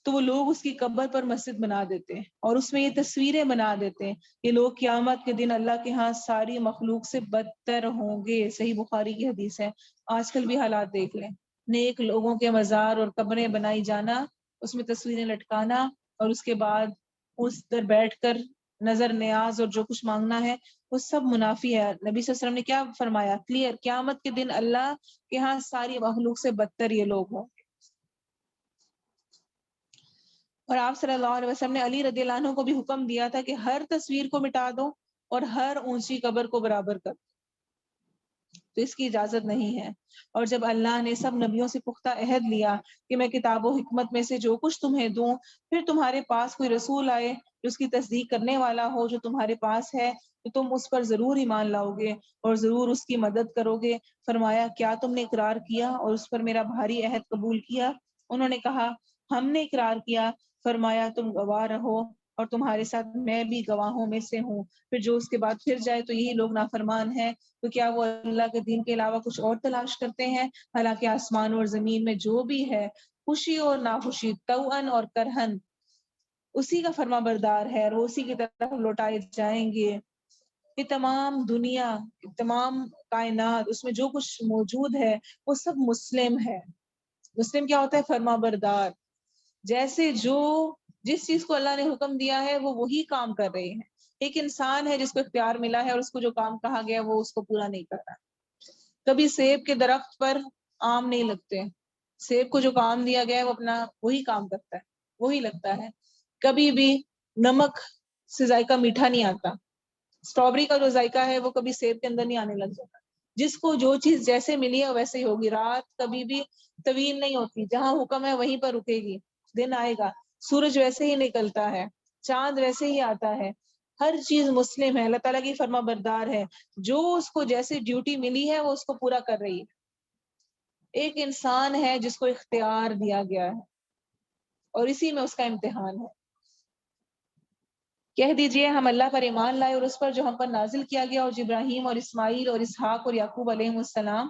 تو وہ لوگ اس کی قبر پر مسجد بنا دیتے اور اس میں یہ تصویریں بنا دیتے، یہ لوگ قیامت کے دن اللہ کے ہاں ساری مخلوق سے بدتر ہوں گے۔ صحیح بخاری کی حدیث ہے۔ آج کل بھی حالات دیکھ لیں، نیک لوگوں کے مزار اور قبریں بنائی جانا، اس میں تصویریں لٹکانا، اور اس کے بعد اس در بیٹھ کر نظر نیاز اور جو کچھ مانگنا ہے وہ سب منافی ہے۔ نبی صلی اللہ علیہ وسلم نے کیا فرمایا؟ کلیئر، قیامت کے دن اللہ کے ہاں ساری مخلوق سے بدتر یہ لوگ ہوں۔ اور آپ صلی اللہ علیہ وسلم نے علی رضی اللہ عنہ کو بھی حکم دیا تھا کہ ہر تصویر کو مٹا دو اور ہر اونچی قبر کو برابر کر دو، تو اس کی اجازت نہیں ہے۔ اور جب اللہ نے سب نبیوں سے پختہ عہد لیا کہ میں کتاب و حکمت میں سے جو کچھ تمہیں دوں، پھر تمہارے پاس کوئی رسول آئے جو اس کی تصدیق کرنے والا ہو جو تمہارے پاس ہے، تو تم اس پر ضرور ایمان لاؤ گے اور ضرور اس کی مدد کرو گے۔ فرمایا کیا تم نے اقرار کیا اور اس پر میرا بھاری عہد قبول کیا؟ انہوں نے کہا ہم نے اقرار کیا۔ فرمایا تم گواہ رہو اور تمہارے ساتھ میں بھی گواہوں میں سے ہوں، پھر جو اس کے بعد پھر جائے تو یہی لوگ نافرمان ہیں، تو کیا وہ اللہ کے دین کے علاوہ کچھ اور تلاش کرتے ہیں؟ حالانکہ آسمان اور زمین میں جو بھی ہے، خوشی اور ناخوشی، توأن اور کرہن، اسی کا فرما بردار ہے اور وہ اسی کی طرف لوٹائے جائیں گے۔ یہ تمام دنیا، تمام کائنات، اس میں جو کچھ موجود ہے وہ سب مسلم ہے۔ مسلم کیا ہوتا ہے؟ فرما بردار، جیسے جو جس چیز کو اللہ نے حکم دیا ہے وہ وہی کام کر رہے ہیں۔ ایک انسان ہے جس کو اختیار ملا ہے اور اس کو جو کام کہا گیا وہ اس کو پورا نہیں کرتا۔ کبھی سیب کے درخت پر آم نہیں لگتے، سیب کو جو کام دیا گیا ہے وہ اپنا وہی کام کرتا ہے، وہی لگتا ہے۔ کبھی بھی نمک سے ذائقہ میٹھا نہیں آتا، اسٹرابری کا جو ذائقہ ہے وہ کبھی سیب کے اندر نہیں آنے لگ جاتا۔ جس کو جو چیز جیسے ملی ہے ویسے ہی ہوگی۔ رات کبھی بھی طویل نہیں ہوتی، جہاں حکم ہے وہیں پر رکے گی، دن آئے گا، سورج ویسے ہی نکلتا ہے، چاند ویسے ہی آتا ہے، ہر چیز مسلم ہے، اللہ تعالیٰ کی فرما بردار ہے، جو اس کو جیسے ڈیوٹی ملی ہے وہ اس کو پورا کر رہی ہے۔ ایک انسان ہے جس کو اختیار دیا گیا ہے اور اسی میں اس کا امتحان ہے۔ کہہ دیجئے ہم اللہ پر ایمان لائے اور اس پر جو ہم پر نازل کیا گیا، اور ابراہیم اور اسماعیل اور اسحاق اور یعقوب علیہ السلام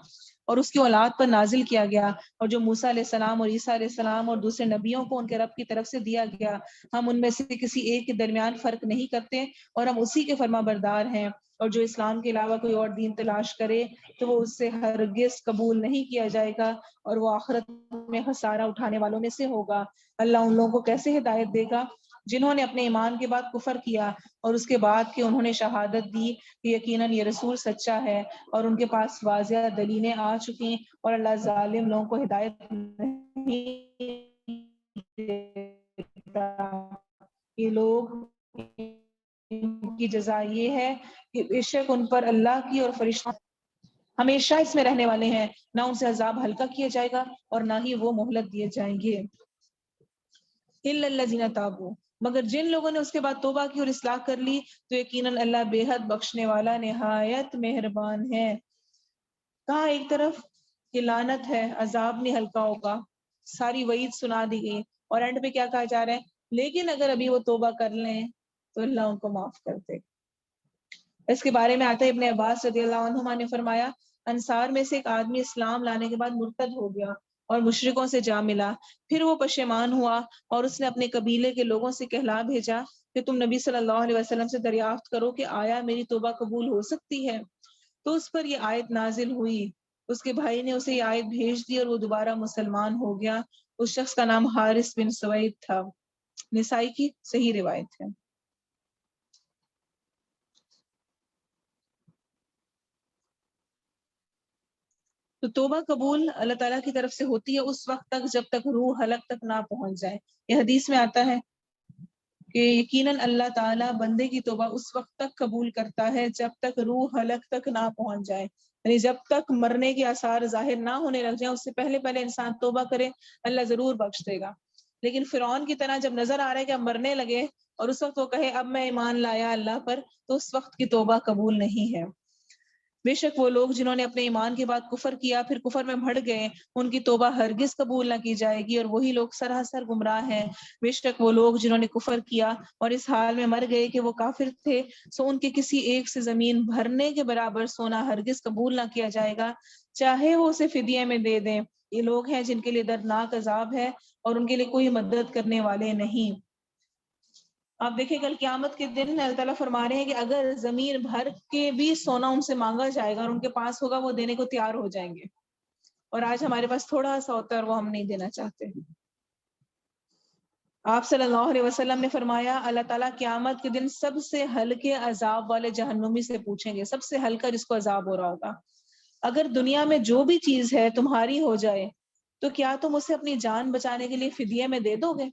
اور اس کی اولاد پر نازل کیا گیا، اور جو موسیٰ علیہ السلام اور عیسیٰ علیہ السلام اور دوسرے نبیوں کو ان کے رب کی طرف سے دیا گیا، ہم ان میں سے کسی ایک کے درمیان فرق نہیں کرتے، اور ہم اسی کے فرما بردار ہیں، اور جو اسلام کے علاوہ کوئی اور دین تلاش کرے تو وہ اس سے ہرگز قبول نہیں کیا جائے گا، اور وہ آخرت میں خسارہ اٹھانے والوں میں سے ہوگا۔ اللہ ان لوگوں کو کیسے ہدایت دے گا جنہوں نے اپنے ایمان کے بعد کفر کیا، اور اس کے بعد کہ انہوں نے شہادت دی کہ یقیناً یہ رسول سچا ہے، اور ان کے پاس واضح دلیلیں آ چکی، اور اللہ ظالم لوگوں کو ہدایت نہیں دیتا۔ یہ لوگ کی جزا یہ ہے کہ بے شک ان پر اللہ کی اور فرشتوں ہمیشہ اس میں رہنے والے ہیں، نہ ان سے عذاب ہلکا کیا جائے گا اور نہ ہی وہ مہلت دیے جائیں گے۔ الا الذین تابوا، مگر جن لوگوں نے اس کے بعد توبہ کی اور اصلاح کر لی تو یقیناً اللہ بے حد بخشنے والا نہایت مہربان ہے۔ کہاں ایک طرف کہ لعنت ہے، عذاب نہیں ہلکا ہوگا، ساری وعید سنا دی گئی، اور اینڈ پہ کیا کہا جا رہا ہے، لیکن اگر ابھی وہ توبہ کر لیں تو اللہ ان کو معاف کر دے۔ اس کے بارے میں آتا ہے ابن عباس رضی اللہ عنہما نے فرمایا، انصار میں سے ایک آدمی اسلام لانے کے بعد مرتد ہو گیا اور مشرکوں سے جا ملا، پھر وہ پشیمان ہوا اور اس نے اپنے قبیلے کے لوگوں سے کہلا بھیجا کہ تم نبی صلی اللہ علیہ وسلم سے دریافت کرو کہ آیا میری توبہ قبول ہو سکتی ہے؟ تو اس پر یہ آیت نازل ہوئی، اس کے بھائی نے اسے یہ آیت بھیج دی اور وہ دوبارہ مسلمان ہو گیا۔ اس شخص کا نام حارث بن سوید تھا۔ نسائی کی صحیح روایت ہے۔ تو توبہ قبول اللہ تعالیٰ کی طرف سے ہوتی ہے اس وقت تک جب تک روح حلق تک نہ پہنچ جائے۔ یہ حدیث میں آتا ہے کہ یقیناً اللہ تعالیٰ بندے کی توبہ اس وقت تک قبول کرتا ہے جب تک روح حلق تک نہ پہنچ جائے، یعنی جب تک مرنے کے آثار ظاہر نہ ہونے لگ جائیں اس سے پہلے پہلے انسان توبہ کرے، اللہ ضرور بخش دے گا۔ لیکن فرعون کی طرح جب نظر آ رہا ہے کہ اب مرنے لگے اور اس وقت وہ کہے اب میں ایمان لایا اللہ پر، تو اس وقت کی توبہ قبول نہیں ہے۔ بے شک وہ لوگ جنہوں نے اپنے ایمان کے بعد کفر کیا پھر کفر میں بڑھ گئے، ان کی توبہ ہرگز قبول نہ کی جائے گی، اور وہی لوگ سراسر گمراہ ہیں۔ بے شک وہ لوگ جنہوں نے کفر کیا اور اس حال میں مر گئے کہ وہ کافر تھے، سو ان کے کسی ایک سے زمین بھرنے کے برابر سونا ہرگز قبول نہ کیا جائے گا، چاہے وہ اسے فدیے میں دے دیں۔ یہ لوگ ہیں جن کے لیے دردناک عذاب ہے اور ان کے لیے کوئی مدد کرنے والے نہیں۔ آپ دیکھیں کل قیامت کے دن اللہ تعالیٰ فرما رہے ہیں کہ اگر زمین بھر کے بھی سونا ان سے مانگا جائے گا اور ان کے پاس ہوگا وہ دینے کو تیار ہو جائیں گے، اور آج ہمارے پاس تھوڑا سا ہوتا ہے اور وہ ہم نہیں دینا چاہتے۔ آپ صلی اللہ علیہ وسلم نے فرمایا اللہ تعالیٰ قیامت کے دن سب سے ہلکے عذاب والے جہنمی سے پوچھیں گے، سب سے ہلکا جس کو عذاب ہو رہا ہوگا، اگر دنیا میں جو بھی چیز ہے تمہاری ہو جائے تو کیا تم اسے اپنی جان بچانے کے لیے فدیے میں دے دو گے؟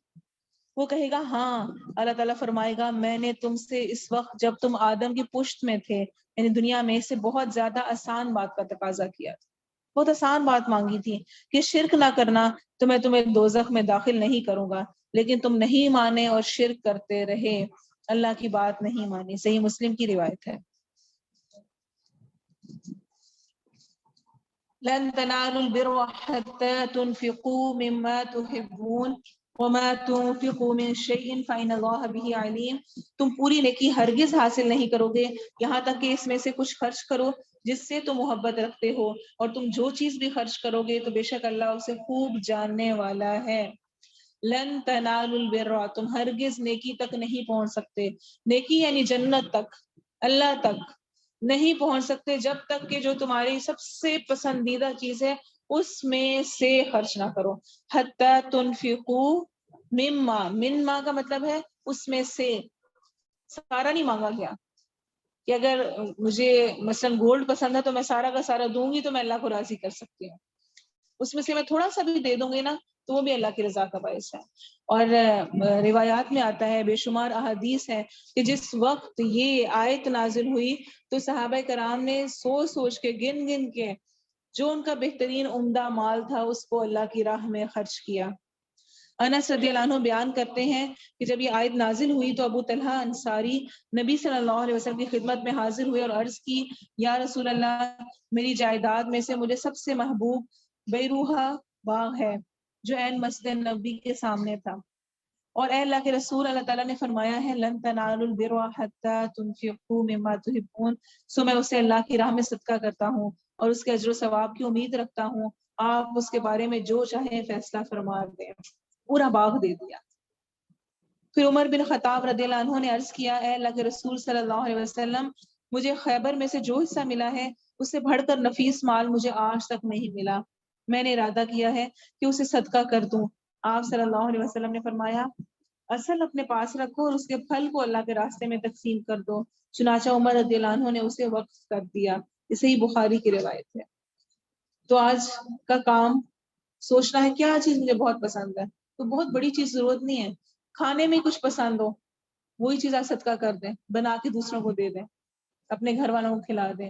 وہ کہے گا ہاں۔ اللہ تعالیٰ فرمائے گا میں نے تم سے اس وقت جب تم آدم کی پشت میں تھے یعنی دنیا میں سے بہت زیادہ آسان بات کا تقاضا کیا تھا، بہت آسان بات مانگی تھی کہ شرک نہ کرنا تو میں تمہیں دوزخ میں داخل نہیں کروں گا، لیکن تم نہیں مانے اور شرک کرتے رہے، اللہ کی بات نہیں مانی۔ صحیح مسلم کی روایت ہے۔ لن تنالوا البر حتى تنفقوا مما تحبون وما تنفقوا من شيء فإن الله به عليم۔ تم پوری نیکی ہرگز حاصل نہیں کرو گے یہاں تک کہ اس میں سے کچھ خرچ کرو جس سے تم محبت رکھتے ہو، اور تم جو چیز بھی خرچ کرو گے تو بے شک اللہ اسے خوب جاننے والا ہے۔ لن تنالوا البر، تم ہرگز نیکی تک نہیں پہنچ سکتے، نیکی یعنی جنت تک، اللہ تک نہیں پہنچ سکتے جب تک کہ جو تمہاری سب سے پسندیدہ چیز ہے اس میں سے خرچ نہ کرو۔ حتی تنفقوا مما، مما کا مطلب ہے اس میں سے، سارا نہیں مانگا گیا کہ اگر مجھے مثلا گولڈ پسند ہے تو میں سارا کا سارا دوں گی تو میں اللہ کو راضی کر سکتی ہوں، اس میں سے میں تھوڑا سا بھی دے دوں گی نا تو وہ بھی اللہ کی رضا کا باعث ہے۔ اور روایات میں آتا ہے، بے شمار احادیث ہے کہ جس وقت یہ آیت نازل ہوئی تو صحابہ کرام نے سوچ سوچ کے گن گن کے جو ان کا بہترین عمدہ مال تھا اس کو اللہ کی راہ میں خرچ کیا۔ انس رضی اللہ عنہ بیان کرتے ہیں کہ جب یہ آیت نازل ہوئی تو ابو طلحہ انصاری نبی صلی اللہ علیہ وسلم کی خدمت میں حاضر ہوئے اور عرض کی یا رسول اللہ، میری جائیداد میں سے مجھے سب سے محبوب بیروحہ باغ ہے جو عین مسجد نبی کے سامنے تھا، اور اے اللہ کے رسول، اللہ تعالیٰ نے فرمایا ہے لن تنالوا البر حتى تنفقوا مما تحبون، سو میں اسے اللہ کی راہ میں صدقہ کرتا ہوں اور اس کے اجر و ثواب کی امید رکھتا ہوں، آپ اس کے بارے میں جو چاہیں فیصلہ فرما دیں۔ پورا باغ دے دیا۔ پھر عمر بن خطاب رضی اللہ عنہ نے عرض کیا، اے اللہ کے رسول صلی اللہ علیہ وسلم، مجھے خیبر میں سے جو حصہ ملا ہے اس سے بڑھ کر نفیس مال مجھے آج تک نہیں ملا، میں نے ارادہ کیا ہے کہ اسے صدقہ کر دوں۔ آپ صلی اللہ علیہ وسلم نے فرمایا، اصل اپنے پاس رکھو اور اس کے پھل کو اللہ کے راستے میں تقسیم کر دو۔ چنانچہ عمر رضی اللہ عنہ نے اسے وقف کر دیا۔ اسے ہی بخاری کی روایت ہے۔ تو آج کا کام سوچنا ہے کیا چیز مجھے بہت پسند ہے، تو بہت بڑی چیز ضرورت نہیں ہے، کھانے میں کچھ پسند ہو وہی چیز آپ صدقہ کر دیں، بنا کے دوسروں کو دے دیں، اپنے گھر والوں کو کھلا دیں۔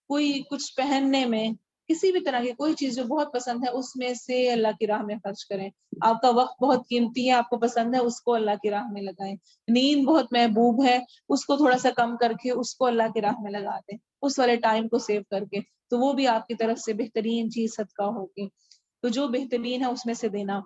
کوئی کچھ پہننے میں کسی بھی طرح کی کوئی چیز جو بہت پسند ہے اس میں سے اللہ کی راہ میں خرچ کریں۔ آپ کا وقت بہت قیمتی ہے، آپ کو پسند ہے، اس کو اللہ کی راہ میں لگائیں۔ نیند بہت محبوب ہے، اس کو تھوڑا سا کم کر کے اس کو اللہ کی راہ میں لگا دیں، اس والے ٹائم کو سیو کر کے، تو وہ بھی آپ کی طرف سے بہترین چیز صدقہ ہوگی۔ تو جو بہترین ہے اس میں سے دینا۔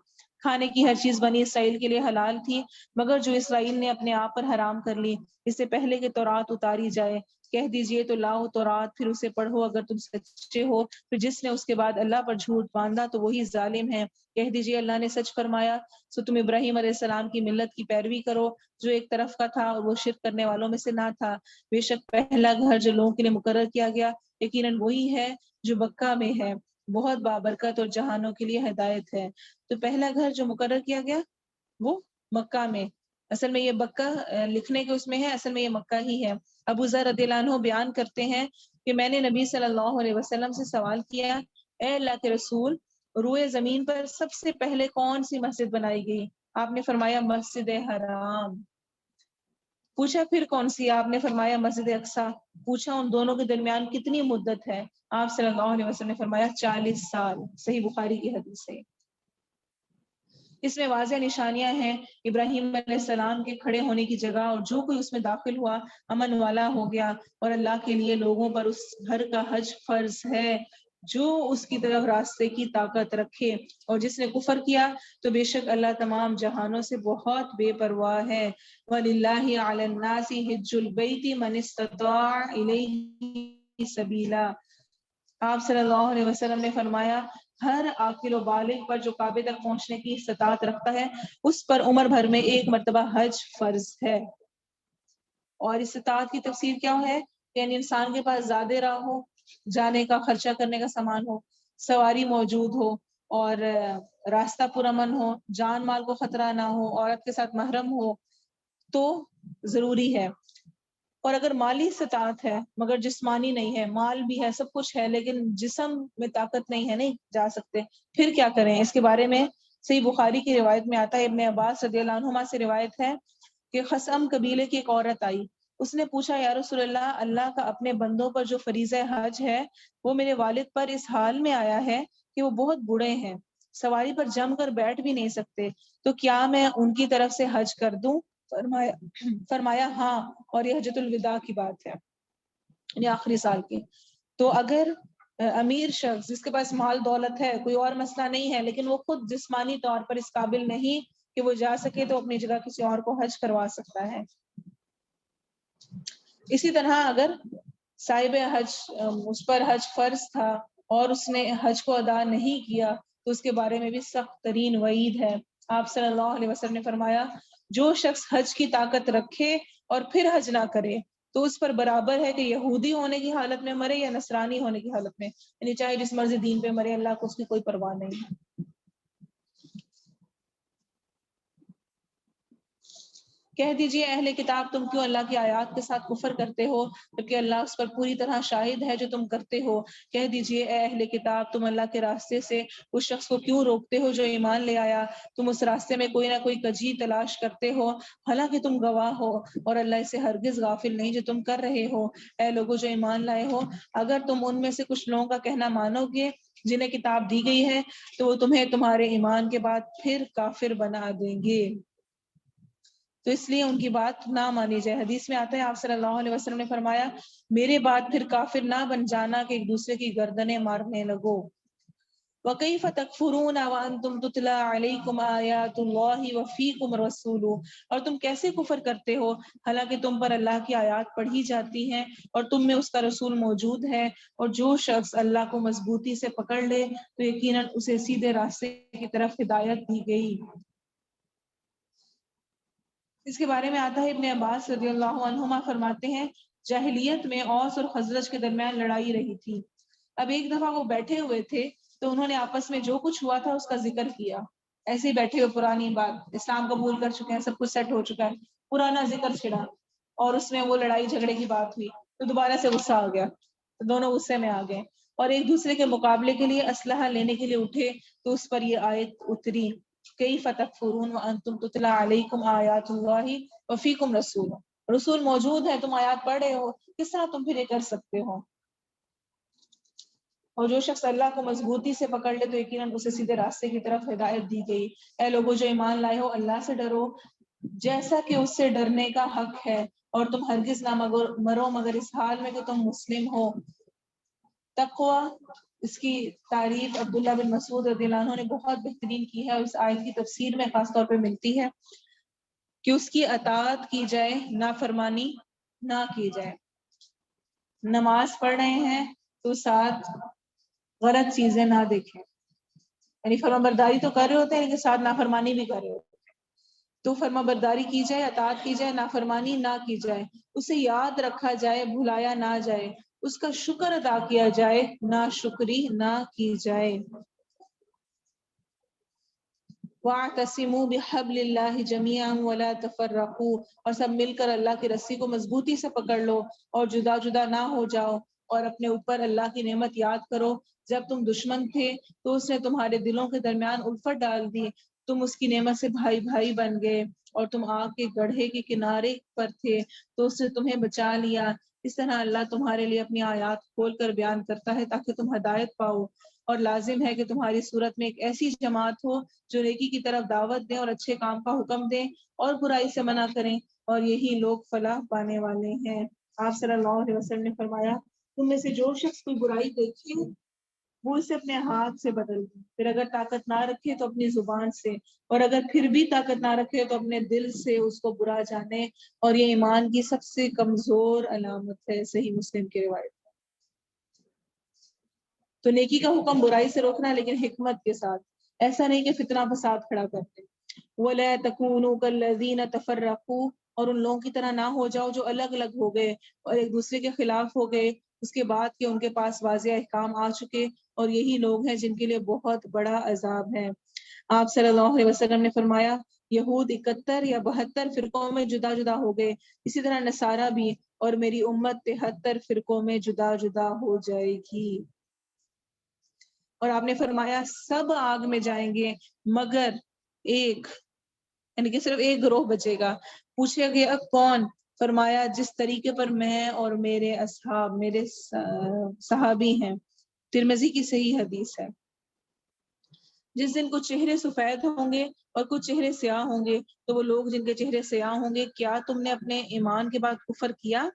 کھانے کی ہر چیز بنی اسرائیل کے لیے حلال تھی، مگر جو اسرائیل نے اپنے آپ پر حرام کر لی، اس سے پہلے کہ تورات اتاری جائے، کہہ دیجئے تو لاؤ تورات، پھر اسے پڑھو اگر تم سچے ہو، پھر جس نے اس کے بعد اللہ پر جھوٹ باندھا تو وہی ظالم ہے۔ کہہ دیجئے اللہ نے سچ فرمایا، سو تم ابراہیم علیہ السلام کی ملت کی پیروی کرو جو ایک طرف کا تھا اور وہ شرک کرنے والوں میں سے نہ تھا۔ بے شک پہلا گھر جو لوگوں کے لیے مقرر کیا گیا یقیناً وہی ہے جو مکہ میں ہے، بہت بابرکت اور جہانوں کے لیے ہدایت ہے۔ تو پہلا گھر جو مقرر کیا گیا وہ مکہ میں، اصل میں یہ مکہ لکھنے کے اس میں ہے، اصل میں یہ مکہ ہی ہے۔ ابو ذر رضی اللہ عنہ بیان کرتے ہیں کہ میں نے نبی صلی اللہ علیہ وسلم سے سوال کیا، اے اللہ کے رسول، روئے زمین پر سب سے پہلے کون سی مسجد بنائی گئی؟ آپ نے فرمایا مسجد حرام۔ پوچھا پھر کون سی؟ آپ نے فرمایا مسجد اقصی۔ پوچھا ان دونوں کے درمیان کتنی مدت ہے؟ آپ صلی اللہ علیہ وسلم نے فرمایا 40 سال۔ صحیح بخاری کی حدیث ہے۔ اس میں واضح نشانیاں ہیں ابراہیم علیہ السلام کے کھڑے ہونے کی جگہ، اور جو کوئی اس میں داخل ہوا امن والا ہو گیا، اور اللہ کے لیے لوگوں پر اس گھر کا حج فرض ہے جو اس کی طرف راستے کی طاقت رکھے، اور جس نے کفر کیا تو بے شک اللہ تمام جہانوں سے بہت بے پرواہ ہے۔ وَلِلَّهِ عَلَى النَّاسِ حِجُّ الْبَيْتِ مَنِ اسْتَطَاعَ إِلَيْهِ سَبِيلًا۔ آپ صلی اللہ علیہ وسلم نے فرمایا، ہر عاقل و بالغ پر جو کعبے تک پہنچنے کی استطاعت رکھتا ہے اس پر عمر بھر میں ایک مرتبہ حج فرض ہے۔ اور استطاعت کی تفسیر کیا ہے؟ یعنی انسان کے پاس زیادہ راہ ہو، جانے کا خرچہ کرنے کا سامان ہو، سواری موجود ہو، اور راستہ پرامن ہو، جان مال کو خطرہ نہ ہو، عورت کے ساتھ محرم ہو، تو ضروری ہے۔ اور اگر مالی استطاعت ہے مگر جسمانی نہیں ہے، مال بھی ہے، سب کچھ ہے، لیکن جسم میں طاقت نہیں ہے، نہیں جا سکتے، پھر کیا کریں؟ اس کے بارے میں صحیح بخاری کی روایت میں آتا ہے، ابن عباس رضی اللہ عنہما سے روایت ہے کہ خصم قبیلے کی ایک عورت آئی، اس نے پوچھا، یا رسول اللہ، اللہ کا اپنے بندوں پر جو فریضہ حج ہے وہ میرے والد پر اس حال میں آیا ہے کہ وہ بہت بوڑھے ہیں، سواری پر جم کر بیٹھ بھی نہیں سکتے، تو کیا میں ان کی طرف سے حج کر دوں؟ فرمایا ہاں، اور یہ حجۃ الوداع کی بات ہے، یعنی آخری سال کی۔ تو اگر امیر شخص جس کے پاس مال دولت ہے، کوئی اور مسئلہ نہیں ہے، لیکن وہ خود جسمانی طور پر اس قابل نہیں کہ وہ جا سکے، تو اپنی جگہ کسی اور کو حج کروا سکتا ہے۔ اسی طرح اگر صاحب حج اس پر حج فرض تھا اور اس نے حج کو ادا نہیں کیا تو اس کے بارے میں بھی سخت ترین وعید ہے۔ آپ صلی اللہ علیہ وسلم نے فرمایا، جو شخص حج کی طاقت رکھے اور پھر حج نہ کرے تو اس پر برابر ہے کہ یہودی ہونے کی حالت میں مرے یا نصرانی ہونے کی حالت میں، یعنی چاہے جس مرضی دین پہ مرے، اللہ کو اس کی کوئی پرواہ نہیں ہے۔ کہہ دیجئے اہل کتاب، تم کیوں اللہ کی آیات کے ساتھ کفر کرتے ہو جبکہ اللہ اس پر پوری طرح شاہد ہے جو تم کرتے ہو۔ کہہ دیجئے اے اہل کتاب، تم اللہ کے راستے سے اس شخص کو کیوں روکتے ہو جو ایمان لے آیا؟ تم اس راستے میں کوئی نہ کوئی کجی تلاش کرتے ہو، حالانکہ تم گواہ ہو، اور اللہ سے ہرگز غافل نہیں جو تم کر رہے ہو۔ اے لوگو جو ایمان لائے ہو، اگر تم ان میں سے کچھ لوگوں کا کہنا مانو گے جنہیں کتاب دی گئی ہے تو وہ تمہیں تمہارے ایمان کے بعد پھر کافر بنا دیں گے، تو اس لیے ان کی بات نہ مانی جائے۔ حدیث میں آتا ہے آپ صلی اللہ علیہ وسلم نے فرمایا، میرے بعد پھر کافر نہ بن جانا کہ ایک دوسرے کی گردنیں مارنے لگو۔ وَكَيْفَ تَكْفُرُونَ وَأَنْتُمْ تُتْلَى عَلَيْكُمْ آيَاتُ اللَّهِ وَفِيكُمْ رَسُولُهُ، اور تم کیسے کفر کرتے ہو حالانکہ تم پر اللہ کی آیات پڑھی جاتی ہیں اور تم میں اس کا رسول موجود ہے، اور جو شخص اللہ کو مضبوطی سے پکڑ لے تو یقیناً اسے سیدھے راستے کی طرف ہدایت دی گئی۔ اس کے بارے میں آتا ہے ابن عباس رضی اللہ عنہما فرماتے ہیں جاہلیت میں اوس اور خزرج کے درمیان لڑائی رہی تھی۔ اب ایک دفعہ وہ بیٹھے ہوئے تھے تو انہوں نے آپس میں جو کچھ ہوا تھا اس کا ذکر کیا، ایسے ہی بیٹھے ہوئے پرانی بات، اسلام قبول کر چکے ہیں، سب کچھ سیٹ ہو چکا ہے، پرانا ذکر چھڑا اور اس میں وہ لڑائی جھگڑے کی بات ہوئی تو دوبارہ سے غصہ آ گیا، تو دونوں غصے میں آ گئے اور ایک دوسرے کے مقابلے کے لیے اسلحہ لینے کے لیے اٹھے تو اس پر یہ آیت اتری کیف تکفرون وانتم تتلی علیکم آیات اللہ وفیکم رسول، رسول موجود ہے، تم آیات پڑھ رہے ہو، کس طرح تم پھر یہ کر سکتے ہو؟ اور جو شخص اللہ کو مضبوطی سے پکڑ لے تو یقیناً اسے سیدھے راستے کی طرف ہدایت دی گئی۔ اے لوگوں جو ایمان لائے ہو، اللہ سے ڈرو جیسا کہ اس سے ڈرنے کا حق ہے، اور تم ہرگز نہ مرو مگر اس حال میں کہ تم مسلم ہو۔ تقوی، اس کی تعریف عبداللہ بن مسعود رضی اللہ عنہ نے بہت بہترین کی ہے اور اس آیت کی تفسیر میں خاص طور پہ ملتی ہے کہ اس کی اطاعت کی جائے، نافرمانی نہ کی جائے۔ نماز پڑھ رہے ہیں تو ساتھ غلط چیزیں نہ دیکھیں، یعنی فرما برداری تو کر رہے ہوتے ہیں لیکن ساتھ نافرمانی بھی کر رہے ہوتے ہیں، تو فرما برداری کی جائے، اطاعت کی جائے، نافرمانی نہ کی جائے، اسے یاد رکھا جائے، بھلایا نہ جائے، اس کا شکر ادا کیا جائے، نہ شکری نہ کی جائے۔ وَاعْتَصِمُوا بِحَبْلِ اللَّهِ جَمِيعًا وَلَا تَفَرَّقُوا، اور سب مل کر اللہ کی رسی کو مضبوطی سے پکڑ لو اور جدا جدا نہ ہو جاؤ، اور اپنے اوپر اللہ کی نعمت یاد کرو، جب تم دشمن تھے تو اس نے تمہارے دلوں کے درمیان الفت ڈال دی، تم اس کی نعمت سے بھائی بھائی بن گئے، اور تم آگ کے گڑھے کے کنارے پر تھے تو اس نے تمہیں بچا لیا۔ اس طرح اللہ تمہارے لیے اپنی آیات کھول کر بیان کرتا ہے تاکہ تم ہدایت پاؤ، اور لازم ہے کہ تمہاری صورت میں ایک ایسی جماعت ہو جو نیکی کی طرف دعوت دیں اور اچھے کام کا حکم دیں اور برائی سے منع کریں، اور یہی لوگ فلاح پانے والے ہیں۔ آپ صلی اللہ علیہ وسلم نے فرمایا تم میں سے جو شخص کوئی برائی دیکھے وہ اسے اپنے ہاتھ سے بدل دے، پھر اگر طاقت نہ رکھے تو اپنی زبان سے، اور اگر پھر بھی طاقت نہ رکھے تو اپنے دل سے اس کو برا جانے، اور یہ ایمان کی سب سے کمزور علامت ہے۔ صحیح مسلم کی روایت۔ تو نیکی کا حکم برائی سے روکنا لیکن حکمت کے ساتھ، ایسا نہیں کہ فتنہ فساد کھڑا کرتے۔ وَلَا تَكُونُوا كَالَّذِينَ تَفَرَّقُوا، اور ان لوگوں کی طرح نہ ہو جاؤ جو الگ الگ ہو گئے اور ایک دوسرے کے خلاف ہو گئے اس کے بعد کہ ان کے پاس واضح احکام آ چکے، اور یہی لوگ ہیں جن کے لیے بہت بڑا عذاب ہے۔ آپ صلی اللہ علیہ وسلم نے فرمایا یہود 71 یا 72 فرقوں میں جدا جدا ہو گئے، اسی طرح نصارہ بھی، اور میری امت 73 فرقوں میں جدا جدا ہو جائے گی۔ اور آپ نے فرمایا سب آگ میں جائیں گے مگر ایک، یعنی کہ صرف ایک گروہ بچے گا۔ پوچھا گیا کون؟ فرمایا جس طریقے پر میں اور میرے اصحاب، میرے صحابی ہیں۔ ترمذی کی صحیح حدیث ہے۔ جس دن کچھ چہرے سفید ہوں گے اور کچھ چہرے سیاہ ہوں گے تو وہ لوگ جن کے چہرے سیاہ ہوں گے کیا تم نے اپنے ایمان کے بعد کفر کیا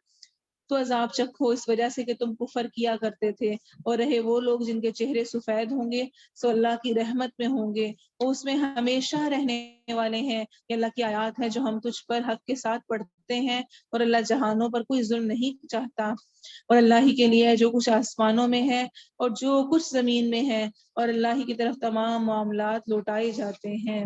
تو عذاب چکھو اس وجہ سے کہ تم کفر کیا کرتے تھے، اور رہے وہ لوگ جن کے چہرے سفید ہوں گے سو اللہ کی رحمت میں ہوں گے، وہ اس میں ہمیشہ رہنے والے ہیں۔ یہ اللہ کی آیات ہے جو ہم تجھ پر حق کے ساتھ پڑھتے ہیں، اور اللہ جہانوں پر کوئی ظلم نہیں چاہتا، اور اللہ ہی کے لیے جو کچھ آسمانوں میں ہے اور جو کچھ زمین میں ہے، اور اللہ ہی کی طرف تمام معاملات لوٹائے جاتے ہیں۔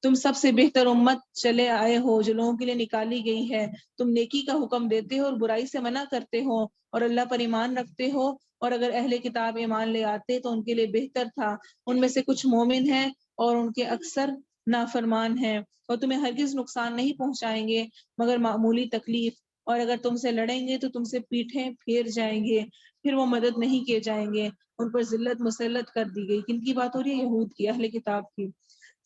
تم سب سے بہتر امت چلے آئے ہو جو لوگوں کے لیے نکالی گئی ہے، تم نیکی کا حکم دیتے ہو اور برائی سے منع کرتے ہو اور اللہ پر ایمان رکھتے ہو، اور اگر اہل کتاب ایمان لے آتے تو ان کے لیے بہتر تھا، ان میں سے کچھ مومن ہیں اور ان کے اکثر نافرمان ہیں، اور تمہیں ہرگز نقصان نہیں پہنچائیں گے مگر معمولی تکلیف، اور اگر تم سے لڑیں گے تو تم سے پیٹھیں پھیر جائیں گے، پھر وہ مدد نہیں کیے جائیں گے، ان پر ذلت مسلط کر دی گئی۔ کن کی بات ہو رہی ہے؟ یہود کی، اہل کتاب کی۔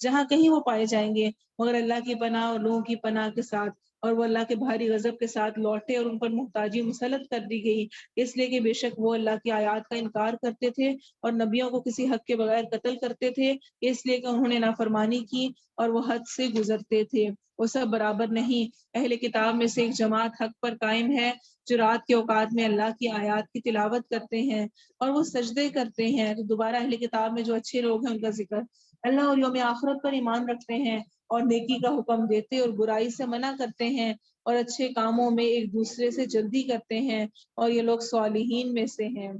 جہاں کہیں وہ پائے جائیں گے مگر اللہ کی پناہ اور لوگوں کی پناہ کے ساتھ، اور وہ اللہ کے بھاری غضب کے ساتھ لوٹے اور ان پر محتاجی مسلط کر دی گئی، اس لیے کہ بے شک وہ اللہ کی آیات کا انکار کرتے تھے اور نبیوں کو کسی حق کے بغیر قتل کرتے تھے، اس لیے کہ انہوں نے نافرمانی کی اور وہ حد سے گزرتے تھے۔ وہ سب برابر نہیں، اہل کتاب میں سے ایک جماعت حق پر قائم ہے جو رات کے اوقات میں اللہ کی آیات کی تلاوت کرتے ہیں اور وہ سجدے کرتے ہیں۔ تو دوبارہ اہل کتاب میں جو اچھے لوگ ہیں ان کا ذکر، اللہ اور یوم آخرت پر ایمان رکھتے ہیں اور نیکی کا حکم دیتے اور برائی سے منع کرتے ہیں اور اچھے کاموں میں ایک دوسرے سے جلدی کرتے ہیں اور یہ لوگ صالحین میں سے ہیں۔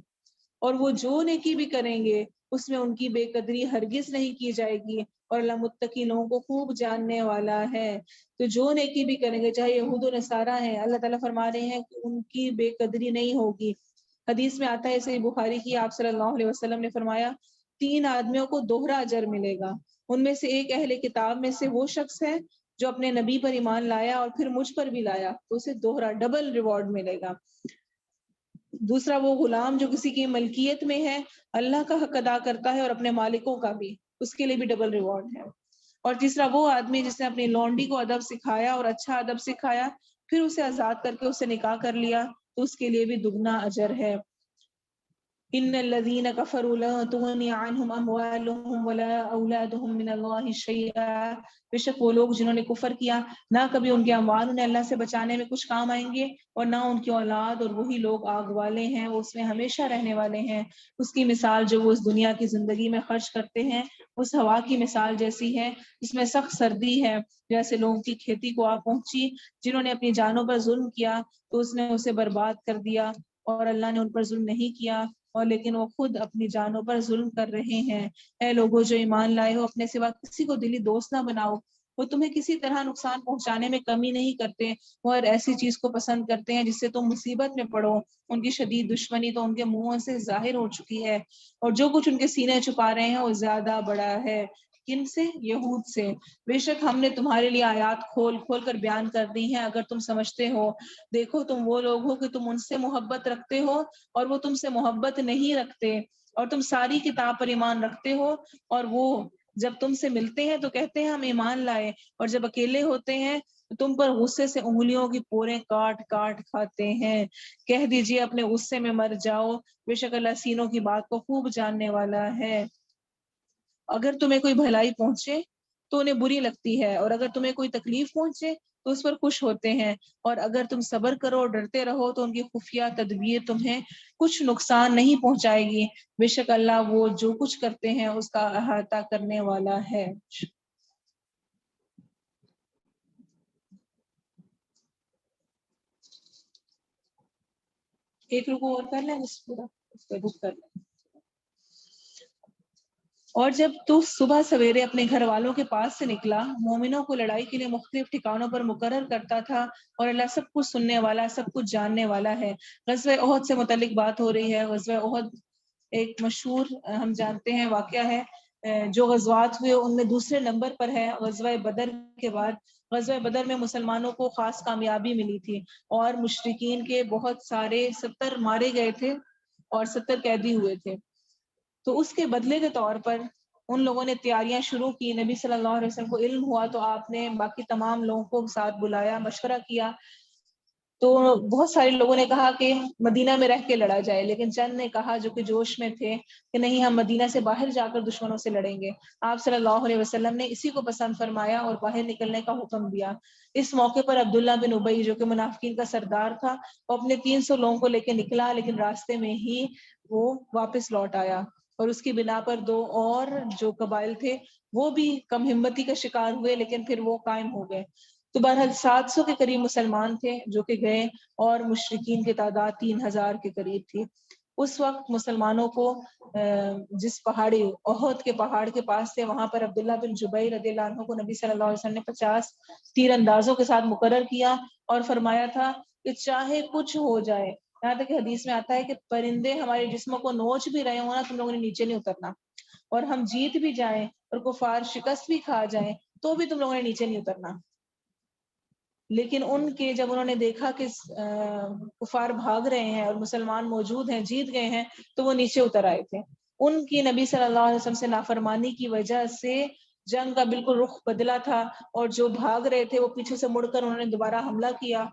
اور وہ جو نیکی بھی کریں گے اس میں ان کی بے قدری ہرگز نہیں کی جائے گی اور اللہ متقی لوگوں کو خوب جاننے والا ہے۔ تو جو نیکی بھی کریں گے چاہے یہود و نصارہ ہیں، اللہ تعالیٰ فرما رہے ہیں کہ ان کی بے قدری نہیں ہوگی۔ حدیث میں آتا ہے صحیح بخاری کی، آپ صلی اللہ علیہ وسلم نے فرمایا 3 آدمیوں کو دوہرا اجر ملے گا، ان میں سے ایک اہل کتاب میں سے وہ شخص ہے جو اپنے نبی پر ایمان لایا اور پھر مجھ پر بھی لایا، تو اسے دوہرا ڈبل ریوارڈ ملے گا۔ دوسرا وہ غلام جو کسی کی ملکیت میں ہے، اللہ کا حق ادا کرتا ہے اور اپنے مالکوں کا بھی، اس کے لیے بھی ڈبل ریوارڈ ہے۔ اور تیسرا وہ آدمی جس نے اپنی لونڈی کو ادب سکھایا اور اچھا ادب سکھایا پھر اسے آزاد کر کے اسے نکاح کر لیا تو اس کے لیے بھی دگنا اجر ہے۔ ان الذين كفروا لا تغني عنهم اموالهم ولا اولادهم من الله شيئا، بے شک وہ لوگ جنہوں نے کفر کیا نہ کبھی ان کے اموال انہیں اللہ سے بچانے میں کچھ کام آئیں گے اور نہ ان کی اولاد، اور وہی لوگ آگ والے ہیں وہ اس میں ہمیشہ رہنے والے ہیں۔ اس کی مثال جو وہ اس دنیا کی زندگی میں خرچ کرتے ہیں اس ہوا کی مثال جیسی ہے جس میں سخت سردی ہے، جیسے لوگوں کی کھیتی کو آ پہنچی، جنہوں نے اپنی جانوں پر ظلم کیا تو اس نے اسے برباد کر دیا، اور اللہ نے ان پر ظلم نہیں کیا اور لیکن وہ خود اپنی جانوں پر ظلم کر رہے ہیں۔ اے لوگوں جو ایمان لائے ہو اپنے سوا کسی کو دلی دوست نہ بناؤ، وہ تمہیں کسی طرح نقصان پہنچانے میں کمی نہیں کرتے، وہ ہر ایسی چیز کو پسند کرتے ہیں جس سے تم مصیبت میں پڑو، ان کی شدید دشمنی تو ان کے منہوں سے ظاہر ہو چکی ہے اور جو کچھ ان کے سینے چھپا رہے ہیں وہ زیادہ بڑا ہے۔ کن سے؟ یہود سے۔ بے شک ہم نے تمہارے لیے آیات کھول کھول کر بیان کر دی ہیں اگر تم سمجھتے ہو۔ دیکھو تم وہ لوگ ہو کہ تم ان سے محبت رکھتے ہو اور وہ تم سے محبت نہیں رکھتے، اور تم ساری کتاب پر ایمان رکھتے ہو، اور وہ جب تم سے ملتے ہیں تو کہتے ہیں ہم ایمان لائے، اور جب اکیلے ہوتے ہیں تو تم پر غصے سے انگلیوں کی پوریں کاٹ کاٹ کھاتے ہیں۔ کہہ دیجئے اپنے غصے میں مر جاؤ، بے شک اللہ سینوں کی بات کو خوب جاننے والا ہے۔ اگر تمہیں کوئی بھلائی پہنچے تو انہیں بری لگتی ہے، اور اگر تمہیں کوئی تکلیف پہنچے تو اس پر خوش ہوتے ہیں، اور اگر تم صبر کرو اور ڈرتے رہو تو ان کی خفیہ تدبیر تمہیں کچھ نقصان نہیں پہنچائے گی، بے شک اللہ وہ جو کچھ کرتے ہیں اس کا احاطہ کرنے والا ہے۔ ایک رکو اور کر لیں بس پورا، اس پہ رک کر لیں۔ اور جب تو صبح سویرے اپنے گھر والوں کے پاس سے نکلا، مومنوں کو لڑائی کے لیے مختلف ٹھکانوں پر مقرر کرتا تھا، اور اللہ سب کچھ سننے والا، سب کچھ جاننے والا ہے۔ غزوہ احد سے متعلق بات ہو رہی ہے۔ غزوہ احد ایک مشہور ہم جانتے ہیں واقعہ ہے، جو غزوات ہوئے ان میں دوسرے نمبر پر ہے غزوہ بدر کے بعد۔ غزوہ بدر میں مسلمانوں کو خاص کامیابی ملی تھی اور مشرکین کے بہت سارے 70 مارے گئے تھے اور 70 قیدی ہوئے تھے۔ تو اس کے بدلے کے طور پر ان لوگوں نے تیاریاں شروع کی۔ نبی صلی اللہ علیہ وسلم کو علم ہوا تو آپ نے باقی تمام لوگوں کو ساتھ بلایا، مشورہ کیا۔ تو بہت سارے لوگوں نے کہا کہ مدینہ میں رہ کے لڑا جائے، لیکن چند نے کہا جو کہ جوش میں تھے کہ نہیں، ہم مدینہ سے باہر جا کر دشمنوں سے لڑیں گے۔ آپ صلی اللہ علیہ وسلم نے اسی کو پسند فرمایا اور باہر نکلنے کا حکم دیا۔ اس موقع پر عبداللہ بن ابی جو کہ منافقین کا سردار تھا، وہ اپنے 300 لوگوں کو لے کے نکلا، لیکن راستے میں ہی وہ واپس لوٹ آیا، اور اس کی بنا پر 2 اور جو قبائل تھے وہ بھی کم ہمتی کا شکار ہوئے، لیکن پھر وہ قائم ہو گئے۔ تو بہرحال 700 کے قریب مسلمان تھے جو کہ گئے، اور مشرکین کی تعداد 3000 کے قریب تھی۔ اس وقت مسلمانوں کو جس پہاڑی احد کے پہاڑ کے پاس تھے وہاں پر عبداللہ بن جبیر رضی اللہ عنہ کو نبی صلی اللہ علیہ وسلم نے 50 تیر اندازوں کے ساتھ مقرر کیا اور فرمایا تھا کہ چاہے کچھ ہو جائے، یہاں تک کہ حدیث میں آتا ہے کہ پرندے ہمارے جسموں کو نوچ بھی رہے ہوں نا، تم لوگوں نے نیچے نہیں اترنا، اور ہم جیت بھی جائیں اور کفار شکست بھی کھا جائیں تو بھی تم لوگوں نے نیچے نہیں اترنا۔ لیکن ان کے جب انہوں نے دیکھا کہ کفار بھاگ رہے ہیں اور مسلمان موجود ہیں، جیت گئے ہیں، تو وہ نیچے اتر آئے تھے۔ ان کی نبی صلی اللہ علیہ وسلم سے نافرمانی کی وجہ سے جنگ کا بالکل رخ بدلا تھا اور جو بھاگ رہے تھے وہ پیچھے سے مڑ کر انہوں نے دوبارہ حملہ کیا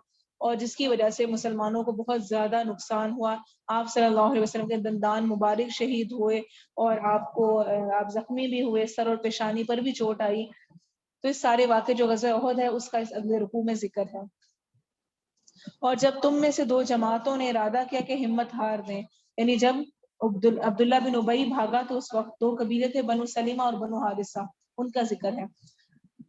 اور جس کی وجہ سے مسلمانوں کو بہت زیادہ نقصان ہوا. آپ صلی اللہ علیہ وسلم کے دندان مبارک شہید ہوئے اور آپ زخمی بھی ہوئے, سر اور پیشانی پر بھی چوٹ آئی. تو اس سارے واقعے جو غزوہ احد ہے اس کا اس اگلے رکوع میں ذکر ہے. اور جب تم میں سے دو جماعتوں نے ارادہ کیا کہ ہمت ہار دیں, یعنی جب عبداللہ بن ابی بھاگا تو اس وقت دو قبیلے تھے, بنو سلیمہ اور بنو حارثہ, ان کا ذکر ہے.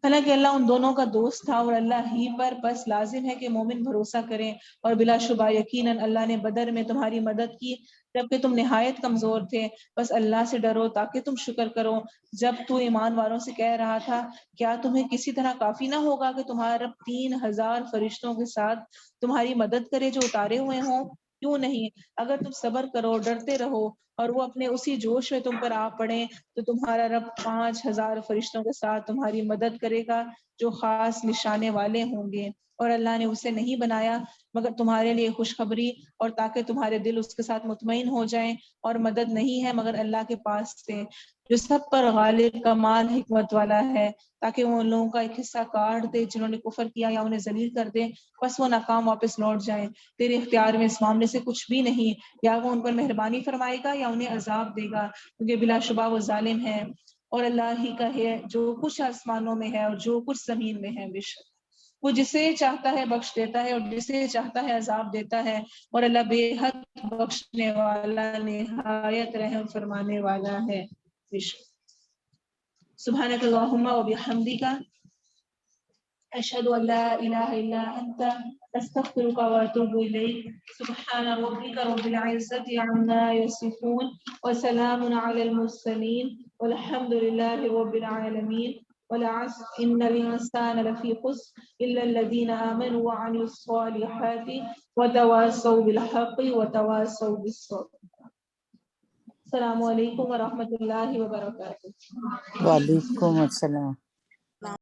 حالانکہ اللہ ان دونوں کا دوست تھا اور اللہ ہی پر بس لازم ہے کہ مومن بھروسہ کریں. اور بلا شبہ یقیناً اللہ نے بدر میں تمہاری مدد کی جبکہ تم نہایت کمزور تھے. بس اللہ سے ڈرو تاکہ تم شکر کرو. جب تو ایمان والوں سے کہہ رہا تھا کیا تمہیں کسی طرح کافی نہ ہوگا کہ تمہارا رب 3000 فرشتوں کے ساتھ تمہاری مدد کرے جو اتارے ہوئے ہوں؟ کیوں نہیں, اگر تم صبر کرو, ڈرتے رہو اور وہ اپنے اسی جوش میں تم پر آ پڑے تو تمہارا رب 5000 فرشتوں کے ساتھ تمہاری مدد کرے گا جو خاص نشانے والے ہوں گے. اور اللہ نے اسے نہیں بنایا مگر تمہارے لیے خوشخبری اور تاکہ تمہارے دل اس کے ساتھ مطمئن ہو جائیں, اور مدد نہیں ہے مگر اللہ کے پاس سے جو سب پر غالب, کمال حکمت والا ہے, تاکہ وہ ان لوگوں کا ایک حصہ کاٹ دے جنہوں نے کفر کیا یا انہیں ذلیل کر دے بس وہ ناکام واپس لوٹ جائیں. تیرے اختیار میں اس معاملے سے کچھ بھی نہیں, یا وہ ان پر مہربانی فرمائے گا یا انہیں عذاب دے گا, کیونکہ بلا شبہ وہ ظالم ہے. اور اللہ ہی کا ہے جو کچھ آسمانوں میں ہے اور جو کچھ زمین میں ہے. بے شک وہ جسے چاہتا ہے بخش دیتا ہے اور جسے چاہتا ہے عذاب دیتا ہے, اور اللہ بے حد بخشنے والا نہایت رحم فرمانے والا ہے. بے شک. سبحانک اللہم و بحمدک اشہد ان لا الہ الا انت استغفرک و اتوب الیک. سبحان ربک رب العزۃ عما یصفون وسلام علی المرسلین والحمد للہ رب العالمین. والعصر ان الانسان لفی خسر الا الذین آمنوا وعملوا الصالحات وتواصوا بالحق وتواصوا بالصبر. السلام علیکم ورحمۃ اللہ وبرکاتہ. وعلیکم السلام.